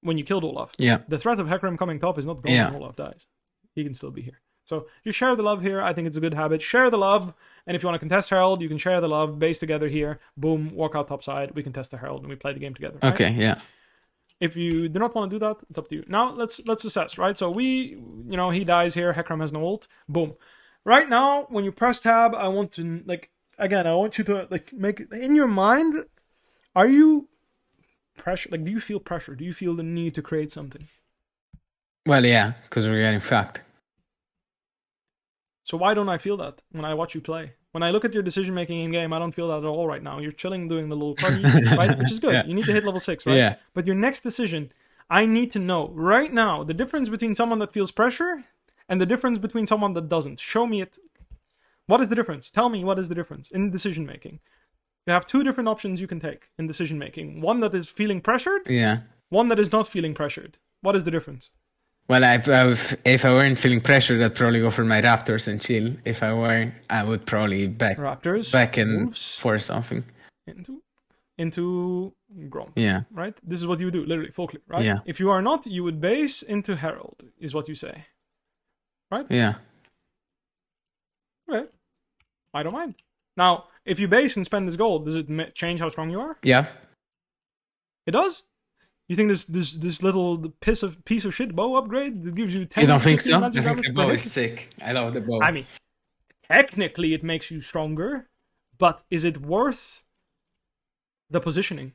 When you killed Olaf. Yeah. The threat of Hecarim coming top is not gone when Olaf dies. He can still be here. So you share the love here. I think it's a good habit. Share the love. And if you want to contest Herald, you can share the love. Base together here. Boom. Walk out topside. We contest the Herald and we play the game together. Right? Okay, yeah. If you do not want to do that, it's up to you. Now let's assess, right? So he dies here. Hecarim has no ult. Boom. Right now, when you press tab, I want to, I want you to, make, in your mind, are you pressure? Do you feel pressure? Do you feel the need to create something? Well, yeah, because we're getting fucked. So why don't I feel that when I watch you play? When I look at your decision-making in-game, I don't feel that at all right now. You're chilling, doing the little party, right? Which is good. Yeah. You need to hit level 6, right? Yeah. But your next decision, I need to know, right now, the difference between someone that feels pressure and the difference between someone that doesn't. Show me it. What is the difference? Tell me what is the difference in decision making. You have two different options you can take in decision making. One that is feeling pressured. Yeah. One that is not feeling pressured. What is the difference? Well, if I weren't feeling pressured, I'd probably go for my Raptors and chill. If I were, I would probably back and moves, force something. Into Gromp. Yeah. Right? This is what you would do, literally, full clear, right? Yeah. If you are not, you would base into Herald, is what you say. Right? Yeah. Okay. I don't mind. Now, if you base and spend this gold, does it change how strong you are? Yeah. It does? You think this little piece of shit bow upgrade that gives you 10? You don't think so? I think the bow is sick. I love the bow. I mean, technically it makes you stronger, but is it worth the positioning?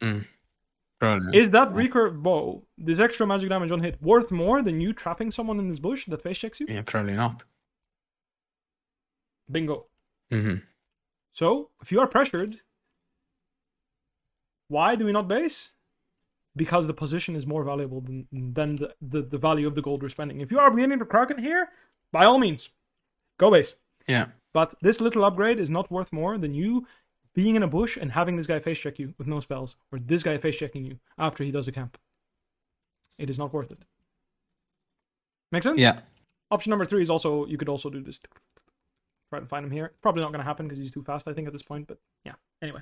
Probably. Is that recurve bow, this extra magic damage on hit, worth more than you trapping someone in this bush that face checks you? Yeah, probably not. Bingo. Mm-hmm. So, if you are pressured, why do we not base? Because the position is more valuable than the value of the gold we're spending. If you are beginning to Kraken here, by all means, go base. Yeah. But this little upgrade is not worth more than you being in a bush and having this guy face check you with no spells, or this guy face checking you after he does a camp. It is not worth it. Make sense? Yeah. Option number 3 is also, you could also do this. Try to find him here. Probably not going to happen because he's too fast, I think, at this point. But yeah. Anyway.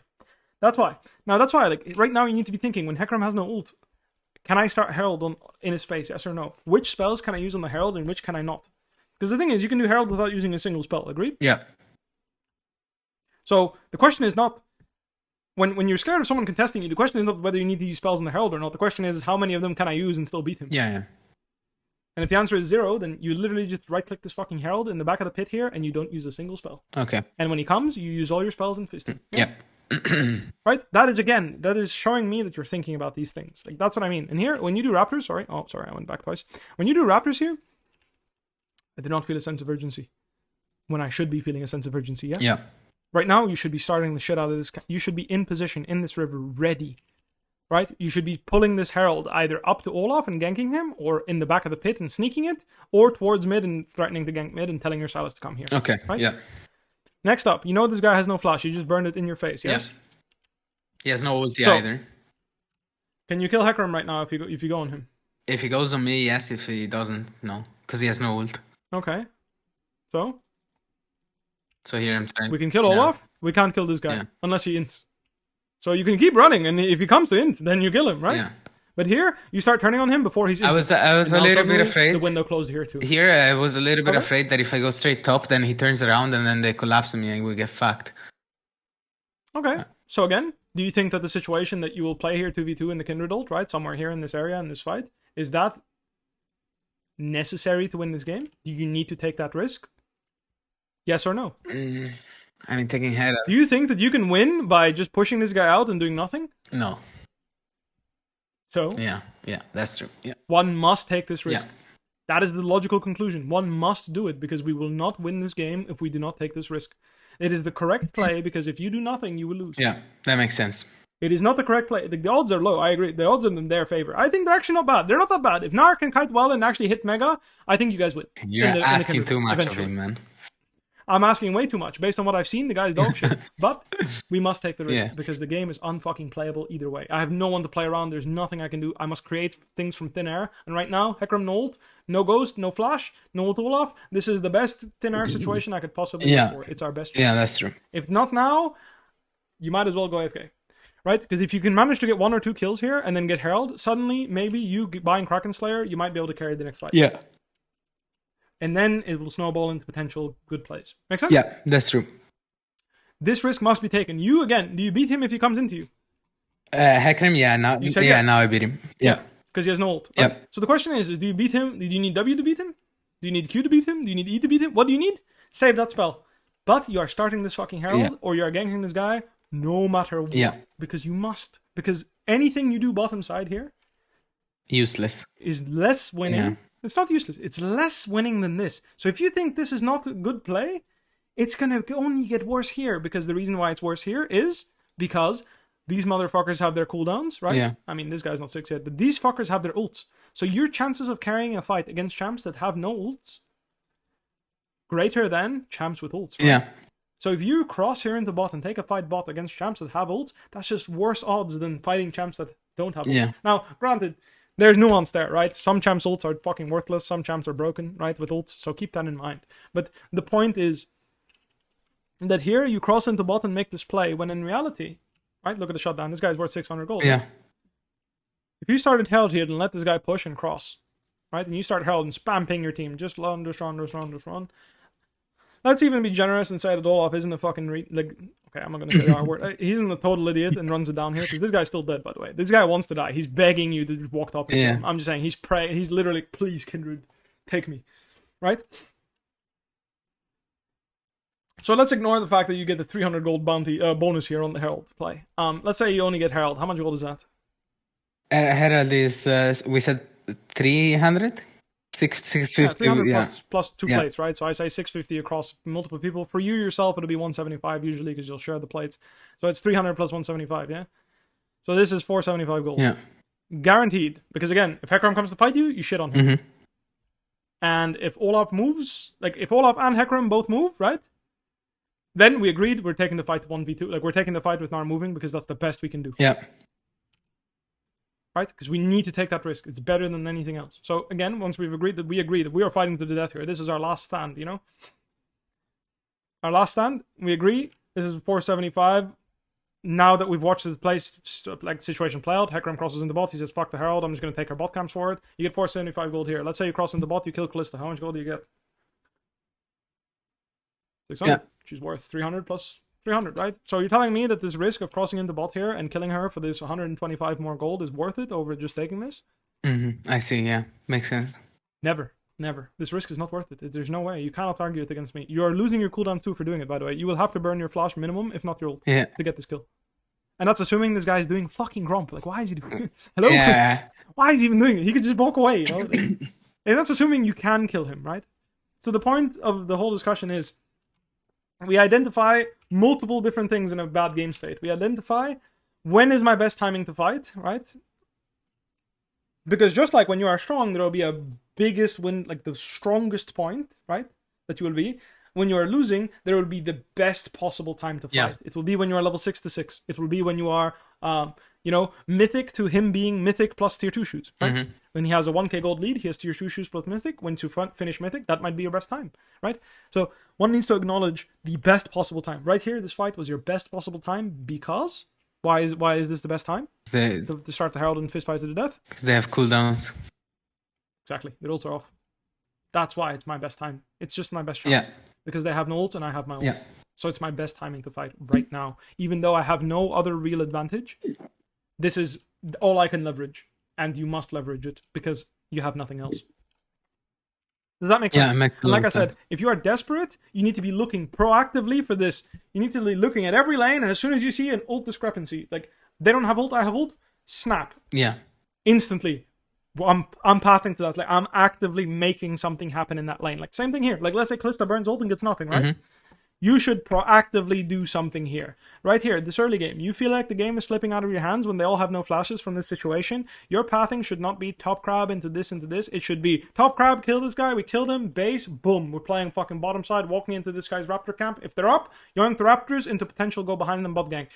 That's why. Now, that's why, right now you need to be thinking, when Hecarim has no ult, can I start Herald in his face, yes or no? Which spells can I use on the Herald and which can I not? Because the thing is, you can do Herald without using a single spell, agreed? Yeah. So, the question is not, when you're scared of someone contesting you, the question is not whether you need to use spells on the Herald or not. The question is, how many of them can I use and still beat him? Yeah. And if the answer is 0, then you literally just right-click this fucking Herald in the back of the pit here, and you don't use a single spell. Okay. And when he comes, you use all your spells and fist him. Yeah. Right? That is showing me that you're thinking about these things. That's what I mean. And here, when you do Raptors, sorry, I went back twice. When you do Raptors here, I do not feel a sense of urgency. When I should be feeling a sense of urgency, yeah? Yeah. Right now, you should be starting the shit out of this. You should be in position in this river, ready. Right? You should be pulling this Herald either up to Olaf and ganking him, or in the back of the pit and sneaking it, or towards mid and threatening to gank mid and telling your Silas to come here. Okay, right? Yeah. Next up, you know this guy has no flash. You just burned it in your face, yes? Yeah. He has no ulti so, either. Can you kill Hecarim right now if you go on him? If he goes on me, yes. If he doesn't, no. Because he has no ult. Okay. So here I'm trying. We can kill Olaf. We can't kill this guy unless he ints. So you can keep running, and if he comes to int, then you kill him, right? Yeah. But here, you start turning on him before he's in. I was a little bit afraid. The window closed here too. Here, I was a little bit afraid that if I go straight top, then he turns around and then they collapse on me and we get fucked. Okay. So again, do you think that the situation that you will play here 2v2 in the Kindred ult, right, somewhere here in this area, in this fight, is that necessary to win this game? Do you need to take that risk? Yes or no? I mean, taking head up. Do you think that you can win by just pushing this guy out and doing nothing? No. So? Yeah, that's true. Yeah. One must take this risk. Yeah. That is the logical conclusion. One must do it because we will not win this game if we do not take this risk. It is the correct play because if you do nothing, you will lose. Yeah, that makes sense. It is not the correct play. The odds are low, I agree. The odds are in their favor. I think they're actually not bad. They're not that bad. If Nar can kite well and actually hit Mega, I think you guys win. You're asking too much of him, man. I'm asking way too much. Based on what I've seen, the guy's dog shit. But we must take the risk because the game is unfucking playable either way. I have no one to play around. There's nothing I can do. I must create things from thin air. And right now, Hecarim no ult, no ghost, no flash, no ult Olaf. This is the best thin air situation I could possibly do for. It's our best choice. Yeah, that's true. If not now, you might as well go AFK. Right? Because if you can manage to get 1 or 2 kills here and then get Herald, suddenly maybe you buying Kraken Slayer, you might be able to carry the next fight. Yeah. And then it will snowball into potential good plays. Make sense? Yeah, that's true. This risk must be taken. You, again, do you beat him if he comes into you? Hecarim, now I beat him. Yeah. Because he has no ult. Right? Yeah. So the question is do you beat him? Do you need W to beat him? Do you need Q to beat him? Do you need E to beat him? What do you need? Save that spell. But you are starting this fucking Herald or you are ganking this guy no matter what. Yeah. Because you must. Because anything you do bottom side here useless. Is less winning. Yeah. It's not useless. It's less winning than this. So if you think this is not a good play, it's going to only get worse here. Because the reason why it's worse here is because these motherfuckers have their cooldowns, right? Yeah. I mean, this guy's not 6 yet, but these fuckers have their ults. So your chances of carrying a fight against champs that have no ults greater than champs with ults, right? Yeah. So if you cross here into bot and take a fight bot against champs that have ults, that's just worse odds than fighting champs that don't have ults. Yeah. Now, granted, there's nuance there, right? Some champs' ults are fucking worthless. Some champs are broken, right, with ults. So keep that in mind. But the point is that here you cross into bot and make this play when in reality, right, look at the shutdown. This guy's worth 600 gold. Yeah. If you started Herald here and let this guy push and cross, right, and you start Herald and spam ping your team, just run. Let's even be generous and say that Olaf isn't a fucking okay, I'm not gonna say the R word. He isn't a total idiot and runs it down here because this guy's still dead. By the way, this guy wants to die. He's begging you to just walk top. Yeah. I'm just saying he's literally, please, Kindred, take me, right? So let's ignore the fact that you get the 300 gold bounty bonus here on the Herald play. Let's say you only get Herald. How much gold is that? Herald is we said 300. 650, 300 plus 2 plates, right? So I say 650 across multiple people. For you yourself, it'll be 175 usually because you'll share the plates. So it's 300 plus 175, yeah? So this is 475 gold. Yeah. Guaranteed. Because again, if Hecarim comes to fight you, you shit on him. Mm-hmm. And if Olaf moves, like if Olaf and Hecarim both move, right? Then we agreed we're taking the fight 1v2. Like we're taking the fight with Nar moving because that's the best we can do. Yeah. Right? Because we need to take that risk. It's better than anything else. So again, once we've agreed that we are fighting to the death here. This is our last stand, you know? Our last stand, we agree. This is 475. Now that we've watched the situation play out, Hecarim crosses in the bot. He says, fuck the Herald. I'm just going to take our bot camps for it. You get 475 gold here. Let's say you cross in the bot, you kill Callista. How much gold do you get? 600. Yeah. She's worth 300 plus 300, right? So you're telling me that this risk of crossing into bot here and killing her for this 125 more gold is worth it over just taking this? Mm-hmm. I see, yeah. Makes sense. Never. This risk is not worth it. There's no way. You cannot argue it against me. You are losing your cooldowns too for doing it, by the way. You will have to burn your flash minimum, if not your ult, to get this kill. And that's assuming this guy is doing fucking Grump. Like, why is he doing it? Hello? Yeah. Why is he even doing it? He could just walk away, you know? And that's assuming you can kill him, right? So the point of the whole discussion is we identify multiple different things in a bad game state. We identify when is my best timing to fight, right? Because just like when you are strong, there will be a biggest win, like the strongest point, right? That you will be. When you are losing, there will be the best possible time to fight. Yeah. It will be when you are level 6 to 6. It will be when you are, you know, mythic to him being mythic plus tier 2 shoes, right? Mm-hmm. When he has a 1k gold lead, he has tier 2 shoes plus mythic. When to finish mythic, that might be your best time, right? So one needs to acknowledge the best possible time. Right here, this fight was your best possible time because why is this the best time? To start the Herald and fist fight to the death? Because they have cooldowns. Exactly. Their ults are off. That's why it's my best time. It's just my best chance. Yeah. Because they have no ult and I have my ult. Yeah. So it's my best timing to fight right now. Even though I have no other real advantage, this is all I can leverage. And you must leverage it because you have nothing else. Does that make sense? Yeah, it makes and like I said, if you are desperate, you need to be looking proactively for this. You need to be looking at every lane, and as soon as you see an ult discrepancy, like they don't have ult, I have ult, snap. Yeah. Instantly. I'm pathing to that. Like I'm actively making something happen in that lane. Like same thing here. Like let's say Kalista burns ult and gets nothing, right? Mm-hmm. You should proactively do something here. Right here, this early game. You feel like the game is slipping out of your hands when they all have no flashes from this situation. Your pathing should not be top crab into this, into this. It should be top crab, kill this guy, we killed him, base, boom. We're playing fucking bottom side, walking into this guy's raptor camp. If they're up, yoink the raptors into potential go behind them bot gang.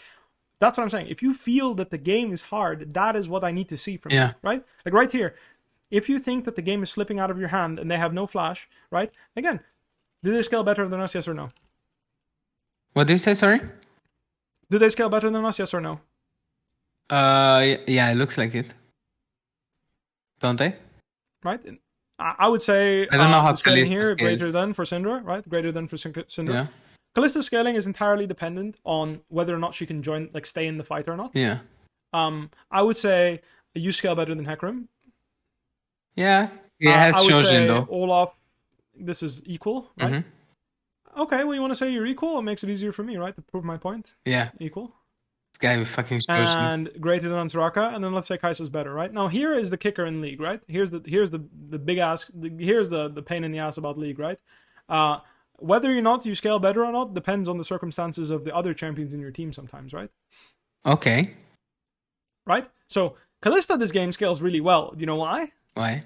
That's what I'm saying. If you feel that the game is hard, that is what I need to see from you, right? Like right here. If you think that the game is slipping out of your hand and they have no flash, right? Again, do they scale better than us, yes or no? What did you say, sorry? Do they scale better than us, yes or no? Yeah, it looks like it. Don't they? Right? I would say I don't know how scaling Kalista here scales. greater than for Syndra, right? Greater than for Syndra. Yeah. Kalista's scaling is entirely dependent on whether or not she can join, like stay in the fight or not. Yeah. I would say you scale better than Hecarim. Yeah. It has I would Shojin say though. Olaf, this is equal, right? Mm-hmm. Okay, well, you want to say you're equal? It makes it easier for me, right? To prove my point. Yeah. Equal. This guy with fucking Shojin. And greater than Soraka, and then let's say Kai'Sa's better, right? Now here is the kicker in League, right? Here's the big ass. Here's the pain in the ass about League, right? Whether or not you scale better or not depends on the circumstances of the other champions in your team sometimes, right? Okay. Right? So Kalista this game scales really well. Do you know why? Why?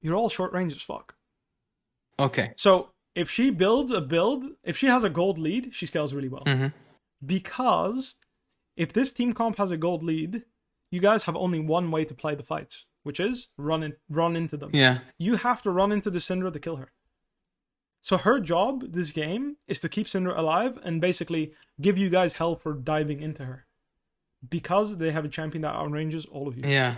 You're all short range as fuck. Okay. So if she builds a build, if she has a gold lead, she scales really well. Mm-hmm. Because if this team comp has a gold lead, you guys have only one way to play the fights, which is run into them. Yeah. You have to run into the Syndra to kill her. So her job this game is to keep Syndra alive and basically give you guys hell for diving into her. Because they have a champion that outranges all of you. Yeah.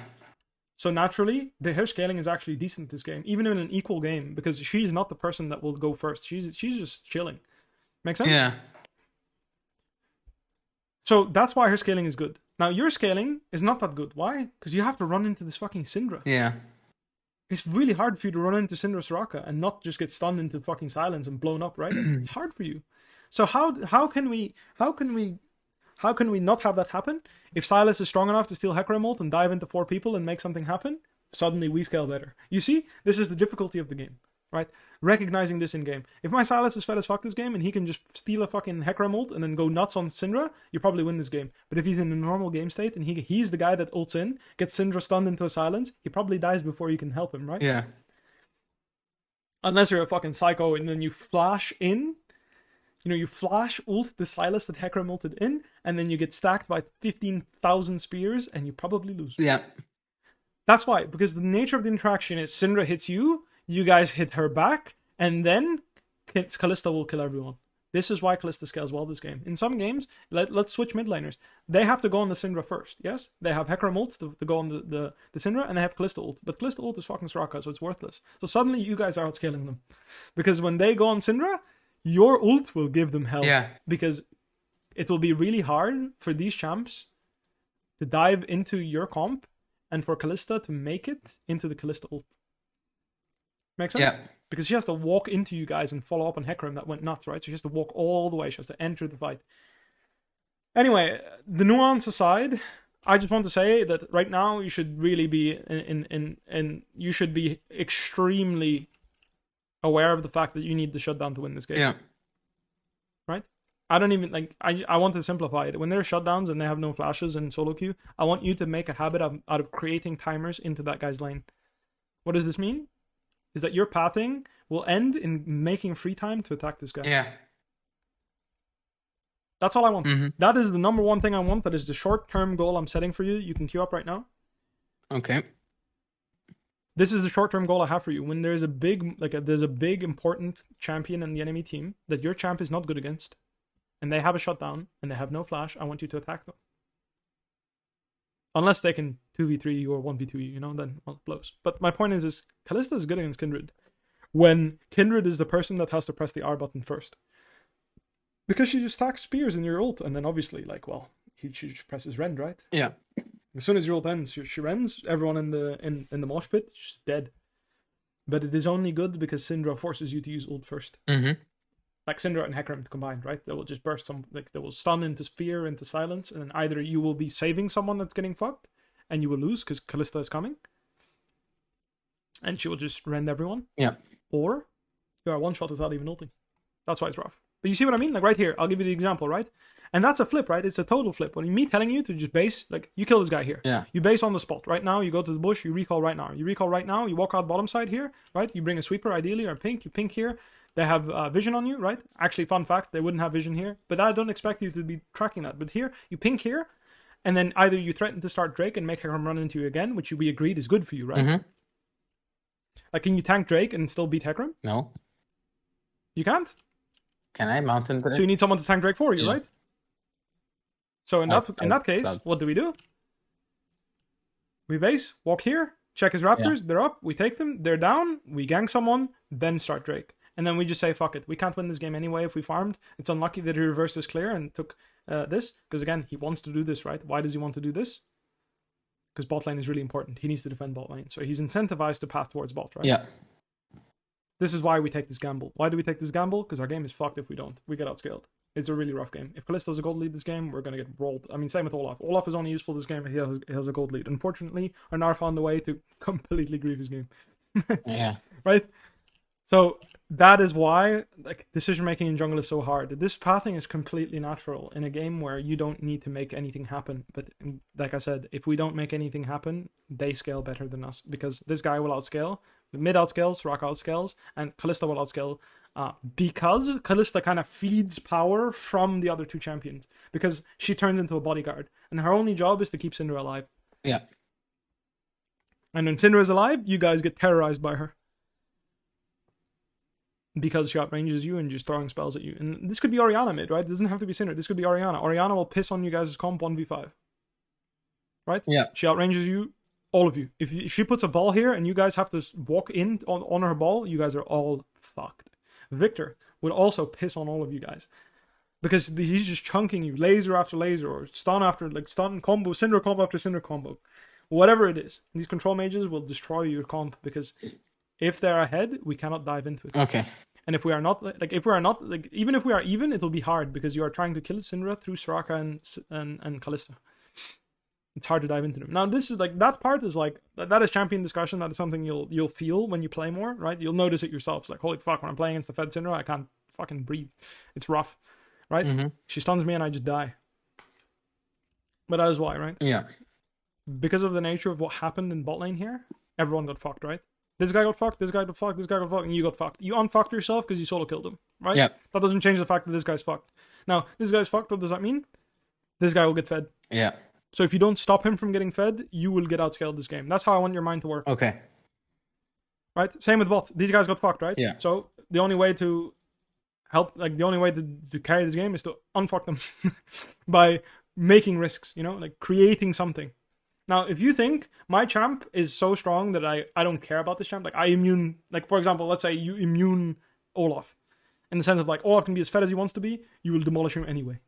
So naturally, her scaling is actually decent this game, even in an equal game, because she's not the person that will go first. She's just chilling. Make sense? Yeah. So that's why her scaling is good. Now your scaling is not that good. Why? Because you have to run into this fucking Syndra. Yeah. It's really hard for you to run into Syndra Soraka and not just get stunned into fucking silence and blown up, right? It's hard for you. So how can we not have that happen? If Silas is strong enough to steal Hecarim ult and dive into 4 people and make something happen, suddenly we scale better. You see? This is the difficulty of the game, right? Recognizing this in game. If my Silas is fed as fuck this game and he can just steal a fucking Hecarim ult and then go nuts on Syndra, you probably win this game. But if he's in a normal game state and he's the guy that ults in, gets Syndra stunned into a silence, he probably dies before you can help him, right? Yeah. Unless you're a fucking psycho and then you flash in. You know, you flash ult the Silas that Hecarim ulted in, and then you get stacked by 15,000 spears, and you probably lose. Yeah. That's why, because the nature of the interaction is Syndra hits you, you guys hit her back, and then Kalista will kill everyone. This is why Kalista scales well this game. In some games, let's switch mid laners. They have to go on the Syndra first, yes? They have Hecarim ult to go on the Syndra, and they have Kalista ult. But Kalista ult is fucking Soraka, so it's worthless. So suddenly you guys are outscaling them. Because when they go on Syndra, your ult will give them hell. Yeah. Because it will be really hard for these champs to dive into your comp and for Kalista to make it into the Kalista ult. Make sense? Yeah. Because she has to walk into you guys and follow up on Hecarim that went nuts, right? So she has to walk all the way. She has to enter the fight. Anyway, the nuance aside, I just want to say that right now you should really be you should be extremely aware of the fact that you need the shutdown to win this game. Yeah. Right? I don't even, like, I want to simplify it. When there are shutdowns and they have no flashes in solo queue, I want you to make a habit out of creating timers into that guy's lane. What does this mean? Is that your pathing will end in making free time to attack this guy. Yeah. That's all I want. That is the number one thing I want. That is the short-term goal I'm setting for you. You can queue up right now. Okay. This is the short-term goal I have for you. When there's a big, there's a big important champion in the enemy team that your champ is not good against, and they have a shutdown and they have no flash, I want you to attack them. Unless they can 2v3 you or 1v2 you, then well, it blows. But my point is Kalista is good against Kindred. When Kindred is the person that has to press the R button first. Because she just stacks spears in your ult, and then obviously, she just presses rend, right? Yeah. As soon as your ult ends, she rends. Everyone in the mosh pit, she's dead. But it is only good because Syndra forces you to use ult first. Like Syndra and Hecarim combined, right? They will just burst they will stun into fear, into silence, and then either you will be saving someone that's getting fucked, and you will lose because Kalista is coming, and she will just rend everyone. Yeah. Or you are one shot without even ulting. That's why it's rough. But you see what I mean? Like right here, I'll give you the example, right? And that's a flip, right? It's a total flip. When me telling you to just base, you kill this guy here. Yeah. You base on the spot. Right now, you go to the bush, you recall right now. You recall right now, you walk out bottom side here, right? You bring a sweeper ideally, or a pink. You pink here. They have vision on you, right? Actually, fun fact, they wouldn't have vision here. But I don't expect you to be tracking that. But here, you pink here, and then either you threaten to start Drake and make him run into you again, which we agreed is good for you, right? Can you tank Drake and still beat Hecarim? No. You can't? Can I mountain Drake? So you need someone to tank Drake for you, right? So in that case, what do? We base, walk here, check his raptors, they're up, we take them, they're down, we gank someone, then start Drake. And then we just say, fuck it, we can't win this game anyway if we farmed. It's unlucky that he reversed this clear and took this, because again, he wants to do this, right? Why does he want to do this? Because bot lane is really important. He needs to defend bot lane. So he's incentivized to path towards bot, right? Yeah. This is why we take this gamble. Why do we take this gamble? Because our game is fucked if we don't. We get outscaled. It's a really rough game. If Kalista's a gold lead this game, we're going to get rolled. I mean, same with Olaf. Olaf is only useful this game if he has a gold lead. Unfortunately, our Nar found a way to completely grieve his game. Yeah. Right? So that is why decision making in jungle is so hard. This pathing is completely natural in a game where you don't need to make anything happen. But like I said, if we don't make anything happen, they scale better than us because this guy will outscale. The mid outscales, Soraka outscales, and Kalista will outscale because Kalista kind of feeds power from the other two champions because she turns into a bodyguard and her only job is to keep Syndra alive. Yeah. And when Syndra is alive, you guys get terrorized by her. Because she outranges you and just throwing spells at you. And this could be Orianna mid, right? It doesn't have to be Syndra. This could be Orianna. Orianna will piss on you guys' comp 1v5. Right? Yeah. She outranges you, all of you. If she puts a ball here and you guys have to walk in on her ball, you guys are all fucked. Victor would also piss on all of you guys. Because he's just chunking you laser after laser or stun after stun combo, Syndra combo after Syndra combo. Whatever it is. These control mages will destroy your comp because if they're ahead, we cannot dive into it. Okay. And if we are not, even if we are even, it'll be hard because you are trying to kill Syndra through Soraka and Kalista. It's hard to dive into them. Now, this is that part is that is champion discussion. That is something you'll feel when you play more, right? You'll notice it yourself. It's like, holy fuck, when I'm playing against the Fed Syndra, I can't fucking breathe. It's rough, right? Mm-hmm. She stuns me and I just die. But that is why, right? Yeah. Because of the nature of what happened in bot lane here, everyone got fucked, right? This guy got fucked, this guy got fucked, this guy got fucked, and you got fucked. You unfucked yourself because you solo killed him, right? Yeah. That doesn't change the fact that this guy's fucked. Now, this guy's fucked, what does that mean? This guy will get fed. Yeah. So if you don't stop him from getting fed, you will get outscaled this game. That's how I want your mind to work. Okay. Right? Same with bot. These guys got fucked, right? Yeah. So the only way to help, the only way to carry this game is to unfuck them by making risks, creating something. Now, if you think my champ is so strong that I don't care about this champ, I immune, for example, let's say you immune Olaf. In the sense of Olaf can be as fed as he wants to be, you will demolish him anyway.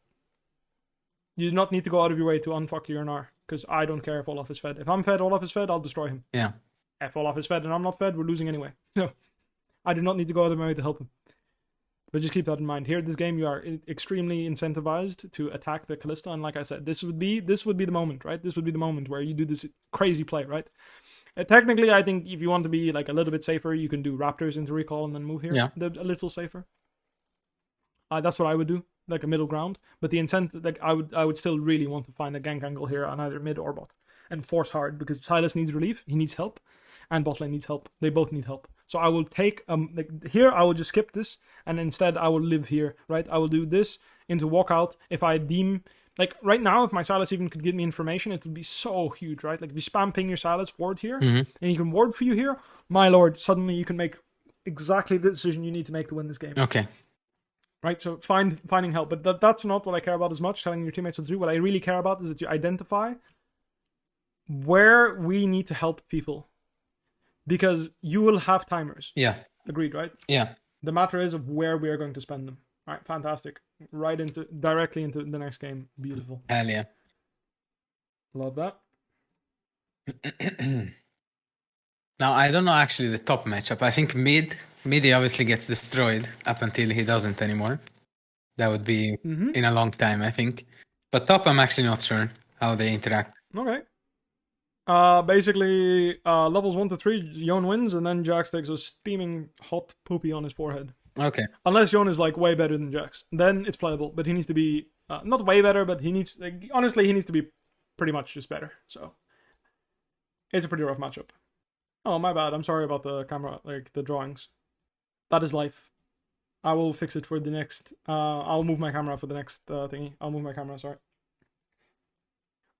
You do not need to go out of your way to unfuck your Nar, because I don't care if Olaf is fed. If I'm fed, Olaf is fed, I'll destroy him. Yeah. If Olaf is fed and I'm not fed, we're losing anyway. No. I do not need to go out of my way to help him. But just keep that in mind. Here, this game, you are extremely incentivized to attack the Kalista. And like I said, this would be the moment, right? This would be the moment where you do this crazy play, right? Technically, I think if you want to be a little bit safer, you can do Raptors into recall and then move here. Yeah. A little safer. That's what I would do, a middle ground. But the incentive, I would still really want to find a gank angle here on either mid or bot and force hard because Silas needs relief. He needs help, and bot lane needs help. They both need help. So I will take here. I will just skip this, and instead I will live here. Right? I will do this into walkout if I deem... Like, right now, if my Silas even could give me information, it would be so huge, right? Like, if you spam ping your Silas ward here, and he can ward for you here, my lord, suddenly you can make exactly the decision you need to make to win this game. Okay. Right? So, finding help. But that's not what I care about as much, telling your teammates what to do. What I really care about is that you identify where we need to help people. Because you will have timers. Yeah. Agreed, right? Yeah. The matter is of where we are going to spend them. All right, fantastic. Directly into the next game. Beautiful. Hell yeah. Love that. Now, I don't know actually the top matchup. I think mid he obviously gets destroyed up until he doesn't anymore. That would be in a long time, I think. But top, I'm actually not sure how they interact. Okay. Basically, levels 1 to 3, Yon wins, and then Jax takes a steaming hot poopy on his forehead. Okay. Unless Yon is like way better than Jax, then it's playable. But he needs to be not way better, but he needs honestly he needs to be pretty much just better. So it's a pretty rough matchup. Oh, my bad. I'm sorry about the camera, like the drawings. That is life. I will fix it for the next. I'll move my camera for the next thingy. I'll move my camera. Sorry.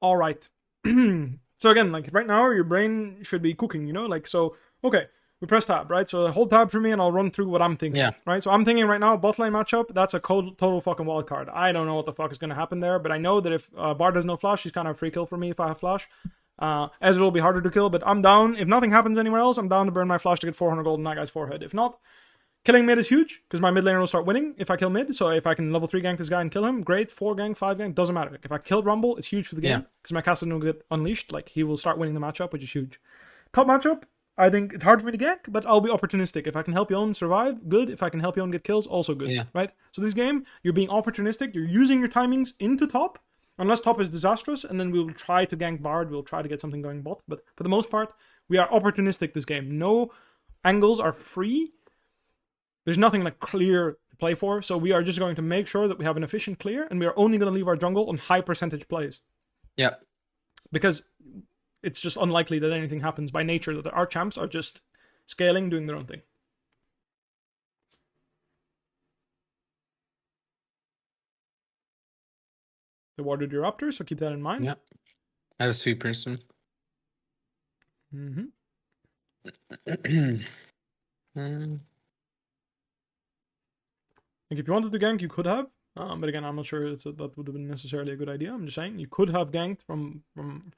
All right. So again, like right now, your brain should be cooking. You know, like so. Okay. We press tab, right? So hold tab for me and I'll run through what I'm thinking. Yeah. Right? So I'm thinking right now, bot lane matchup, that's a total fucking wild card. I don't know what the fuck is going to happen there, but I know that if Bard has no flash, she's kind of a free kill for me if I have flash. Ezreal will be harder to kill, but I'm down. If nothing happens anywhere else, I'm down to burn my flash to get 400 gold in that guy's forehead. If not, killing mid is huge, because my mid laner will start winning if I kill mid. So if I can level 3 gank this guy and kill him, great. 4 gank, 5 gank, doesn't matter. Like, if I kill Rumble, it's huge for the game, because my Cassidy will get unleashed. Like, he will start winning the matchup, which is huge. Top matchup, I think it's hard for me to gank, but I'll be opportunistic. If I can help Yon survive, good. If I can help Yon get kills, also good. Yeah. Right? So this game, you're being opportunistic. You're using your timings into top, unless top is disastrous, and then we'll try to gank Bard. We'll try to get something going bot. But for the most part, we are opportunistic this game. No angles are free. There's nothing like clear to play for. So we are just going to make sure that we have an efficient clear, and we are only going to leave our jungle on high percentage plays. Yeah. Because it's just unlikely that anything happens by nature, that our champs are just scaling, doing their own thing. They warded your Raptors, so keep that in mind. Yeah. I have a sweeper soon. Like if you wanted to gank, you could have. But again, I'm not sure that would have been necessarily a good idea. I'm just saying you could have ganked from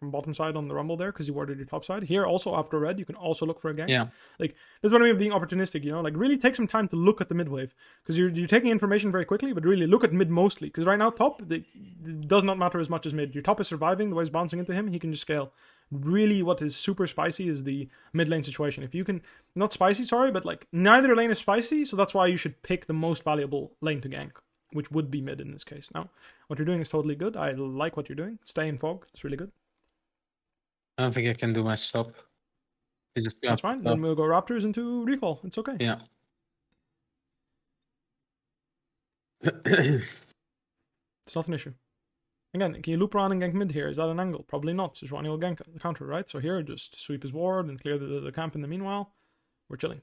bottom side on the Rumble there because you warded your top side. Here also after red, you can also look for a gank. Yeah. Like that's what I mean being opportunistic, you know? Like really take some time to look at the mid wave. Because you're taking information very quickly, but really look at mid mostly. Because right now top, it does not matter as much as mid. Your top is surviving, the way it's bouncing into him, he can just scale. Really what is super spicy is the mid lane situation. If you can, not spicy, sorry, but like neither lane is spicy, so that's why you should pick the most valuable lane to gank, which would be mid in this case. Now, what you're doing is totally good. I like what you're doing. Stay in fog. It's really good. I don't think I can do much top. That's fine. Then we'll go Raptors into recall. It's okay. Yeah. It's not an issue. Again, can you loop around and gank mid here? Is that an angle? Probably not. Sejuani will gank the counter, right? So here, just sweep his ward and clear the camp in the meanwhile. We're chilling.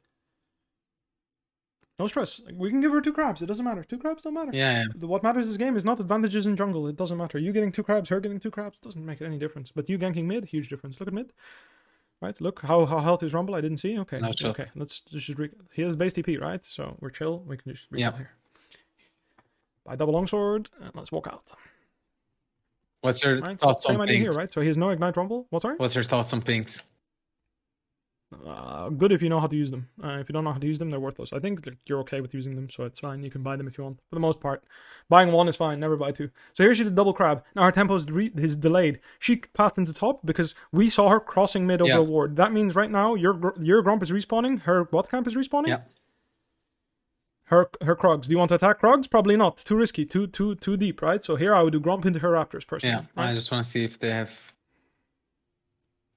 No stress. We can give her 2 crabs. It doesn't matter. 2 crabs don't matter. Yeah. What matters this game is not advantages in jungle. It doesn't matter. You getting 2 crabs, her getting 2 crabs, doesn't make any difference. But you ganking mid, huge difference. Look at mid. Right? Look how healthy is Rumble. I didn't see. Okay. No, okay. Let's just he has base TP, right? So we're chill. We can just recall here. Buy double longsword and let's walk out. What's your thoughts on same idea here, right? So he has no ignite Rumble. What, sorry? What's your thoughts on pinks? Good if you know how to use them. If you don't know how to use them, they're worthless. I think you're okay with using them, so it's fine. You can buy them if you want. For the most part, buying 1 is fine. Never buy 2. So here she did double crab. Now her tempo is delayed. She pathed into top because we saw her crossing mid over a ward. That means right now your Grump is respawning. Her bot camp is respawning. Yeah. Her Krogs. Do you want to attack Krogs? Probably not. Too risky. Too deep, right? So here I would do Grump into her Raptors personally. Yeah. Right? I just want to see if they have.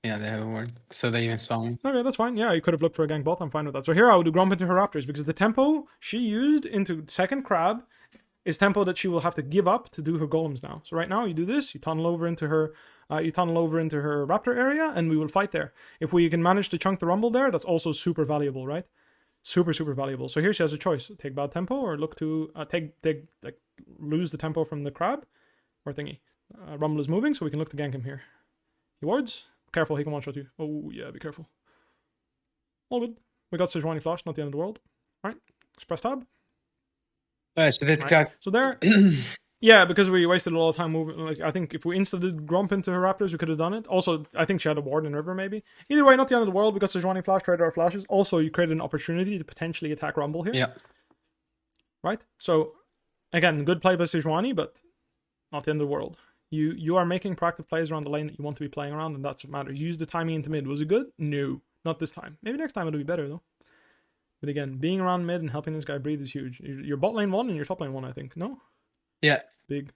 Yeah, they have a ward. So they even saw me. Okay, that's fine. Yeah, you could have looked for a gank bot. I'm fine with that. So here I would do Grump into her Raptors because the tempo she used into second crab is tempo that she will have to give up to do her golems now. So right now you do this, you tunnel over into her Raptor area, and we will fight there. If we can manage to chunk the Rumble there, that's also super valuable, right? Super, super valuable. So here she has a choice: take bad tempo or look to lose the tempo from the crab or thingy. Rumble is moving, so we can look to gank him here. He wards. Careful, he can one shot you. Oh yeah, be careful. All good. We got Sejuani flash, not the end of the world. All right, let's press tab. So that's right. So there. Yeah, because we wasted a lot of time moving. Like, I think if we insta-did Grump into her Raptors, we could have done it. Also, I think she had a ward in River, maybe. Either way, not the end of the world. Because Sejuani flash, traded our flashes. Also, you created an opportunity to potentially attack Rumble here. Yeah. Right? So, again, good play by Sejuani, but not the end of the world. You are making proactive plays around the lane that you want to be playing around, and that's what matters. Use the timing into mid. Was it good? No. Not this time. Maybe next time it'll be better, though. But again, being around mid and helping this guy breathe is huge. Your bot lane 1 and your top lane 1, I think. No? Yeah. Big.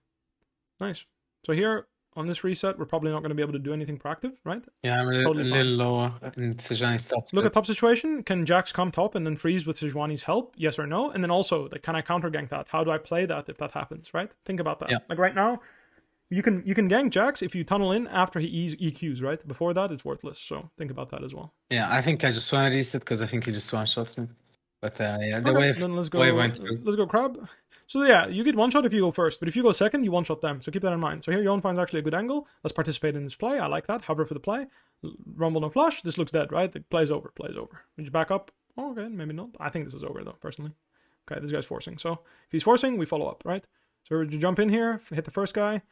Nice. So here, on this reset, we're probably not going to be able to do anything proactive, right? Yeah, I'm a little lower in Sejuani's top. Look at top situation. Can Jax come top and then freeze with Sejuani's help? Yes or no? And then also, like, can I counter gank that? How do I play that if that happens, right? Think about that. Yeah. Like right now, you can gank Jax if you tunnel in after he EQs, right? Before that, it's worthless. So think about that as well. Yeah, I think I just want to reset because I think he just one-shots me. But yeah, the okay, wave, then let's go crab. So yeah, you get one shot if you go first, but if you go second, you one shot them. So keep that in mind. So here, Yon finds actually a good angle. Let's participate in this play. I like that. Hover for the play. Rumble no flash. This looks dead, right? It plays over. We just back up. Oh, okay, maybe not. I think this is over though, personally. Okay, this guy's forcing. So if he's forcing, we follow up, right? So we jump in here, hit the first guy.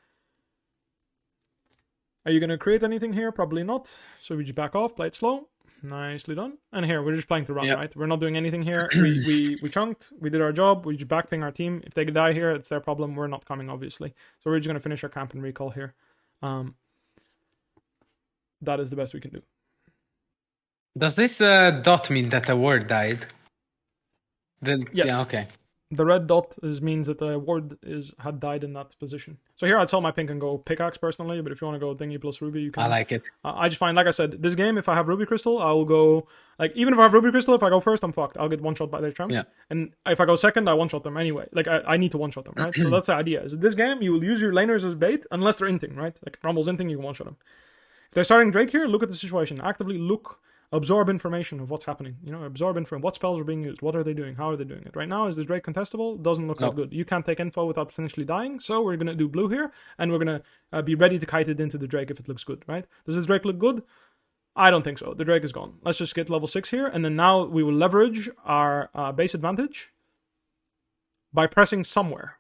Are you gonna create anything here? Probably not. So we just back off, play it slow. Nicely done. And here, we're just playing to run, right? We're not doing anything here. We chunked. We did our job. We just backping our team. If they die here, it's their problem. We're not coming, obviously. So we're just going to finish our camp and recall here. That is the best we can do. Does this dot mean that a ward died? Yes. Yeah, okay. The red dot means that the ward had died in that position. So here I'd sell my pink and go pickaxe personally, but if you want to go thingy plus ruby, you can. I like it. I just find, like I said, this game, if I have ruby crystal, I will go, like, even if I have ruby crystal, if I go first, I'm fucked. I'll get one shot by their champs. Yeah. And if I go second, I one shot them anyway. Like, I need to one shot them, right? So that's the idea. Is that this game, you will use your laners as bait unless they're inting, right? Like, Rumble's inting, you can one shot them. If they're starting Drake here, look at the situation. Actively look. Absorb information of what's happening. Absorb information. What spells are being used? What are they doing? How are they doing it? Right now, is this Drake contestable? Doesn't look that good. You can't take info without potentially dying, so we're going to do blue here, and we're going to be ready to kite it into the Drake if it looks good, right? Does this Drake look good? I don't think so. The Drake is gone. Let's just get level 6 here, and then now we will leverage our base advantage by pressing somewhere.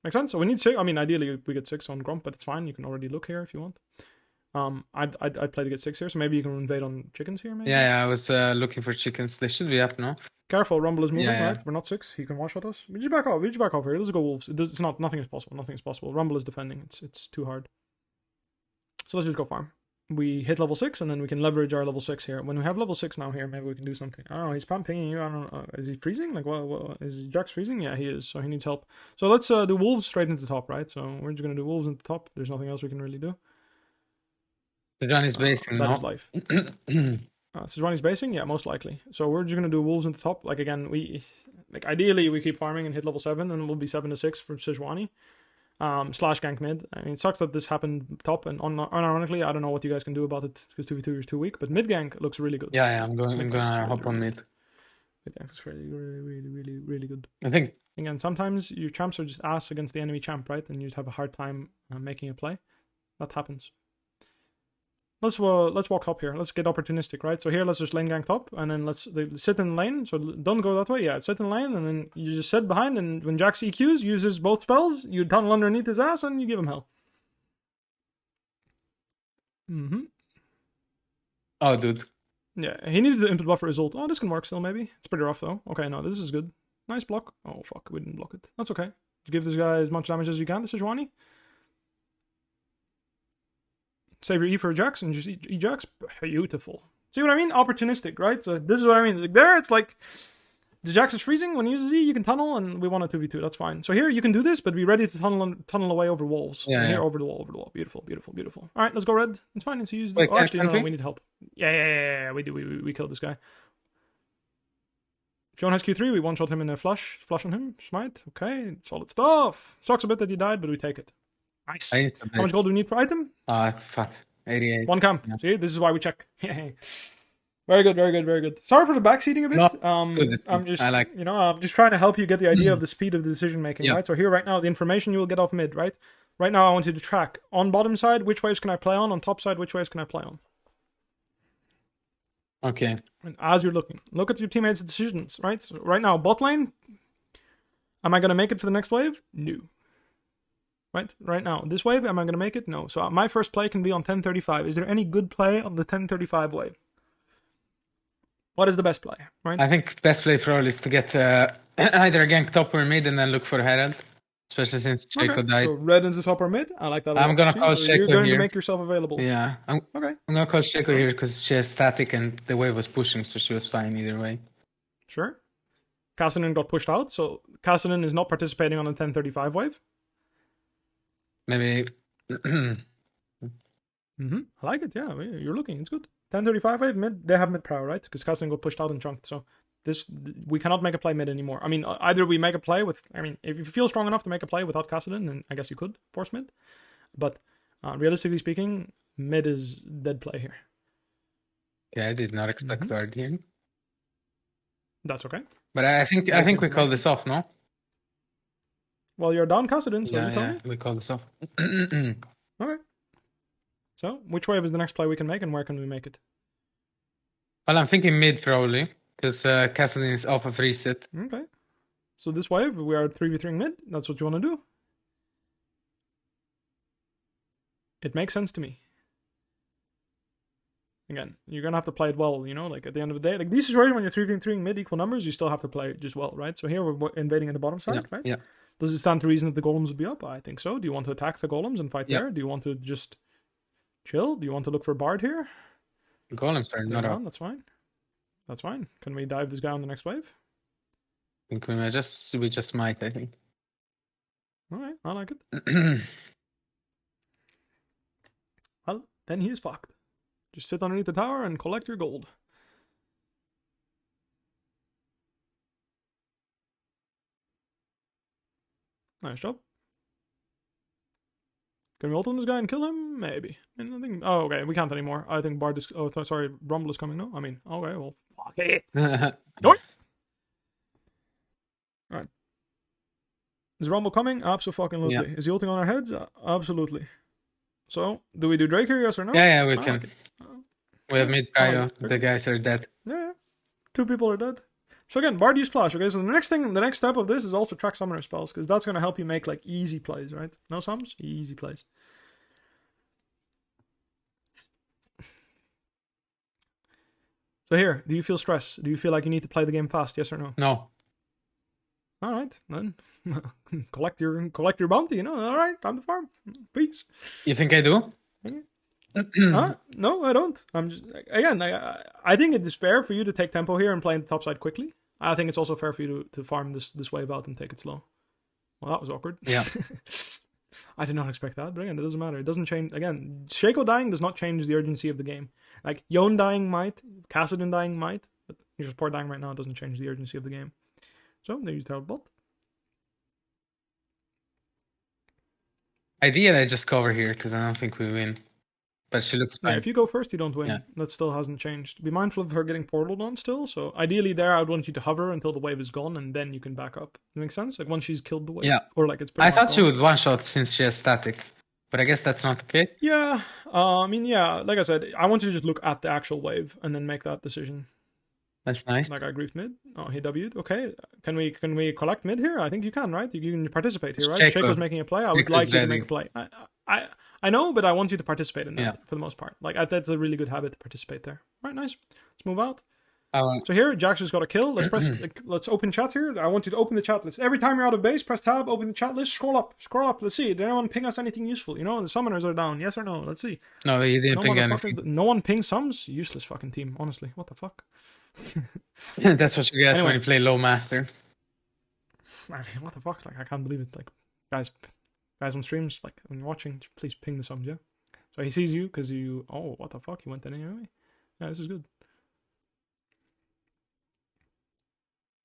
Make sense? So we need 6. I mean, ideally, we get 6 on Grump, but it's fine. You can already look here if you want. I'd play to get 6 here, so maybe you can invade on chickens here, maybe? Yeah, I was looking for chickens. They should be up now. Careful, Rumble is moving, right? We're not 6. He can one-shot us. We just back off here. Let's go Wolves. It's not, nothing is possible. Rumble is defending. It's too hard. So let's just go farm. We hit level 6, and then we can leverage our level 6 here. When we have level 6 now here, maybe we can do something. I don't know, he's pinging you. I don't know. Is he freezing? Like, what is Jax freezing? Yeah, he is, so he needs help. So let's do Wolves straight into the top, right? So we're just going to do Wolves into the top. There's nothing else we can really do. Sejuani's basing, that is life. Sejuani's basing? Yeah, most likely. So we're just going to do Wolves into top. Like, again, ideally, we keep farming and hit level 7, and we'll be 7-6 for Sejuani. / gank mid. I mean, it sucks that this happened top, and unironically, I don't know what you guys can do about it, because 2v2 is too weak, but mid gank looks really good. Yeah, I'm gonna hop on mid. Mid gank is really good. I think, again, sometimes your champs are just ass against the enemy champ, right? And you'd have a hard time making a play. That happens. Let's walk top here. Let's get opportunistic, right? So here, let's just lane gank top, and then let's sit in the lane. So don't go that way. Yeah, sit in the lane, and then you just sit behind, and when Jax EQs, uses both spells, you tunnel underneath his ass, and you give him hell. Oh, dude. Yeah, he needed the input buffer result. Oh, this can work still, maybe. It's pretty rough, though. Okay, no, this is good. Nice block. Oh, fuck, we didn't block it. That's okay. Just give this guy as much damage as you can, this is Sejuani. Save your E for Jax and just E Jax. Beautiful. See what I mean? Opportunistic, right? So this is what I mean. It's like there, it's like the Jax is freezing. When he uses E, you can tunnel, and we want a 2v2. That's fine. So here, you can do this, but be ready to tunnel away over walls. Yeah, here, over the wall. Beautiful. All right, let's go red. It's fine. It's used. Wait, actually, no, we need help. Yeah. We do. We killed this guy. If Fiona has Q3, we one-shot him in a flush on him. Smite. Okay, solid stuff. Sucks a bit that he died, but we take it. Nice. How much gold do we need per item? Fuck. 88. One camp. Yeah. See, this is why we check. Very good, very good, very good. Sorry for the backseating a No, bit. good. It's I'm good. I just, like. I'm just trying to help you get the idea of the speed of the decision making, Yeah. right? So here, right now, the information you will get off mid, right? Right now, I want you to track on bottom side which waves can I play on top side which waves can I play on. Okay. And as you're looking, look at your teammates' decisions, right? So right now, bot lane. Am I gonna make it for the next wave? No. Right now, this wave, am I gonna make it? No. So my first play can be on 1035. Is there any good play on the 1035 wave? What is the best play, right? I think best play probably is to get either a gank top or mid and then look for Herald, especially since Shaco died. So red into top or mid. I like that a lot. I'm gonna call so Shaco you're going here. to make yourself available. Yeah. I'm gonna call Shaco here because she has static and the wave was pushing, so she was fine either way. Sure. Cassidy got pushed out, so Cassidy is not participating on the 1035 wave. Maybe. I like it. Yeah, you're looking. It's good. 1035 wave mid. They have mid power, right? Because Cassidy got pushed out and chunked. So we cannot make a play mid anymore. I mean, either we make a play with. I mean, if you feel strong enough to make a play without Cassidy, then I guess you could force mid. But realistically speaking, mid is dead play here. Yeah, I did not expect guard here. That's okay. But I think we call this off, no? Well, you're down Cassidy, so you tell me. We call this off. Okay. So, which wave is the next play we can make, and where can we make it? Well, I'm thinking mid probably, because Cassidy is off of reset. Okay. So this wave, we are 3v3 mid. That's what you want to do. It makes sense to me. Again, you're going to have to play it well, you know, like at the end of the day. Like these situations when you're 3v3 mid equal numbers, you still have to play it just well, right? So here we're invading in the bottom side, right? Yeah. Does it stand to reason that the golems would be up? I think so. Do you want to attack the golems and fight there? Do you want to just chill? Do you want to look for Bard here? The golems are not up. That's fine. That's fine. Can we dive this guy on the next wave? I think we just might, I think. Alright, I like it. Well, then he is fucked. Just sit underneath the tower and collect your gold. Nice job. Can we ult on this guy and kill him? Maybe. I think. Oh, okay. We can't anymore. I think Bard is. Oh, sorry. Rumble is coming now. I mean, okay. Well, fuck it. Alright. Is Rumble coming? Absolutely. Yeah. Is he ulting on our heads? Absolutely. So, do we do Drake here? Yes or no? Yeah, we can. Like we have mid prio. The guys are dead. Yeah. 2 people are dead. So again, Bard use Splash, okay? So the next step of this is also track summoner spells, because that's going to help you make like easy plays, right? No sums? Easy plays. So here, do you feel stress? Do you feel like you need to play the game fast, yes or no? No. Alright, then collect your bounty, you know. Alright, time to farm. Peace. You think I do? No, I don't. I'm just again. I think it is fair for you to take tempo here and play in the top side quickly. I think it's also fair for you to farm this wave out and take it slow. Well, that was awkward. Yeah. I did not expect that, but again, it doesn't matter. It doesn't change. Again, Shaco dying does not change the urgency of the game. Like Yone dying might, Cassidy dying might, but your support dying right now doesn't change the urgency of the game. So they used our bot. Ideally, I just cover here because I don't think we win. But she looks fine. Yeah, if you go first, you don't win. Yeah. That still hasn't changed. Be mindful of her getting portaled on still. So ideally there, I would want you to hover until the wave is gone, and then you can back up. That makes sense? Like once she's killed the wave. Yeah. Or like it's pretty I thought she would one-shot since she has static. But I guess that's not the case. Yeah. I mean, yeah. Like I said, I want you to just look at the actual wave and then make that decision. That's nice. Like I griefed mid. Oh, he W'd. Okay. Can we collect mid here? I think you can, right? You can participate here, right? Shaco's making a play. I would like you to make a play. I know, but I want you to participate in that for the most part. Like that's a really good habit to participate there. All right, nice. Let's move out. So here, Jax just got a kill. Let's press. Let's open chat here. I want you to open the chat list. Every time you're out of base, press tab, open the chat list, scroll up. Let's see. Did anyone ping us anything useful? You know, the summoners are down. Yes or no? Let's see. No, you didn't ping anything. No one ping sums. Useless fucking team. Honestly, what the fuck. That's what you get when you play low master. I mean, what the fuck? Like, I can't believe it. Like, guys on streams, like, when you're watching, please ping the sums, yeah? So he sees you because you... Oh, what the fuck? You went there anyway? Yeah, this is good.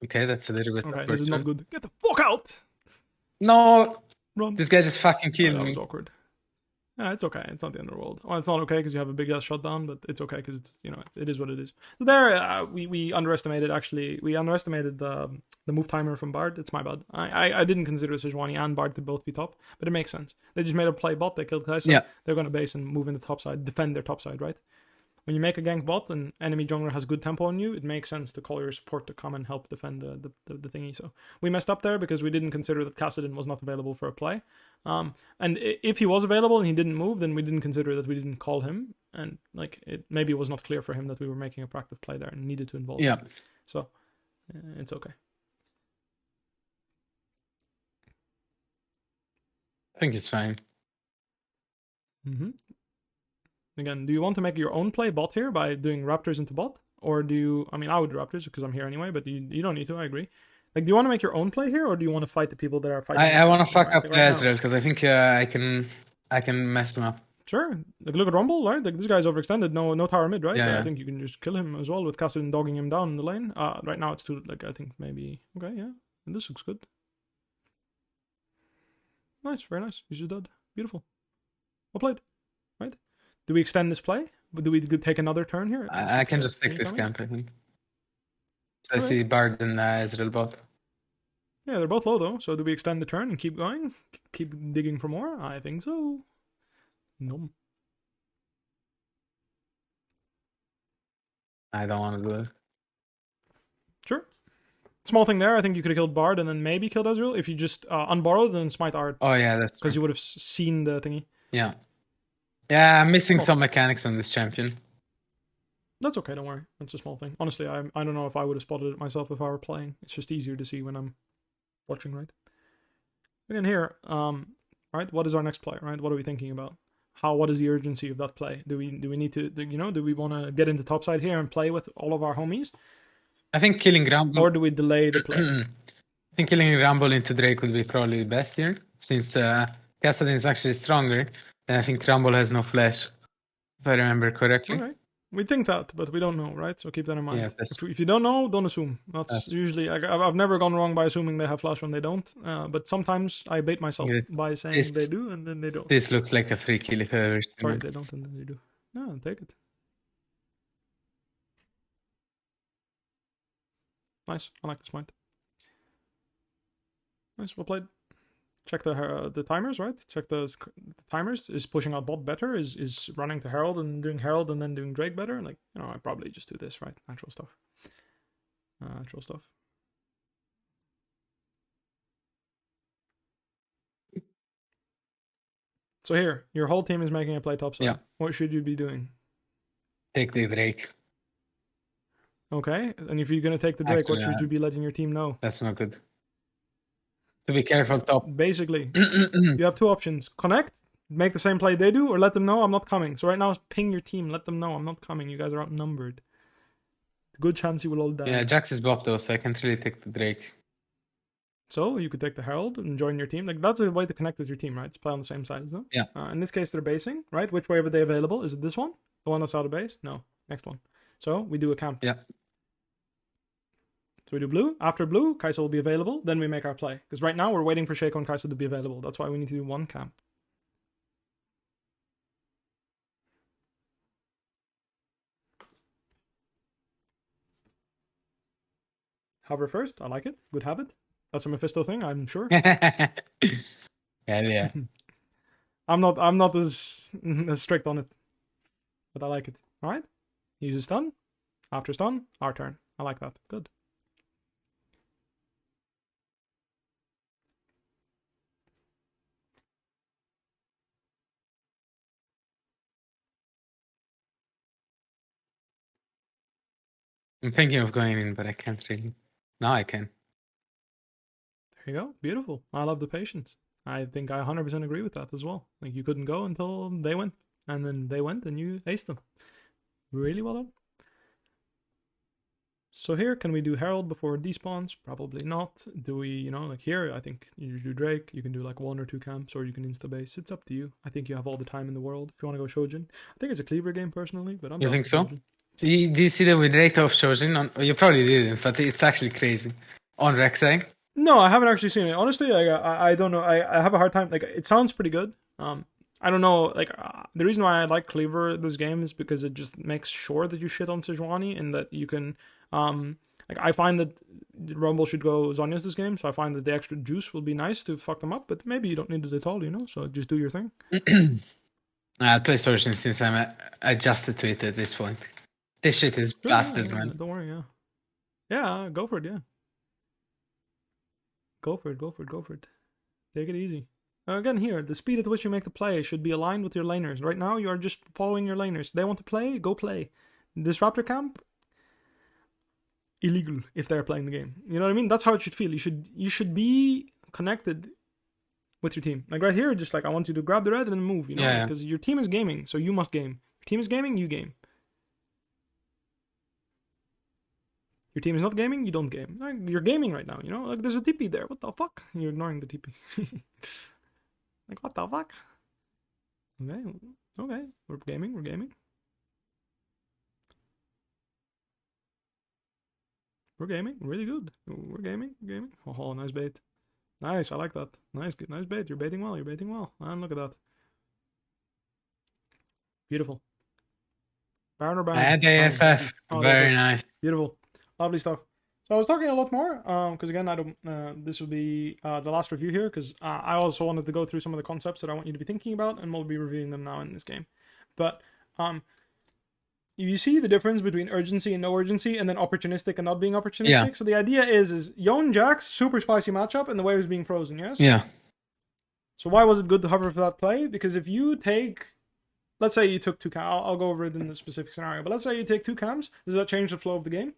Okay, that's a little bit... Okay, this is not good. Get the fuck out! No! Run. This guy just fucking killed me. That was awkward. Yeah, it's okay. It's not the end of the world. Well, it's not okay because you have a big ass shutdown, but it's okay because it's it is what it is. So there, we underestimated actually. We underestimated the move timer from Bard. It's my bad. I didn't consider Sejuani and Bard could both be top, but it makes sense. They just made a play bot. They killed Kai'Sa. Yeah. They're gonna base and move in the top side, defend their top side, right? When you make a gank bot and enemy jungler has good tempo on you, it makes sense to call your support to come and help defend the thingy. So we messed up there because we didn't consider that Kassadin was not available for a play. And if he was available and he didn't move, then we didn't consider that we didn't call him. And like maybe it was not clear for him that we were making a proactive play there and needed to involve him. So it's okay. I think it's fine. Mm-hmm. Again, do you want to make your own play bot here by doing Raptors into bot? Or do you... I mean, I would do Raptors because I'm here anyway, but you don't need to, I agree. Like, do you want to make your own play here, or do you want to fight the people that are fighting? I want to fuck up the Ezreal, because I think I can mess them up. Sure. Like, look at Rumble, right? Like, this guy's overextended, no tower mid, right? Yeah. I think you can just kill him as well with Kassadin dogging him down in the lane. Right now it's too... Like, I think maybe... Okay, yeah. And this looks good. Nice, very nice. He's just dead. Beautiful. Well played. Right? Do we extend this play? Do we take another turn here? I can just take this camp, I think. So I see Bard and Ezreal bot. Yeah, they're both low though. So do we extend the turn and keep going? Keep digging for more? I think so. No. I don't want to do it. Sure. Small thing there. I think you could have killed Bard and then maybe killed Ezreal if you just unborrowed and smite Ard. Oh yeah, that's because you would have seen the thingy. Yeah. Yeah, I'm missing some mechanics on this champion. That's okay, don't worry. That's a small thing. Honestly, I don't know if I would have spotted it myself if I were playing. It's just easier to see when I'm watching, right? Again here, right, what is our next play, right? What are we thinking about? What is the urgency of that play? Do we need to, do we want to get into topside here and play with all of our homies? I think killing Rumble... Or do we delay the play? I think killing Rumble into Drake would be probably best here, since Kassadin is actually stronger. And I think Rumble has no flash, if I remember correctly. All right. We think that, but we don't know, right? So keep that in mind. Yeah, if you don't know, don't assume. That's usually... I've never gone wrong by assuming they have flash when they don't. But sometimes I bait myself by saying they do, and then they don't. This looks like a free kill if I ever seen Sorry, it. they don't, and then they do. No, take it. Nice. I like this point. Nice. Well played. Check the timers, right? Check the timers. Is pushing out bot better? Is running to Herald and doing Herald and then doing Drake better? Like, I probably just do this, right? Natural stuff. Natural stuff. So here, your whole team is making a play topside. Yeah. What should you be doing? Take the Drake. Okay. And if you're going to take the Drake, what should you be letting your team know? That's not good. To be careful, stop. Basically, you have two options. Connect, make the same play they do, or let them know I'm not coming. So right now, ping your team. Let them know I'm not coming. You guys are outnumbered. Good chance you will all die. Yeah, Jax is bot though, so I can't really take the Drake. So you could take the Herald and join your team. Like, that's a way to connect with your team, right? It's play on the same side, isn't it? Yeah. In this case, they're basing, right? Which way are they available? Is it this one? The one that's out of base? No. Next one. So we do a camp. Yeah. So we do blue. After blue, Kai'Sa will be available. Then we make our play. Because right now we're waiting for Shaco and Kai'Sa to be available. That's why we need to do one camp. Hover first. I like it. Good habit. That's a Mephisto thing, I'm sure. Yeah. I'm not as strict on it. But I like it. Alright. Use a stun. After stun, our turn. I like that. Good. I'm thinking of going in, but I can't really. Now I can. There you go. Beautiful. I love the patience. I think I 100% agree with that as well. Like, you couldn't go until they went. And then they went and you aced them. Really well done. So here, can we do Herald before it despawns? Probably not. Do we, like here, I think you do Drake. You can do like 1 or 2 camps, or you can insta-base. It's up to you. I think you have all the time in the world. If you want to go Shojin. I think it's a cleaver game personally, but I'm You not think so? Shojin. Do you see the win rate of Shojin? You probably didn't, but it's actually crazy. On Rek'Sai? No, I haven't actually seen it. Honestly, I don't know. I have a hard time. Like, it sounds pretty good. I don't know, like, the reason why I like Cleaver this game is because it just makes sure that you shit on Sejuani and that you can, like, I find that Rumble should go Zhonya's this game, so I find that the extra juice will be nice to fuck them up, but maybe you don't need it at all, you know, so just do your thing. I'll play Sorcerer since I'm adjusted to it at this point. This shit is blasted, man. Don't worry, yeah. Yeah, go for it, yeah. Go for it. Take it easy. Again, here, the speed at which you make the play should be aligned with your laners. Right now, you are just following your laners. They want to play, go play. Disruptor camp, illegal if they're playing the game. You know what I mean? That's how it should feel. You should be connected with your team. Like right here, just like I want you to grab the red and then move. You know, because your team is gaming, so you must game. Your team is gaming, you game. Your team is not gaming, you don't game. Like, you're gaming right now. You know, like there's a TP there. What the fuck? You're ignoring the TP. Like, what the fuck? Okay. We're gaming. We're gaming. Really good. We're gaming. Oh, nice bait. Nice, I like that. Nice bait. You're baiting well. And look at that. Beautiful. Baron or Baron? And AFF. Very nice. Beautiful. Lovely stuff. So I was talking a lot more, because again, I don't. This will be the last review here, because I also wanted to go through some of the concepts that I want you to be thinking about, and we'll be reviewing them now in this game. But you see the difference between urgency and no urgency, and then opportunistic and not being opportunistic. Yeah. So the idea is Yone Jax, super spicy matchup, and the wave is being frozen. Yes. Yeah. So why was it good to hover for that play? Because if you take, let's say you took 2 cams, I'll go over it in the specific scenario, but let's say you take 2 cams, does that change the flow of the game?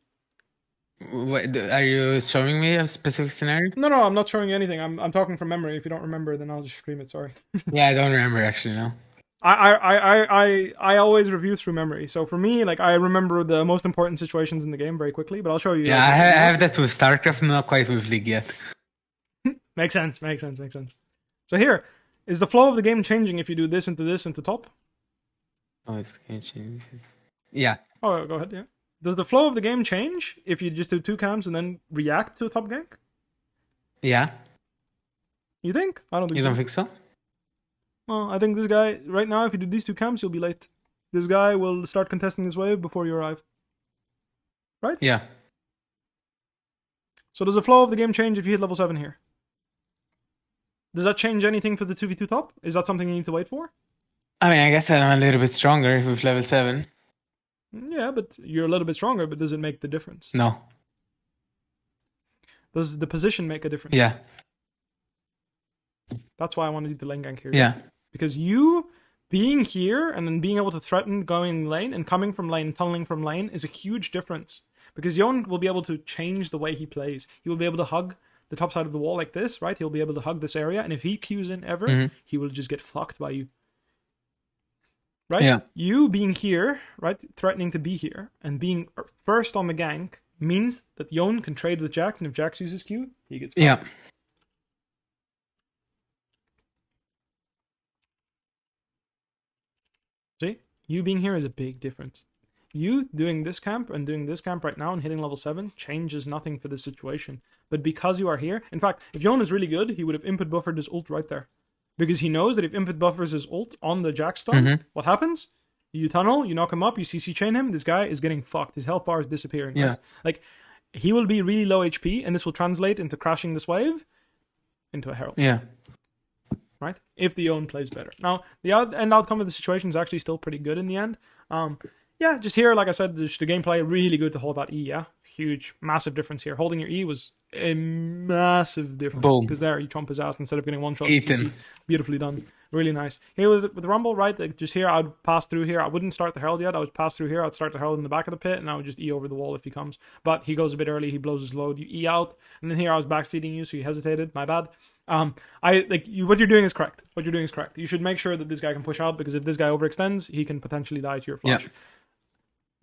Wait, are you showing me a specific scenario? No, I'm not showing you anything. I'm talking from memory. If you don't remember, then I'll just scream it. Sorry. Yeah, I don't remember actually. No. I always review through memory. So for me, like I remember the most important situations in the game very quickly. But I'll show you. Yeah, I have that with StarCraft, not quite with League yet. Makes sense. So here is the flow of the game changing if you do this into top. Oh, it can change. Yeah. Oh, go ahead. Yeah. Does the flow of the game change if you just do 2 cams and then react to a top gank? Yeah. You think? I don't think You don't think so? Well, I think this guy, right now, if you do these 2 cams, you'll be late. This guy will start contesting this wave before you arrive. Right? Yeah. So does the flow of the game change if you hit level 7 here? Does that change anything for the 2v2 top? Is that something you need to wait for? I mean, I guess I'm a little bit stronger with level 7. Yeah, but you're a little bit stronger, but does it make the difference? No. Does the position make a difference? Yeah. That's why I wanted you to lane gank here. Yeah. Because you being here and then being able to threaten going lane and coming from lane and tunneling from lane is a huge difference. Because Yone will be able to change the way he plays. He will be able to hug the top side of the wall like this, right? He'll be able to hug this area, and if he queues in ever, he will just get fucked by you. Right? Yeah. You being here, right, threatening to be here, and being first on the gank means that Yone can trade with Jax, and if Jax uses Q, he gets fucked. Yeah. See? You being here is a big difference. You doing this camp and doing this camp right now and hitting level 7 changes nothing for this situation. But because you are here, in fact, if Yone is really good, he would have input buffered his ult right there. Because he knows that if input buffers his ult on the Jax stun, what happens? You tunnel, you knock him up, you CC chain him, this guy is getting fucked. His health bar is disappearing. Yeah. Right? Like, he will be really low HP, and this will translate into crashing this wave into a herald. Yeah. Right? If the Yone plays better. Now, the end outcome of the situation is actually still pretty good in the end. Yeah, just here, like I said, the gameplay really good to hold that E, yeah? Huge, massive difference here. Holding your E was a massive difference. Boom. Because there, you chomp his ass instead of getting one shot. Eaten. Beautifully done. Really nice. Here with the Rumble, right, like just here, I would pass through here. I wouldn't start the Herald yet. I would pass through here. I'd start the Herald in the back of the pit, and I would just E over the wall if he comes. But he goes a bit early. He blows his load. You E out. And then here I was backseating you, so you hesitated. My bad. What you're doing is correct. You should make sure that this guy can push out, because if this guy overextends, he can potentially die to your flash. Yeah.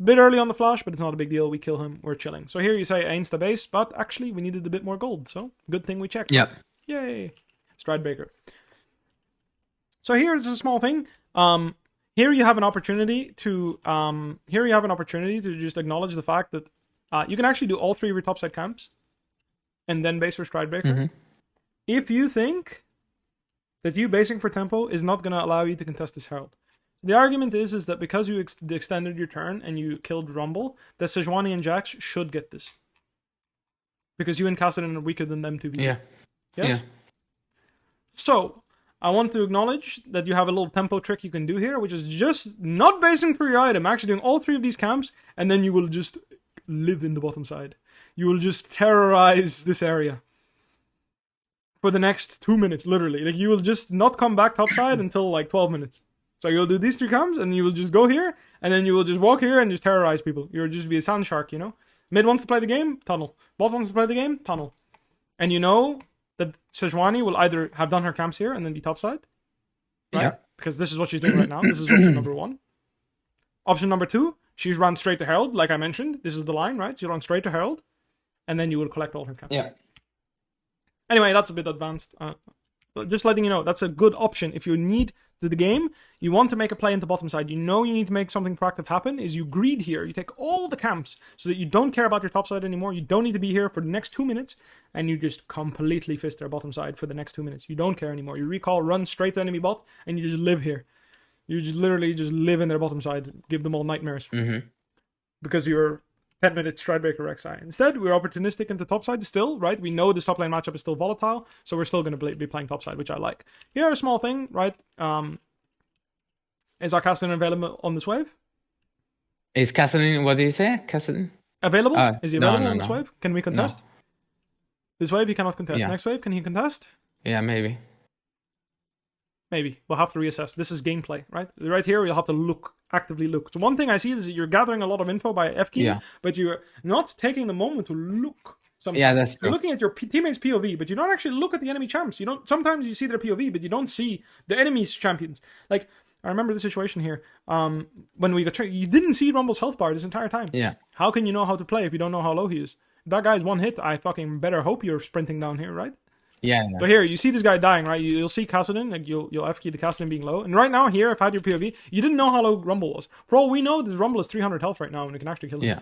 Bit early on the flash, but it's not a big deal. We kill him. We're chilling. So here you say insta base, but actually we needed a bit more gold. So good thing we checked. Yep. Yay. Stride Baker. So here's a small thing. Here you have an opportunity to just acknowledge the fact that you can actually do all 3 of your topside camps and then base for Stride Baker. If you think that you basing for tempo is not going to allow you to contest this Herald. The argument is that because you extended your turn and you killed Rumble, that Sejuani and Jax should get this. Because you and Kassadin are weaker than them 2v. Yeah. Yes? Yeah. So, I want to acknowledge that you have a little tempo trick you can do here, which is just not basing for your item, actually doing all 3 of these camps, and then you will just live in the bottom side. You will just terrorize this area. For the next 2 minutes, literally. Like, you will just not come back topside until like 12 minutes. So you'll do these 3 camps, and you will just go here, and then you will just walk here and just terrorize people. You'll just be a sand shark, you know? Mid wants to play the game, tunnel. Bot wants to play the game, tunnel. And you know that Sejuani will either have done her camps here and then be topside. Right? Yeah. Because this is what she's doing right now. This is option number 1. Option number 2, she's run straight to Herald, like I mentioned. This is the line, right? She run straight to Herald, and then you will collect all her camps. Yeah. Anyway, that's a bit advanced. Just letting you know, that's a good option. If you need to the game, you want to make a play into bottom side, you know you need to make something proactive happen, is you greed here. You take all the camps so that you don't care about your top side anymore. You don't need to be here for the next 2 minutes, and you just completely fist their bottom side for the next 2 minutes. You don't care anymore. You recall, run straight to enemy bot, and you just live here. You just literally just live in their bottom side, give them all nightmares. Mm-hmm. Because you're 10-minute Stridebreaker Rek'Sai. Instead, we're opportunistic into topside still, right? We know this top lane matchup is still volatile, so we're still going to be playing topside, which I like. Here, a small thing, right? Is our Kassadin available on this wave? Is Kassadin, what do you say? Kassadin? Available? Is he available on this no. wave? Can we contest? No. This wave, he cannot contest. Yeah. Next wave, can he contest? Yeah, maybe. Maybe. We'll have to reassess. This is gameplay, right? Right here, you'll have to look, actively look. So one thing I see is that you're gathering a lot of info by F key, but you're not taking the moment to look. Sometimes. Yeah, that's true. You're looking at your teammates' POV, but you don't actually look at the enemy champs. You don't. Sometimes you see their POV, but you don't see the enemy's champions. Like, I remember the situation here. When we got you didn't see Rumble's health bar this entire time. Yeah. How can you know how to play if you don't know how low he is? If that guy's one hit, I fucking better hope you're sprinting down here, right? Yeah. So here, you see this guy dying, right? You'll see Kassadin, like you'll F-key the Kassadin being low. And right now, here, if I had your POV, you didn't know how low Rumble was. For all we know, this Rumble is 300 health right now, and it can actually kill him. Yeah.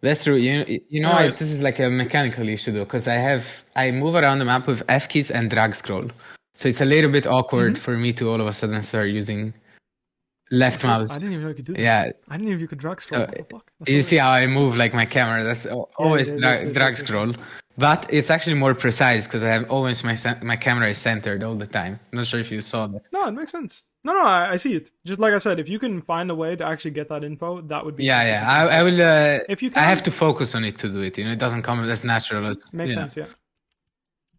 That's true. You know, Right. this is like a mechanical issue though, because I move around the map with F keys and drag scroll, so it's a little bit awkward for me to all of a sudden start using left mouse. I didn't even know you could do that. Yeah. I didn't even know you could drag scroll. What the fuck? That's You so see how I move like my camera? That's always drag scroll, but it's actually more precise because I have always my camera is centered all the time. I'm not sure if you saw that. No, it makes sense. No, I see it. Just like I said, if you can find a way to actually get that info, that would be. Yeah. I will. If you can, I have to focus on it to do it. You know, it doesn't come as natural. Makes sense, yeah.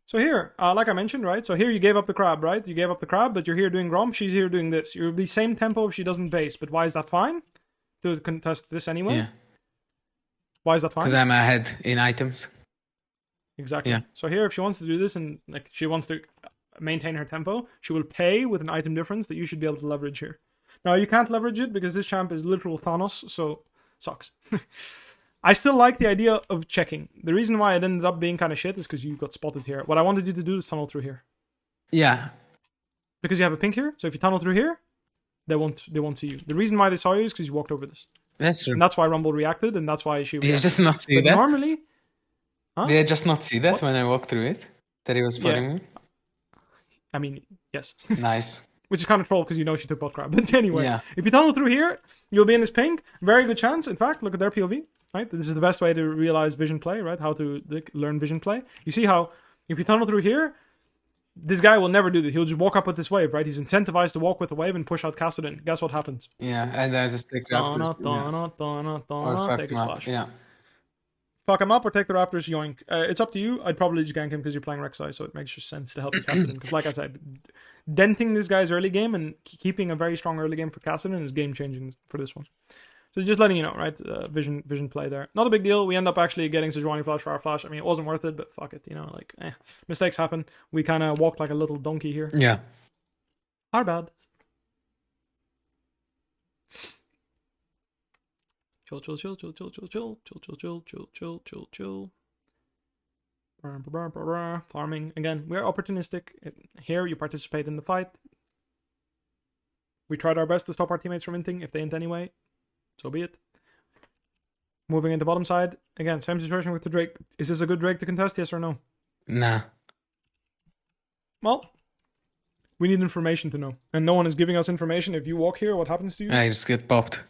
So here, like I mentioned, right? So here you gave up the crab, right? You gave up the crab, but you're here doing Gromp. She's here doing this. You'll be same tempo if she doesn't base. But why is that fine? To contest this anyway. Yeah. Why is that fine? Because I'm ahead in items. Exactly. Yeah. So here, if she wants to do this and like she wants to maintain her tempo, she will pay with an item difference that you should be able to leverage here. Now you can't leverage it because this champ is literal Thanos, so sucks. I still like the idea of checking. The reason why it ended up being kind of shit is because you got spotted here. What I wanted you to do is tunnel through here. Yeah. Because you have a pink here, so if you tunnel through here, they won't see you. The reason why they saw you is because you walked over this. That's true. And that's why Rumble reacted, and that's why she reacted. Did you just not see that? Normally... Huh? Did I just not see that when I walked through it? That he was spotting me? I mean, yes. Nice. Which is kind of troll because you know she took bot crab. But anyway, Yeah. if you tunnel through here, you'll be in this pink. Very good chance. In fact, look at their POV. Right? This is the best way to realize vision play, right? How to learn vision play. You see how if you tunnel through here, this guy will never do that. He'll just walk up with this wave, right? He's incentivized to walk with the wave and push out Kassadin. Guess what happens? Yeah, and there's a stick raptors. Take his flash. Yeah. Fuck him up or take the Raptors, yoink. It's up to you. I'd probably just gank him because you're playing Rek'Sai, so it makes sense to help you Kassadin. Because like I said, denting this guy's early game and keeping a very strong early game for Kassadin is game-changing for this one. So just letting you know, right? Vision play there. Not a big deal. We end up actually getting Sejuani flash for our flash. I mean, it wasn't worth it, but fuck it. You know, like, mistakes happen. We kind of walked like a little donkey here. Yeah. Our bad. Chill. Farming. Again, we're opportunistic. Here, you participate in the fight. We tried our best to stop our teammates from inting. If they int anyway, so be it. Moving into bottom side. Again, same situation with the Drake. Is this a good Drake to contest? Yes or no? Nah. Well, We need information to know. And no one is giving us information. If you walk here, what happens to you? I just get popped.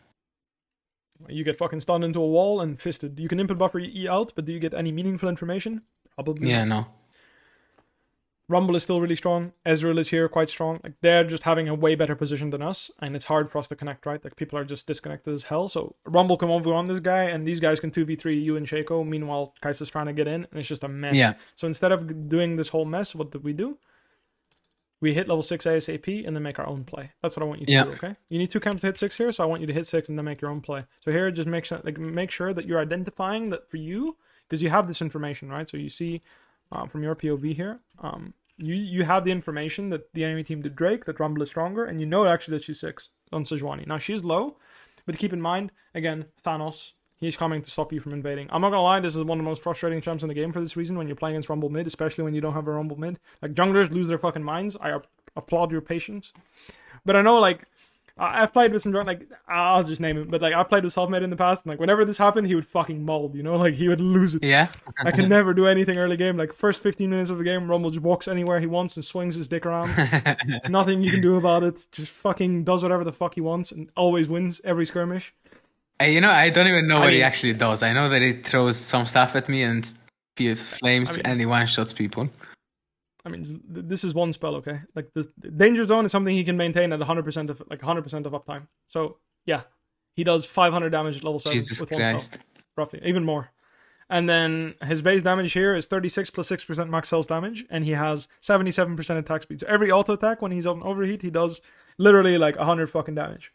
You get fucking stunned into a wall and fisted. You can input buffer E out, but do you get any meaningful information? Probably Yeah, not. no. Rumble is still really strong. Ezreal is here quite strong. Like, they're just having a way better position than us, and it's hard for us to connect, right? Like, people are just disconnected as hell. So Rumble can 1v1 this guy, and these guys can 2v3 you and Shaco. Meanwhile, Kai'Sa's trying to get in, and it's just a mess. Yeah. So instead of doing this whole mess, what did we do? We hit level 6 ASAP and then make our own play. That's what I want you to do, okay? You need 2 camps to hit 6 here, so I want you to hit 6 and then make your own play. So here, just make sure that you're identifying that for you, because you have this information, right? So you see from your POV here, you have the information that the enemy team did Drake, that Rumble is stronger, and you know actually that she's 6 on Sejuani. Now, she's low, but keep in mind, again, Thanos, he's coming to stop you from invading. I'm not gonna lie, this is one of the most frustrating champs in the game for this reason when you're playing against Rumble mid, especially when you don't have a Rumble mid. Like, junglers lose their fucking minds. I applaud your patience. But I know, like, I've played with some, like, I'll just name it, but, like, I've played with Selfmade in the past, and, like, whenever this happened, he would fucking mold, you know? Like, he would lose it. Yeah. I can never do anything early game. Like, first 15 minutes of the game, Rumble just walks anywhere he wants and swings his dick around. Nothing you can do about it. Just fucking does whatever the fuck he wants and always wins every skirmish. You know, I don't even know what he actually does. I know that he throws some stuff at me and flames and he one-shots people. I mean, this is one spell, okay? Like, this Danger Zone is something he can maintain at 100% of uptime. So, yeah. He does 500 damage at level 7 Jesus with Christ. one spell. Roughly. Even more. And then his base damage here is 36 plus 6% max health damage, and he has 77% attack speed. So every auto attack, when he's on overheat, he does literally like 100 fucking damage.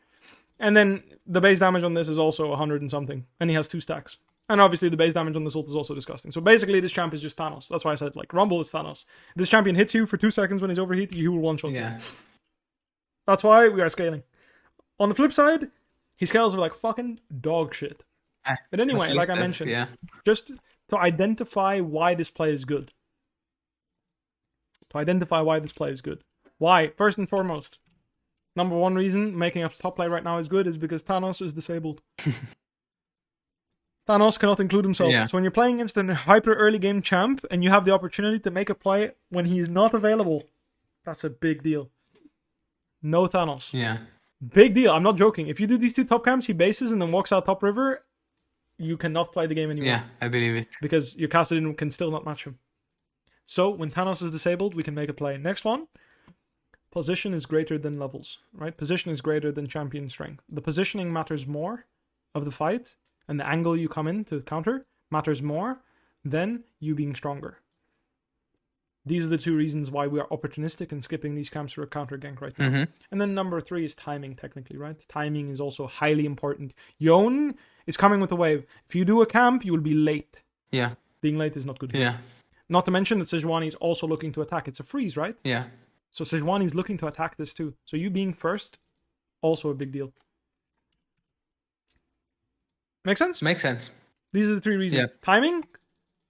And then the base damage on this is also 100 and something, and he has 2 stacks. And obviously the base damage on this ult is also disgusting. So basically this champ is just Thanos. That's why I said, like, Rumble is Thanos. This champion hits you for 2 seconds when he's overheat, he will one-shot you. That's why we are scaling. On the flip side, he scales with like fucking dog shit. But anyway, like I mentioned, just to identify why this play is good. Why? First and foremost, number one reason making a top play right now is good is because Thanos is disabled. Thanos cannot include himself. So when you're playing against a hyper early game champ and you have the opportunity to make a play when he is not available, that's a big deal. No Thanos. Big deal. I'm not joking. If you do these 2 top camps, he bases and then walks out top river, you cannot play the game anymore. Yeah, I believe it. Because your Kassadin can still not match him. So when Thanos is disabled, we can make a play. Next one. Position is greater than levels, right? Position is greater than champion strength. The positioning matters more of the fight, and the angle you come in to counter matters more than you being stronger. These are the 2 reasons why we are opportunistic and skipping these camps for a counter gank right now. And then number 3 is timing, technically, right? Timing is also highly important. Yone is coming with a wave. If you do a camp, you will be late. Being late is not good. Not to mention that Sejuani is also looking to attack. It's a freeze, right? So Sejuani is looking to attack this too. So you being first, also a big deal. Make sense? Makes sense. These are the 3 reasons. Timing,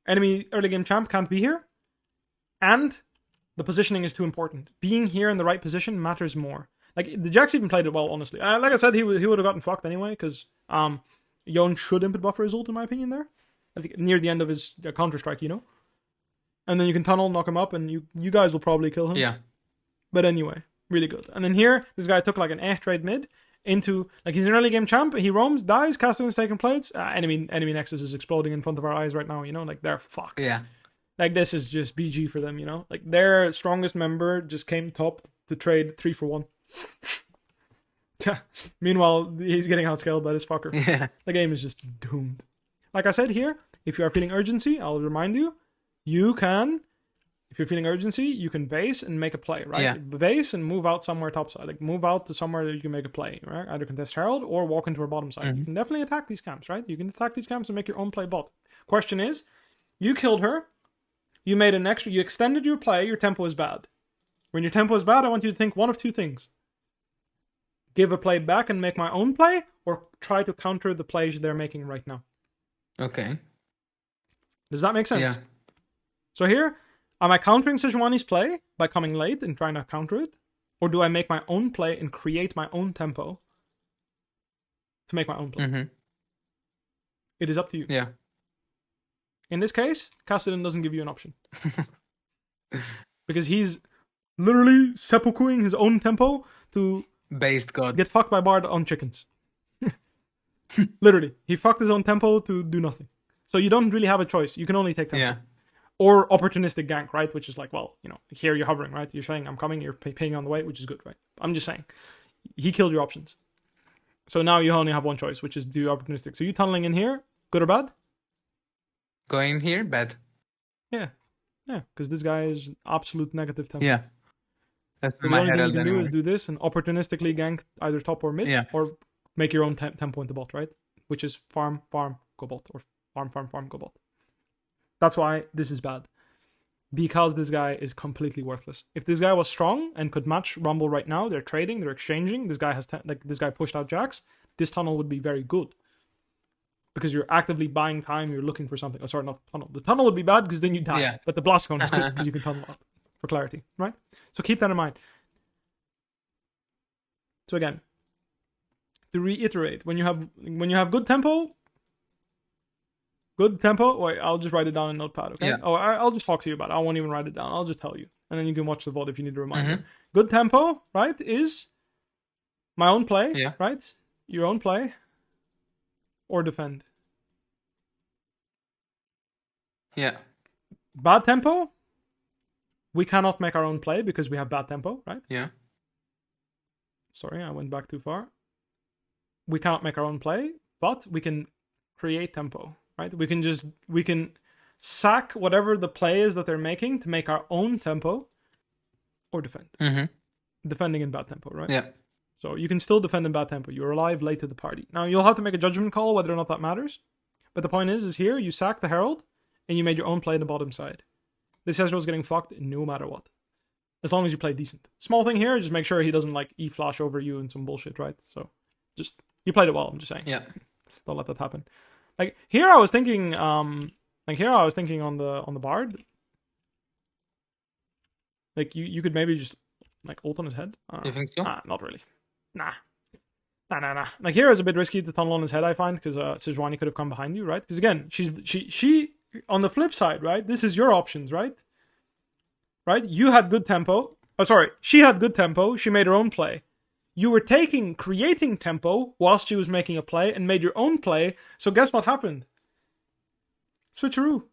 enemy early game champ can't be here, and the positioning is too important. Being here in the right position matters more. Like, the Jax even played it well, honestly. Like I said, he would have gotten fucked anyway, because Yone should input buffer his ult, in my opinion, there. I think near the end of his Counter-Strike, you know? And then you can tunnel, knock him up, and you guys will probably kill him. But anyway, really good. And then here, this guy took like an trade mid into, like, he's an early game champ, he roams, dies, casting is taking plates, enemy Nexus is exploding in front of our eyes right now, you know? Like, they're fucked. Like, this is just BG for them, you know? Like, their strongest member just came top to trade 3 for 1. Meanwhile, he's getting outscaled by this fucker. The game is just doomed. Like I said here, if you are feeling urgency, I'll remind you, you can, if you're feeling urgency, you can base and make a play, right? Base and move out somewhere topside. Like, move out to somewhere that you can make a play, right? Either contest Herald or walk into our bottom side. You can definitely attack these camps, right? You can attack these camps and make your own play bot. Question is, you killed her, you made an extra, you extended your play, your tempo is bad. When your tempo is bad, I want you to think one of 2 things. Give a play back and make my own play, or try to counter the plays they're making right now. Does that make sense? So here, am I countering Sejuani's play by coming late and trying to counter it? Or do I make my own play and create my own tempo to make my own play? It is up to you. In this case, Kassadin doesn't give you an option. Because he's Literally seppukuing his own tempo to Based God. get fucked by Bard on chickens. Literally. He fucked his own tempo to do nothing. So you don't really have a choice. You can only take tempo. Yeah. Or opportunistic gank, right? Which is like, well, here you're hovering, right? You're saying, I'm coming, you're paying on the way, which is good, right? I'm just saying. He killed your options. So now you only have one choice, which is do opportunistic. So you tunneling in here, good or bad? Going here, bad. Yeah. Yeah, because this guy is absolute negative tempo. Yeah. That's so the only thing you can do is do this and opportunistically gank either top or mid, or make your own tempo into bot, right? Which is farm, go bot, or farm, go bot. That's why this is bad. Because this guy is completely worthless. If this guy was strong and could match Rumble right now, they're trading, they're exchanging. This guy this guy pushed out Jax. This tunnel would be very good. Because you're actively buying time, you're looking for something. Oh, sorry, not tunnel. The tunnel would be bad because then you die. Yeah. But the blast cone is cool because you can tunnel out for clarity, right? So keep that in mind. So again, to reiterate, when you have good tempo. Wait, I'll just write it down in Notepad, okay? Yeah. Oh, I'll just talk to you about it. I won't even write it down. I'll just tell you. And then you can watch the VOD if you need a reminder. Good tempo, right, is my own play, right? Your own play. Or defend. Yeah. Bad tempo, we cannot make our own play because we have bad tempo, right? Yeah. Sorry, I went back too far. We cannot make our own play, but we can create tempo, right? We can sack whatever the play is that they're making to make our own tempo or defend. Defending in bad tempo, right? Yeah. So you can still defend in bad tempo. You're alive late to the party. Now you'll have to make a judgment call whether or not that matters. But the point is here you sack the Herald and you made your own play in the bottom side. This Ezreal's getting fucked no matter what. As long as you play decent. Small thing here, just make sure he doesn't like E-flash over you and some bullshit, right? So just you played it well, I'm just saying. Yeah. Don't let that happen. Like here I was thinking on the Bard. Like you could maybe just like ult on his head. You think so? Not really. Nah. Like here is a bit risky to tunnel on his head, I find, because Sejuani could have come behind you, right? Because again, she on the flip side, right? This is your options, right? Right? You had good tempo. Oh, sorry. She had good tempo. She made her own play. You were creating tempo whilst she was making a play and made your own play. So guess what happened? Switcheroo.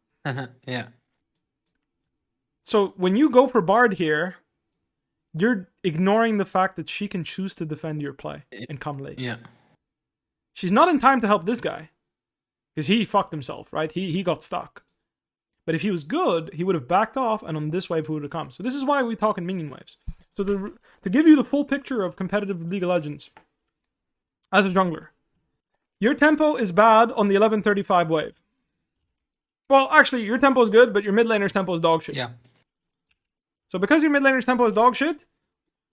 Yeah. So when you go for Bard here, you're ignoring the fact that she can choose to defend your play and come late. Yeah. She's not in time to help this guy. Because he fucked himself, right? He got stuck. But if he was good, he would have backed off, and on this wave, he would have come. So this is why we talk in minion waves. So to give you the full picture of competitive League of Legends, as a jungler, your tempo is bad on the 11:35 wave. Well, actually, your tempo is good, but your mid laner's tempo is dog shit. Yeah. So because your mid laner's tempo is dog shit,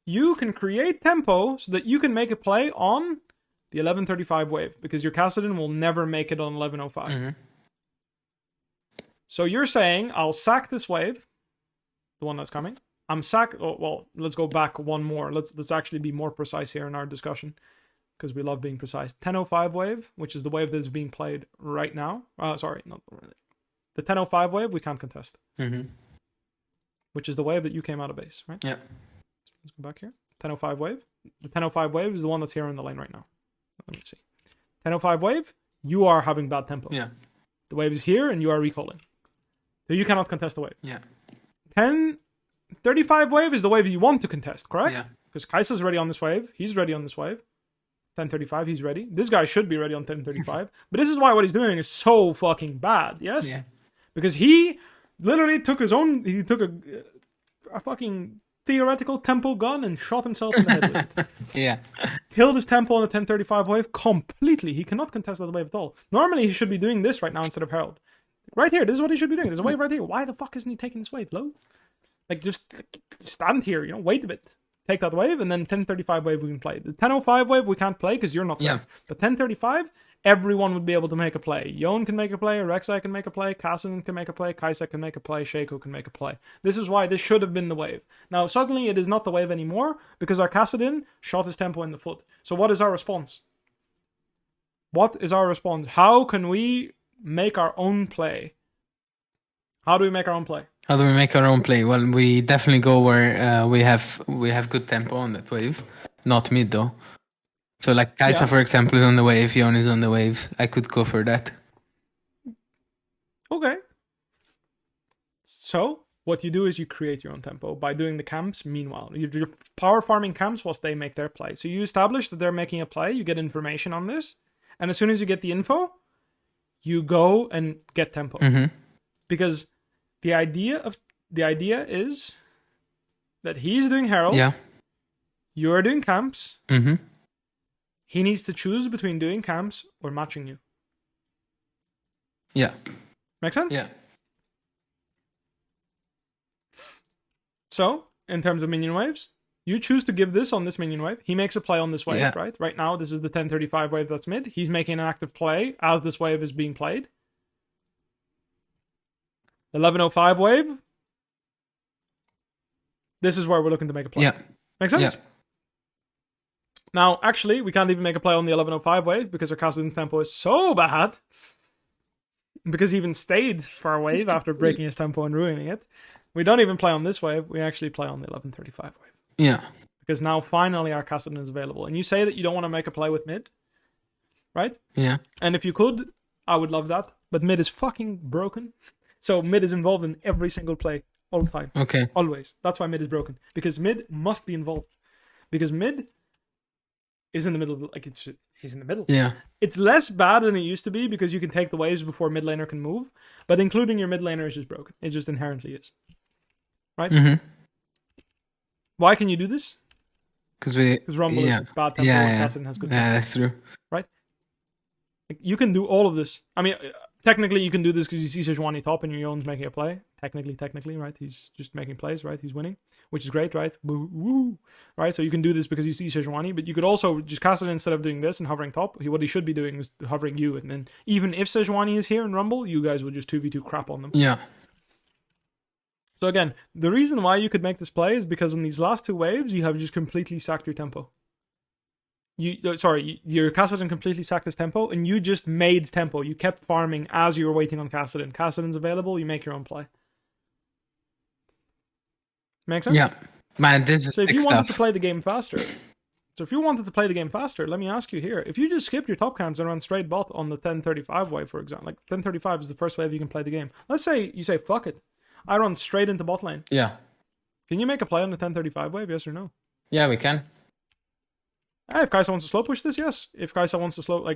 you can create tempo so that you can make a play on the 11:35 wave, because your Kassadin will never make it on 11:05. So you're saying, I'll sack this wave, the one that's coming. Let's go back one more. Let's actually be more precise here in our discussion, because we love being precise. 10:05 wave, which is the wave that is being played right now. Sorry, not the 10:05 wave. We can't contest. Which is the wave that you came out of base, right? Yeah. Let's go back here. 10:05 wave. The 10:05 wave is the one that's here in the lane right now. Let me see. 10:05 wave. You are having bad tempo. Yeah. The wave is here, and you are recalling. So you cannot contest the wave. Yeah. 10:35 wave is the wave you want to contest, correct? Yeah. Because Kai'Sa's ready on this wave. He's ready on this wave. 10:35, he's ready. This guy should be ready on 10:35. But this is why what he's doing is so fucking bad, yes? Yeah. Because he literally took a fucking theoretical tempo gun and shot himself in the head with it. Yeah. Killed his tempo on the 10:35 wave completely. He cannot contest that wave at all. Normally, he should be doing this right now instead of Herald. Right here, this is what he should be doing. There's a wave right here. Why the fuck isn't he taking this wave, Lo? Like, just stand here, wait a bit. Take that wave, and then 10:35 wave we can play. The 10:05 wave we can't play because you're not there. Yeah. But 10:35, everyone would be able to make a play. Yone can make a play, Rek'Sai can make a play, Kassadin can make a play, Kai'Sa can make a play, Shaco can make a play. This is why this should have been the wave. Now, suddenly it is not the wave anymore because our Kassadin shot his tempo in the foot. So what is our response? What is our response? How can we make our own play? How do we make our own play? How do we make our own play? Well, we definitely go where we have good tempo on that wave. Not mid though. So like Kai'Sa, for example, is on the wave. Yon is on the wave. I could go for that. Okay. So what you do is you create your own tempo by doing the camps. Meanwhile, you're power farming camps whilst they make their play. So you establish that they're making a play. You get information on this, and as soon as you get the info, you go and get tempo. Because the idea is that he's doing Herald. Yeah. You're doing camps. He needs to choose between doing camps or matching you. Yeah. Make sense? Yeah. So, in terms of minion waves, you choose to give this on this minion wave. He makes a play on this wave, right? Right now, this is the 1035 wave that's mid. He's making an active play as this wave is being played. 1105 wave. This is where we're looking to make a play. Yeah. Make sense? Yeah. Now, actually, we can't even make a play on the 1105 wave because our Kassadin's tempo is so bad. Because he even stayed for a wave after breaking his tempo and ruining it. We don't even play on this wave. We actually play on the 1135 wave. Yeah. Because now finally our Kassadin is available. And you say that you don't want to make a play with mid, right? Yeah. And if you could, I would love that. But mid is fucking broken. So mid is involved in every single play all the time. Okay. Always. That's why mid is broken. Because mid must be involved. Because mid is in the middle. He's in the middle. Yeah. It's less bad than it used to be because you can take the waves before mid laner can move. But including your mid laner is just broken. It just inherently is. Right? Why can you do this? Because Rumble is bad tempo and Kassadin has good tempo. Yeah, that's true. Right? Like, you can do all of this. I mean, technically you can do this because you see Sejuani top and your Yon's making a play. Technically, right? He's just making plays, right? He's winning, which is great, right? Woo, right? So you can do this because you see Sejuani, but you could also just cast it instead of doing this and hovering top. What he should be doing is hovering you, and then even if Sejuani is here in Rumble, you guys will just 2v2 crap on them. Yeah. So again, the reason why you could make this play is because in these last two waves, you have just completely sacked your tempo. Your Kassadin completely sacked his tempo, and you just made tempo. You kept farming as you were waiting on Kassadin. Kassadin's available, you make your own play. Make sense? Yeah. Man, this is so if you wanted to play the game faster, let me ask you here. If you just skip your top camps and run straight bot on the 1035 wave, for example, like 1035 is the first wave you can play the game. Let's say you say, fuck it. I run straight into bot lane. Yeah. Can you make a play on the 1035 wave, yes or no? Yeah, we can. If Kai'Sa wants to slow push this, yes. If Kai'Sa wants to slow,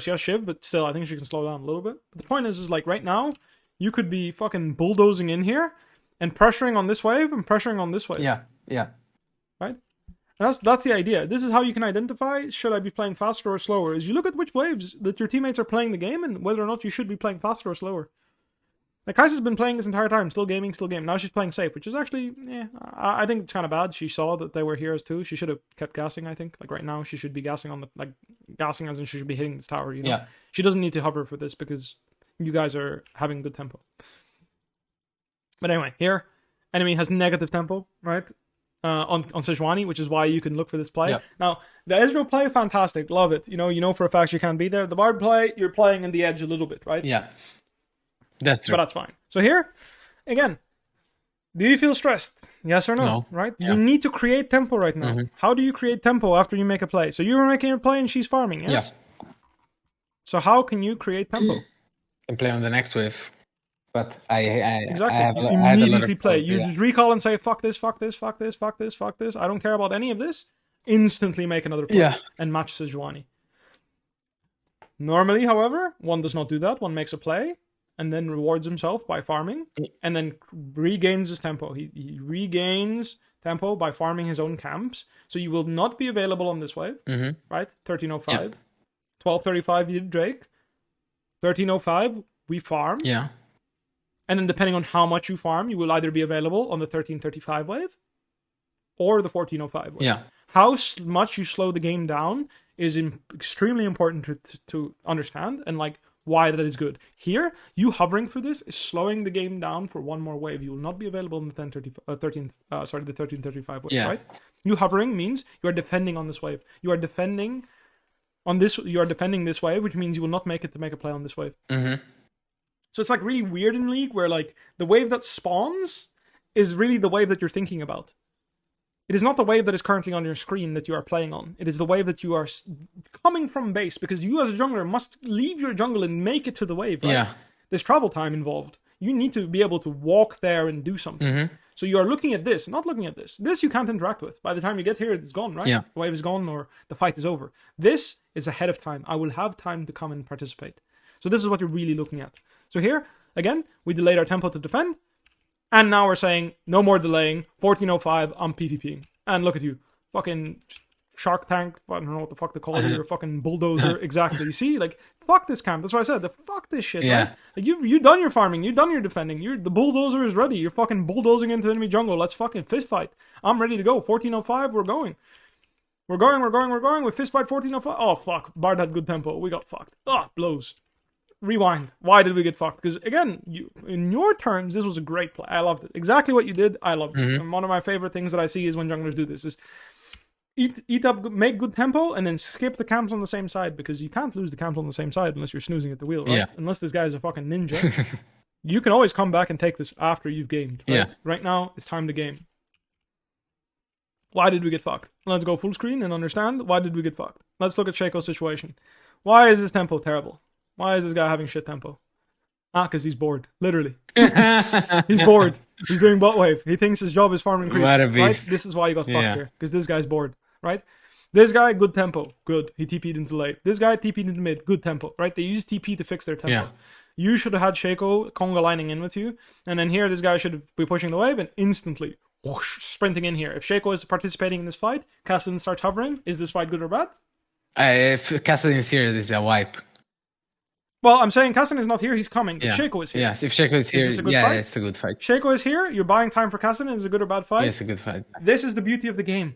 she has Shiv, but still, I think she can slow down a little bit. But the point is like, right now, you could be fucking bulldozing in here and pressuring on this wave and pressuring on this wave. Yeah, yeah. Right? And that's the idea. This is how you can identify, should I be playing faster or slower, is you look at which waves that your teammates are playing the game and whether or not you should be playing faster or slower. Like, Kai'Sa's been playing this entire time, still gaming. Now she's playing safe, which is actually, I think it's kind of bad. She saw that they were heroes too. She should have kept gassing, I think. Like, right now, she should be gassing gassing as in she should be hitting this tower, you know? Yeah. She doesn't need to hover for this because you guys are having good tempo. But anyway, here, enemy has negative tempo, right? On Sejuani, which is why you can look for this play. Yeah. Now, the Ezreal play, fantastic. Love it. You know for a fact you can't be there. The Bard play, you're playing in the edge a little bit, right? Yeah. That's true. But that's fine. So here, again, do you feel stressed? Yes or no? No. Right? Yeah. You need to create tempo right now. How do you create tempo after you make a play? So you were making a play and she's farming, yes? Yeah. So how can you create tempo? And play on the next wave. But Exactly. You immediately play. You just recall and say, fuck this. I don't care about any of this. Instantly make another play and match Sejuani. Normally, however, one does not do that. One makes a play and then rewards himself by farming and then regains his tempo. He regains tempo by farming his own camps. So you will not be available on this wave, right? 1305. Yeah. 1235, you did Drake. 1305, we farm. Yeah. And then depending on how much you farm, you will either be available on the 1335 wave or the 1405 wave. Yeah. How much you slow the game down is extremely important to understand, and like why that is good. Here, you hovering for this is slowing the game down for one more wave. You will not be available in the 1335 wave, right? You hovering means you are defending on this wave. You are defending on this. You are defending this wave, which means you will not make it to make a play on this wave. So it's like really weird in League where like the wave that spawns is really the wave that you're thinking about. It is not the wave that is currently on your screen that you are playing on. It is the wave that you are coming from base, because you as a jungler must leave your jungle and make it to the wave, right? Yeah. There's travel time involved. You need to be able to walk there and do something. Mm-hmm. So you are looking at this, not looking at this. This you can't interact with. By the time you get here, it's gone, right? Yeah. The wave is gone or the fight is over. This is ahead of time. I will have time to come and participate. So this is what you're really looking at. So here, again, we delayed our tempo to defend. And now we're saying, no more delaying, 1405, I'm PvPing. And look at you, fucking Shark Tank, I don't know what the fuck they call it, you're fucking bulldozer, exactly. You see, like, fuck this camp, that's why I said, fuck this shit, right? Like, you done your farming, you done your defending, the bulldozer is ready, you're fucking bulldozing into enemy jungle, let's fucking fist fight. I'm ready to go, 1405, we're going. We're going, with fist fight 1405. Oh, fuck, Bard had good tempo, we got fucked. Blows. Rewind. Why did we get fucked? Because again, in your terms, this was a great play. I loved it. Exactly what you did. I loved it. And one of my favorite things that I see is when junglers do this is eat up, make good tempo, and then skip the camps on the same side, because you can't lose the camps on the same side unless you're snoozing at the wheel, right? Yeah. Unless this guy is a fucking ninja. You can always come back and take this after you've gamed. Right? Yeah. Right now, it's time to game. Why did we get fucked? Let's go full screen and understand why did we get fucked. Let's look at Shaco's situation. Why is his tempo terrible? Why is this guy having shit tempo? Because he's bored. Literally. He's bored. He's doing bot wave. He thinks his job is farming creeps. What a beast. Right? This is why you got fucked here. Because this guy's bored. Right? This guy, good tempo. Good. He TP'd into late. This guy TP'd into mid. Good tempo. Right? They use TP to fix their tempo. Yeah. You should have had Shaco conga lining in with you. And then here, this guy should be pushing the wave and instantly whoosh, sprinting in here. If Shaco is participating in this fight, Kassadin starts hovering. Is this fight good or bad? If Kassadin is here, this is a wipe. Well, I'm saying Kassadin is not here, he's coming. Yeah. If Shaco is here. Yes, if Shaco is here, it's a good yeah, fight? it's a good fight. Shaco is here, you're buying time for Kassadin, is it a good or bad fight? Yeah, it's a good fight. This is the beauty of the game.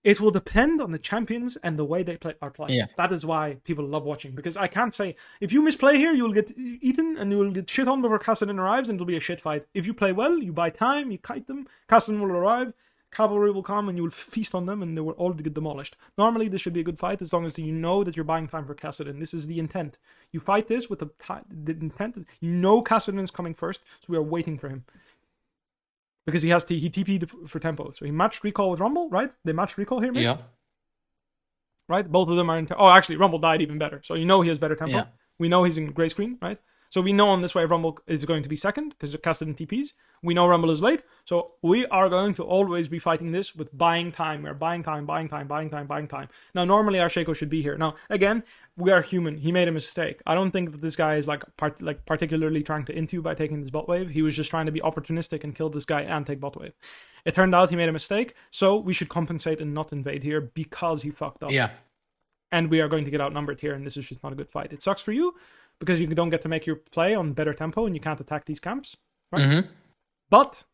It will depend on the champions and the way they are playing. Yeah. That is why people love watching, because I can't say, if you misplay here, you will get eaten and you will get shit on before Kassadin arrives and it'll be a shit fight. If you play well, you buy time, you kite them, Kassadin will arrive, cavalry will come and you will feast on them and they will all get demolished. Normally this should be a good fight as long as you know that you're buying time for Kassadin. This is the intent. You fight this with the intent that you know Kassadin is coming first, so we are waiting for him. Because he TP'd for tempo. So he matched recall with Rumble, right? They matched recall here, maybe? Yeah. Right? Both of them are in... actually, Rumble died even better. So you know he has better tempo. Yeah. We know he's in gray screen, right? So we know on this wave Rumble is going to be second because Kassadin TPs. We know Rumble is late. So we are going to always be fighting this with buying time. We're buying time. Now, normally our Shaco should be here. Now, again, we are human. He made a mistake. I don't think that this guy is particularly trying to into by taking this bot wave. He was just trying to be opportunistic and kill this guy and take bot wave. It turned out he made a mistake. So we should compensate and not invade here because he fucked up. Yeah. And we are going to get outnumbered here, and this is just not a good fight. It sucks for you, because you don't get to make your play on better tempo, and you can't attack these camps, right? Mm-hmm. But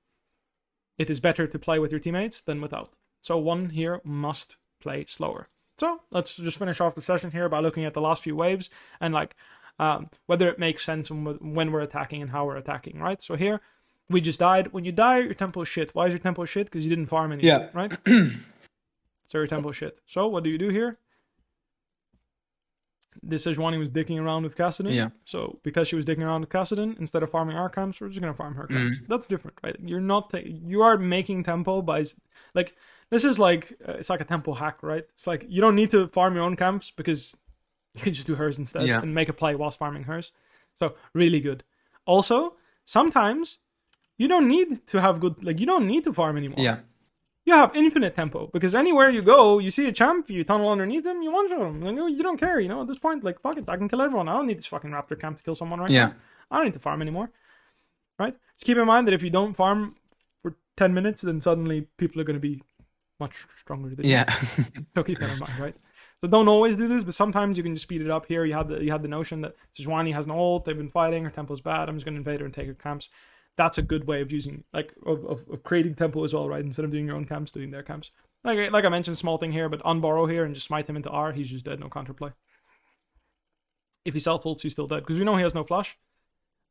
it is better to play with your teammates than without. So one here must play slower. So let's just finish off the session here by looking at the last few waves, and whether it makes sense when we're attacking and how we're attacking, right? So here, we just died. When you die, your tempo is shit. Why is your tempo shit? Because you didn't farm anything, right? So your tempo is shit. So what do you do here? This Sejuani was dicking around with Kassadin. Yeah. So because she was dicking around with Kassadin, instead of farming our camps, we're just gonna farm her camps. That's different, right? You're not you are making tempo by this is it's like a tempo hack, right? It's like you don't need to farm your own camps because you can just do hers instead and make a play whilst farming hers. So really good. Also, sometimes you don't need to have good you don't need to farm anymore. Yeah. You have infinite tempo, because anywhere you go, you see a champ, you tunnel underneath him, you one-shot him. You don't care, at this point, fuck it, I can kill everyone. I don't need this fucking raptor camp to kill someone right now. I don't need to farm anymore, right? Just keep in mind that if you don't farm for 10 minutes, then suddenly people are going to be much stronger than you. So keep that in mind, right? So don't always do this, but sometimes you can just speed it up. Here you had the notion that Sejuani has an ult, they've been fighting, her tempo's bad, I'm just going to invade her and take her camps. That's a good way of using, of creating tempo as well, right? Instead of doing your own camps, doing their camps. Like I mentioned, small thing here, but unborrow here and just smite him into R, he's just dead, no counterplay. If he self-ults, he's still dead, because we know he has no flash.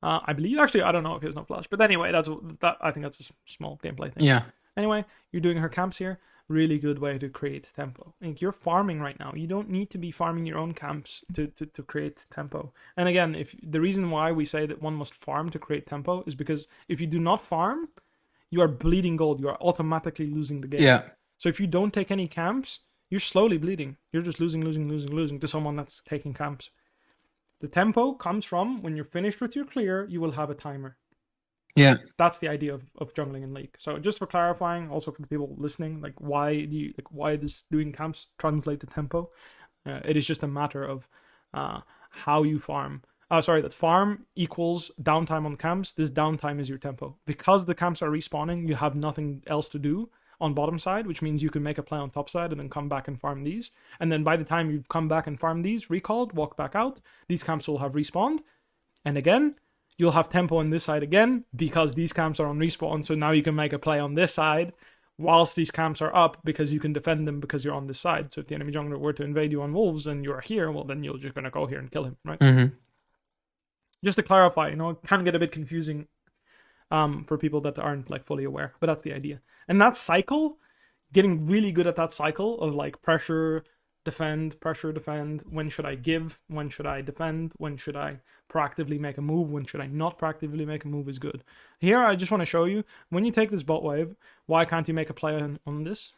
I believe, actually, I don't know if he has no flash, but anyway, I think that's a small gameplay thing. Yeah. Anyway, you're doing her camps here. really good way to create tempo. Like, you're farming right now. You don't need to be farming your own camps to create tempo. And again, if the reason why we say that one must farm to create tempo is because if you do not farm, you are bleeding gold. You are automatically losing the game. Yeah. So if you don't take any camps, you're slowly bleeding. You're just losing to someone that's taking camps. The tempo comes from when you're finished with your clear, you will have a timer. Yeah. That's the idea of jungling in League. So just for clarifying, also for the people listening, like why does doing camps translate to tempo? It is just a matter of how you farm. That farm equals downtime on camps. This downtime is your tempo. Because the camps are respawning, you have nothing else to do on bottom side, which means you can make a play on top side and then come back and farm these. And then by the time you've come back and farmed these, recalled, walk back out, these camps will have respawned. And again, you'll have tempo on this side again because these camps are on respawn. So now you can make a play on this side whilst these camps are up because you can defend them because you're on this side. So if the enemy jungler were to invade you on wolves and you're here, well, then you're just going to go here and kill him, right? Mm-hmm. Just to clarify, it can get a bit confusing for people that aren't like fully aware, but that's the idea. And that cycle, getting really good at that cycle of like pressure, defend, when should I give, when should I defend, when should I proactively make a move, when should I not proactively make a move is good. Here I just want to show you, when you take this bot wave, why can't you make a play on this?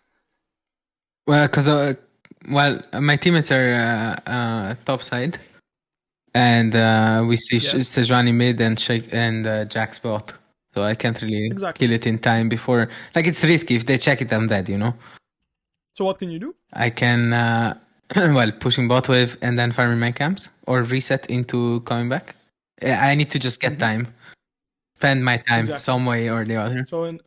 Well, because my teammates are top side, and we see Sejuani mid and Jack's bot. So I can't really kill it in time before. Like, it's risky. If they check it, I'm dead, So what can you do? I can, pushing bot wave and then farming my camps or reset into coming back. I need to just get time. Spend my time some way or the other. So a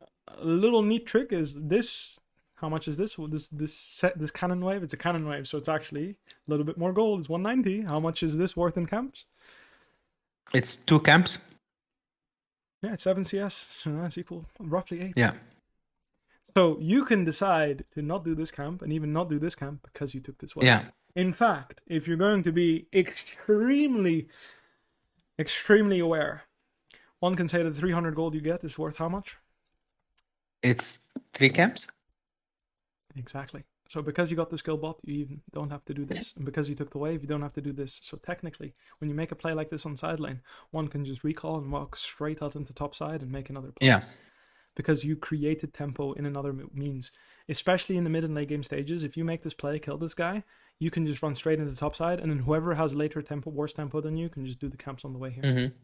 little neat trick is this. How much is this? Well, this cannon wave? It's a cannon wave, so it's actually a little bit more gold. It's 190. How much is this worth in camps? It's 2 camps. Yeah, it's 7 CS. So that's equal roughly 8. Yeah. So you can decide to not do this camp and even not do this camp because you took this one. Yeah. In fact, if you're going to be extremely aware, one can say that the 300 gold you get is worth how much? It's 3 camps. Exactly. So because you got the skill bot, you even don't have to do this. And because you took the wave, you don't have to do this. So technically, when you make a play like this on side lane, one can just recall and walk straight out into top side and make another play. Yeah. Because you created tempo in another means. Especially in the mid and late game stages, if you make this play, kill this guy, you can just run straight into top side, and then whoever has later tempo, worse tempo than you, can just do the camps on the way here. Mm-hmm.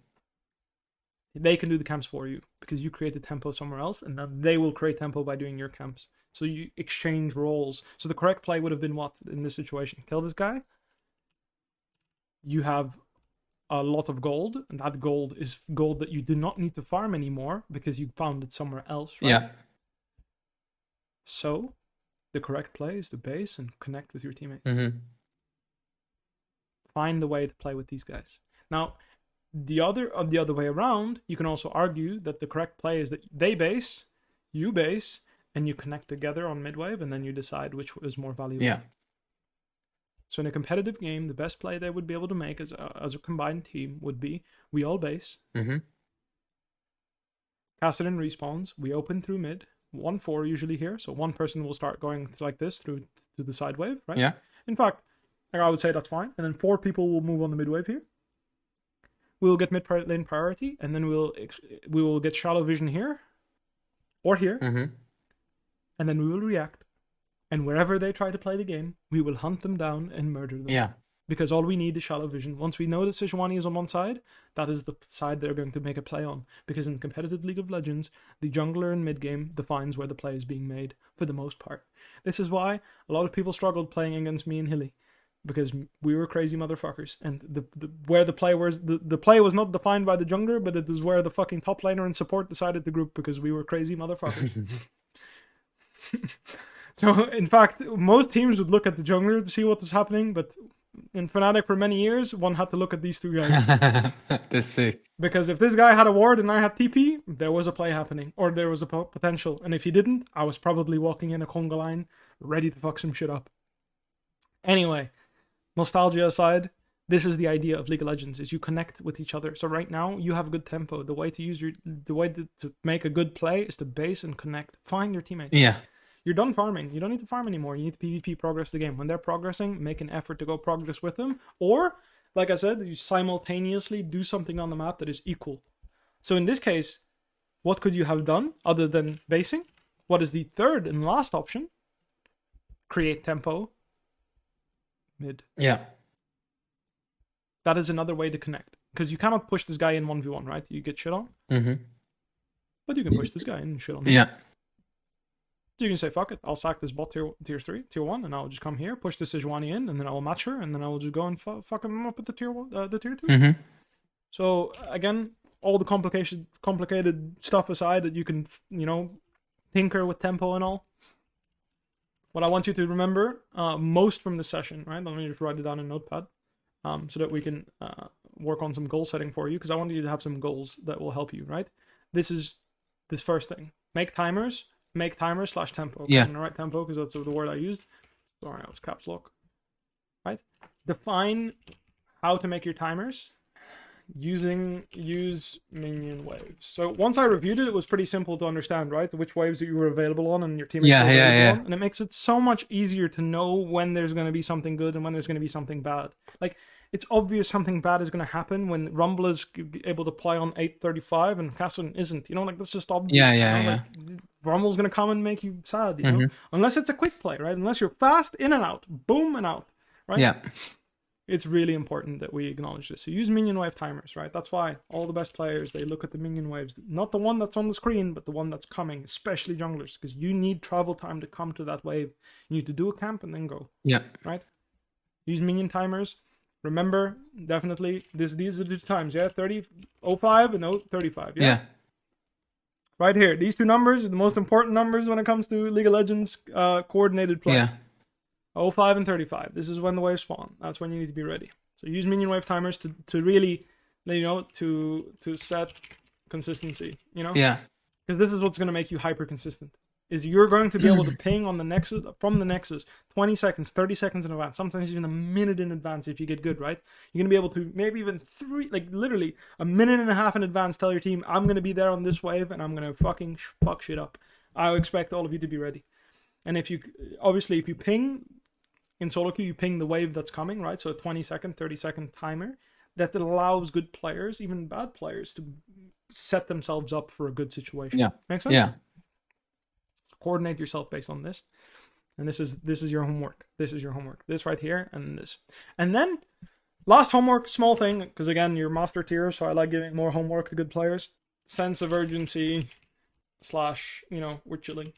They can do the camps for you because you created tempo somewhere else, and then they will create tempo by doing your camps. So you exchange roles. So the correct play would have been what in this situation? Kill this guy. You have a lot of gold, and that gold is gold that you do not need to farm anymore because you found it somewhere else, right? Yeah. So the correct play is to base and connect with your teammates. Mm-hmm. Find the way to play with these guys. Now, the other way around, you can also argue that the correct play is that they base, you base, and you connect together on midwave, and then you decide which is more valuable. Yeah. So in a competitive game, the best play they would be able to make as a combined team would be, we all base. Mm-hmm. Kassadin respawns. We open through mid. 1-4 usually here. So one person will start going like this through to the side wave, right? Yeah. In fact, I would say that's fine. And then 4 people will move on the mid wave here. We will get mid lane priority, and then we will get shallow vision here or here. Mm-hmm. And then we will react. And wherever they try to play the game, we will hunt them down and murder them. Yeah. Because all we need is shallow vision. Once we know that Sejuani is on one side, that is the side they're going to make a play on. Because in competitive League of Legends, the jungler in mid-game defines where the play is being made, for the most part. This is why a lot of people struggled playing against me and Hilly. Because we were crazy motherfuckers. And the play was not defined by the jungler, but it was where the fucking top laner and support decided the group, because we were crazy motherfuckers. So, in fact, most teams would look at the jungler to see what was happening, but in Fnatic for many years, one had to look at these two guys. That's sick. Because if this guy had a ward and I had TP, there was a play happening, or there was a potential. And if he didn't, I was probably walking in a conga line, ready to fuck some shit up. Anyway, nostalgia aside, this is the idea of League of Legends, is you connect with each other. So right now, you have a good tempo. The way to make a good play is to base and connect. Find your teammates. Yeah. You're done farming. You don't need to farm anymore. You need to PvP progress the game. When they're progressing, make an effort to go progress with them. Or, like I said, you simultaneously do something on the map that is equal. So in this case, what could you have done other than basing? What is the third and last option? Create tempo. Mid. Yeah. That is another way to connect. Because you cannot push this guy in 1v1, right? You get shit on. But you can push this guy in and shit on him. Yeah. You can say, fuck it, I'll sack this bot tier 3, tier 1, and I'll just come here, push the Sejuani in, and then I will match her, and then I will just go and fuck him up at the tier 2. So, again, all the complicated stuff aside that you can, tinker with tempo and all. What I want you to remember most from this session, right? Let me just write it down in Notepad so that we can work on some goal setting for you, because I want you to have some goals that will help you, right? This is this first thing. Make timers / tempo. Yeah. I'm gonna write tempo because that's the word I used. Sorry, I was caps lock. Right? Define how to make your timers. Use minion waves. So once I reviewed it, it was pretty simple to understand, right? Which waves that you were available on and your teammates were available on. And it makes it so much easier to know when there's going to be something good and when there's going to be something bad. Like, it's obvious something bad is going to happen when Rumble is able to play on 835 and Casson isn't. That's just obvious. Like, Rumble's going to come and make you sad, you know? Unless it's a quick play, right? Unless you're fast, in and out, boom and out, right? Yeah. It's really important that we acknowledge this. So use minion wave timers, right? That's why all the best players, they look at the minion waves. Not the one that's on the screen, but the one that's coming, especially junglers, because you need travel time to come to that wave. You need to do a camp and then go. Yeah. Right? Use minion timers. Remember, definitely, these are the times, yeah? 30:05 and 0:35, yeah? Right here. These two numbers are the most important numbers when it comes to League of Legends coordinated play. Yeah. 05 and 35. This is when the waves spawn. That's when you need to be ready. So use minion wave timers to really, to set consistency, Yeah. Because this is what's going to make you hyper consistent. Is you're going to be able to ping on the Nexus, from the Nexus, 20 seconds, 30 seconds in advance, sometimes even a minute in advance if you get good, right? You're going to be able to maybe even literally a minute and a half in advance tell your team, I'm going to be there on this wave and I'm going to fucking fuck shit up. I expect all of you to be ready. And if you ping in solo queue, you ping the wave that's coming, right? So a 20-second, 30-second timer that allows good players, even bad players, to set themselves up for a good situation. Yeah. Make sense? Yeah. Coordinate yourself based on this. And this is your homework. This is your homework. This right here and this. And then, last homework, small thing, because again, you're master tier, so I like giving more homework to good players. Sense of urgency / we're chilling.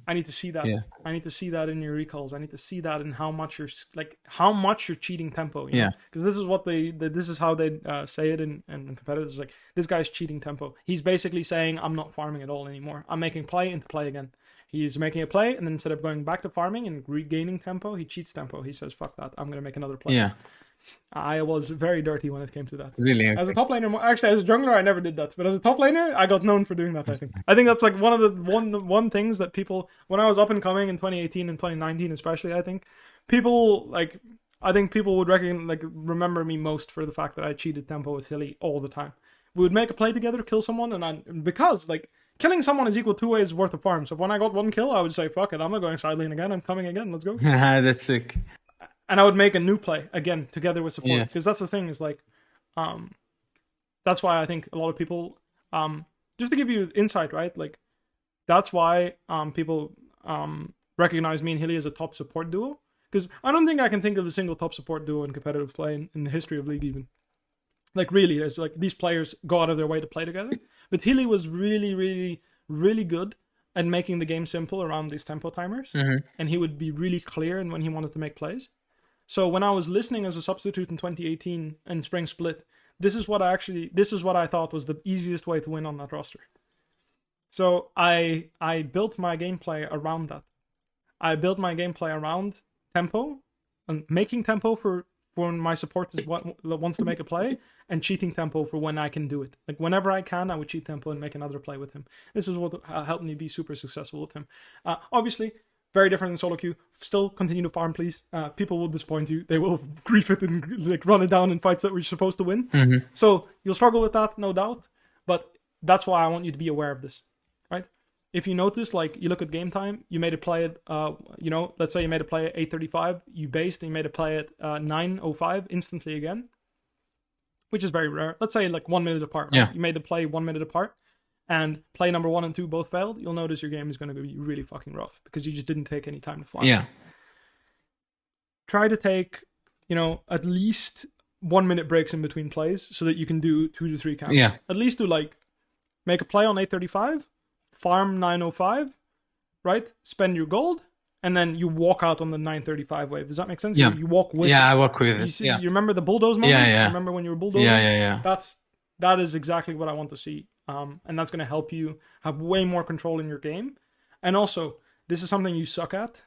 I need to see that. Yeah. I need to see that in your recalls. I need to see that in how much you're cheating tempo. Yeah. Because this is what this is how they say it in competitors. It's like, this guy's cheating tempo. He's basically saying, I'm not farming at all anymore. I'm making play into play again. He's making a play, and then instead of going back to farming and regaining tempo, he cheats tempo. He says, fuck that. I'm going to make another play. Yeah. I was very dirty when it came to that. Really? Okay. As a top laner, actually, as a jungler, I never did that. But as a top laner, I got known for doing that, I think. I think that's like one of the one things that people, when I was up and coming in 2018 and 2019 especially, I think, people would remember me most for the fact that I cheated tempo with Hilly all the time. We would make a play together, kill someone, because killing someone is equal 2 ways worth of farm. So when I got one kill, I would say, fuck it, I'm not going side lane again, I'm coming again, let's go. That's sick. And I would make a new play again together with support, because that's the thing is that's why I think a lot of people, just to give you insight, right? That's why people recognize me and Hilly as a top support duo, because I don't think I can think of a single top support duo in competitive play in the history of League even. Really, it's these players go out of their way to play together. But Hilly was really, really, really good at making the game simple around these tempo timers, and he would be really clear in when he wanted to make plays. So when I was listening as a substitute in 2018 and Spring Split, this is what I thought was the easiest way to win on that roster. So I built my gameplay around that. I built my gameplay around tempo and making tempo for when my support wants to make a play, and cheating tempo for when I can do it. Whenever I can, I would cheat tempo and make another play with him. This is what helped me be super successful with him. Obviously, very different in solo queue. Still continue to farm, please. People will disappoint you. They will grief it and run it down in fights that we're supposed to win. So you'll struggle with that, no doubt. But that's why I want you to be aware of this, right? if you notice, like, you look at game time, you made it play at, let's say you made it play at 8:35, you based and you made it play at 9:05 instantly again, which is very rare. Let's say like 1 minute apart, right? Yeah. You made the play 1 minute apart, and play number 1 and 2 both failed. You'll notice your game is going to be really fucking rough because you just didn't take any time to fly. Yeah. Try to take, at least 1 minute breaks in between plays so that you can do 2 to 3 camps. Yeah. At least do like, make a play on 8:35, farm 9:05, right? Spend your gold, and then you walk out on the 9:35 wave. Does that make sense? Yeah. You walk with. Yeah, I walk with it. You remember the bulldoze moment? Yeah. Remember when you were bulldozing? Yeah. That is exactly what I want to see. And that's going to help you have way more control in your game. And also, this is something you suck at: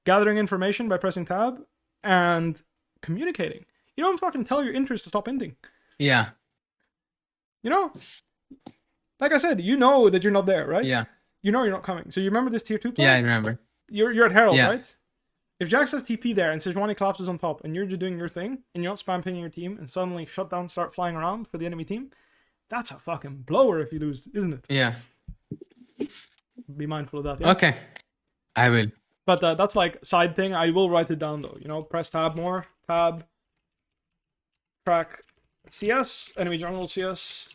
gathering information by pressing tab and communicating. You don't fucking tell your interest to stop inting. Yeah. Like I said, you know that you're not there, right? Yeah. You know you're not coming. So you remember this tier 2 play? Yeah, I remember. You're at Herald, right? If Jack says TP there and Sejuani collapses on top and you're just doing your thing and you're not spam pinging your team and suddenly shutdowns start flying around for the enemy team, that's a fucking blower if you lose, isn't it? Yeah. Be mindful of that. Yeah? Okay. I will. But that's like side thing. I will write it down though. Press tab more. Tab. Track CS. Enemy jungle CS.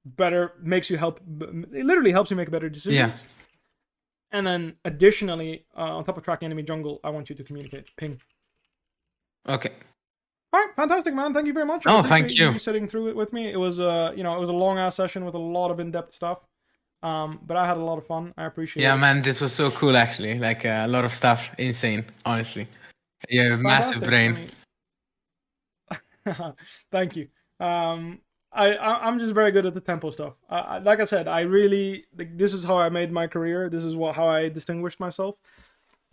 Better. Makes you help. It literally helps you make better decisions. Yeah. And then additionally, on top of tracking enemy jungle, I want you to communicate. Ping. Okay. All right, fantastic, man. Thank you very much. Oh, thank you. Sitting through it with me. It was, it was a long ass session with a lot of in-depth stuff. But I had a lot of fun. I appreciate it. Yeah, man, this was so cool actually. Like a lot of stuff, insane. Honestly, you have a massive brain. Thank you. I'm just very good at the tempo stuff. Like I said, I really this is how I made my career. This is how I distinguished myself.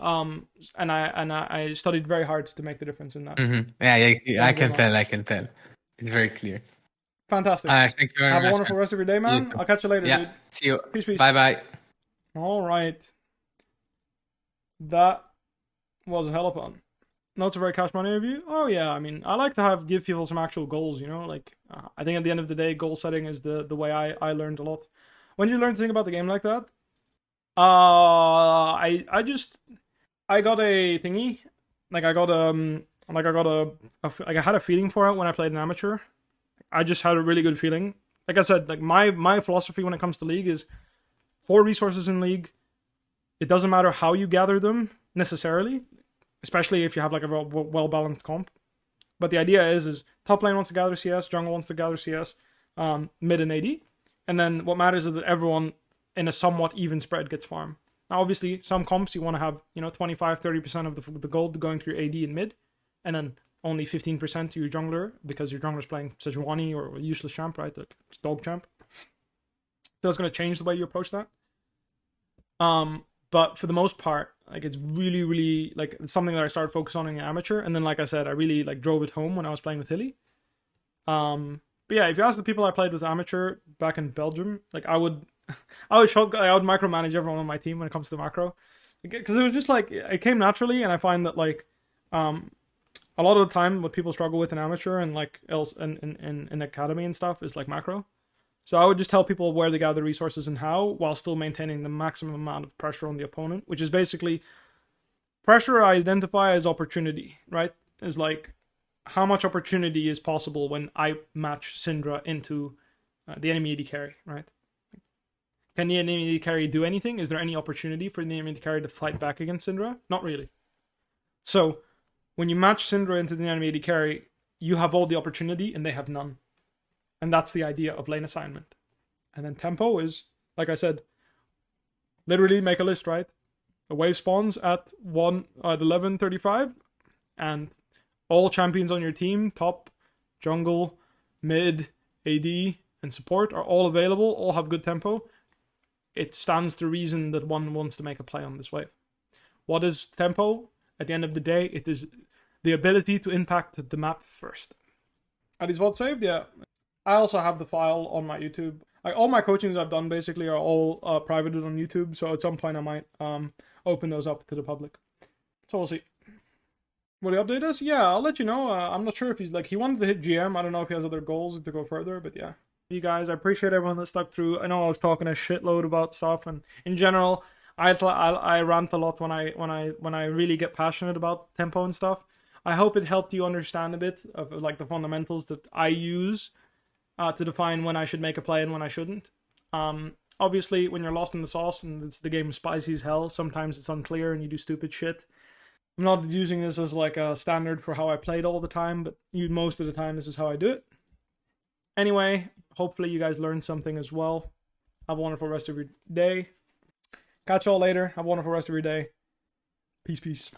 And I studied very hard to make the difference in that. Mm-hmm. Yeah, I can tell. It's very clear. Fantastic. Thank you very much. Have a wonderful rest of your day, man. I'll catch you later, dude. See you. Peace. Bye. All right. That was a hell of fun. Not a very cash money review. Oh yeah, I mean, I like to give people some actual goals. Like I think at the end of the day, goal setting is the way I learned a lot. When you learn to think about the game like that, I got a thingy. I had a feeling for it when I played an amateur. I just had a really good feeling. Like I said, like my philosophy when it comes to League is 4 resources in League. It doesn't matter how you gather them necessarily, especially if you have like a well-balanced comp. But the idea is top lane wants to gather CS, jungle wants to gather CS, mid and AD. And then what matters is that everyone in a somewhat even spread gets farm. Now, obviously, some comps you want to have, 25-30% of the gold going to your AD and mid, and then only 15% to your jungler because your jungler's playing Sejuani or a useless champ, right? Like dog champ. So that's going to change the way you approach that. But for the most part, like it's really, really like it's something that I started focusing on in amateur, and then like I said, I really like drove it home when I was playing with Hilly. But yeah, if you ask the people I played with amateur back in Belgium, like I would micromanage everyone on my team when it comes to macro, because it was just like it came naturally, and I find that like a lot of the time what people struggle with in amateur and like else in academy and stuff is like macro. So I would just tell people where to gather resources and how, while still maintaining the maximum amount of pressure on the opponent, which is basically pressure I identify as opportunity, right? Is like how much opportunity is possible when I match Syndra into the enemy AD carry, right? Can the enemy AD carry do anything? Is there any opportunity for the enemy AD carry to fight back against Syndra? Not really. So when you match Syndra into the enemy AD carry, you have all the opportunity and they have none. And that's the idea of lane assignment. And then tempo is, like I said, literally make a list, right? A wave spawns at 11:35, and all champions on your team, top, jungle, mid, AD, and support are all available, all have good tempo. It stands to reason that one wants to make a play on this wave. What is tempo? At the end of the day, it is the ability to impact the map first. Are these VODs saved? Yeah. I also have the file on my YouTube. All my coachings I've done basically are all privated on YouTube, so at some point I might open those up to the public. So we'll see. Will he update us? Yeah, I'll let you know. I'm not sure if he wanted to hit GM. I don't know if he has other goals to go further, but yeah. you guys. I appreciate everyone that stuck through. I know I was talking a shitload about stuff, and in general, I rant a lot when I really get passionate about tempo and stuff. I hope it helped you understand a bit of like the fundamentals that I use to define when I should make a play and when I shouldn't. Obviously, when you're lost in the sauce and the game is spicy as hell, sometimes it's unclear and you do stupid shit. I'm not using this as like a standard for how I played all the time, but most of the time this is how I do it. Anyway, hopefully you guys learned something as well. Have a wonderful rest of your day. Catch y'all later. Have a wonderful rest of your day. Peace, peace.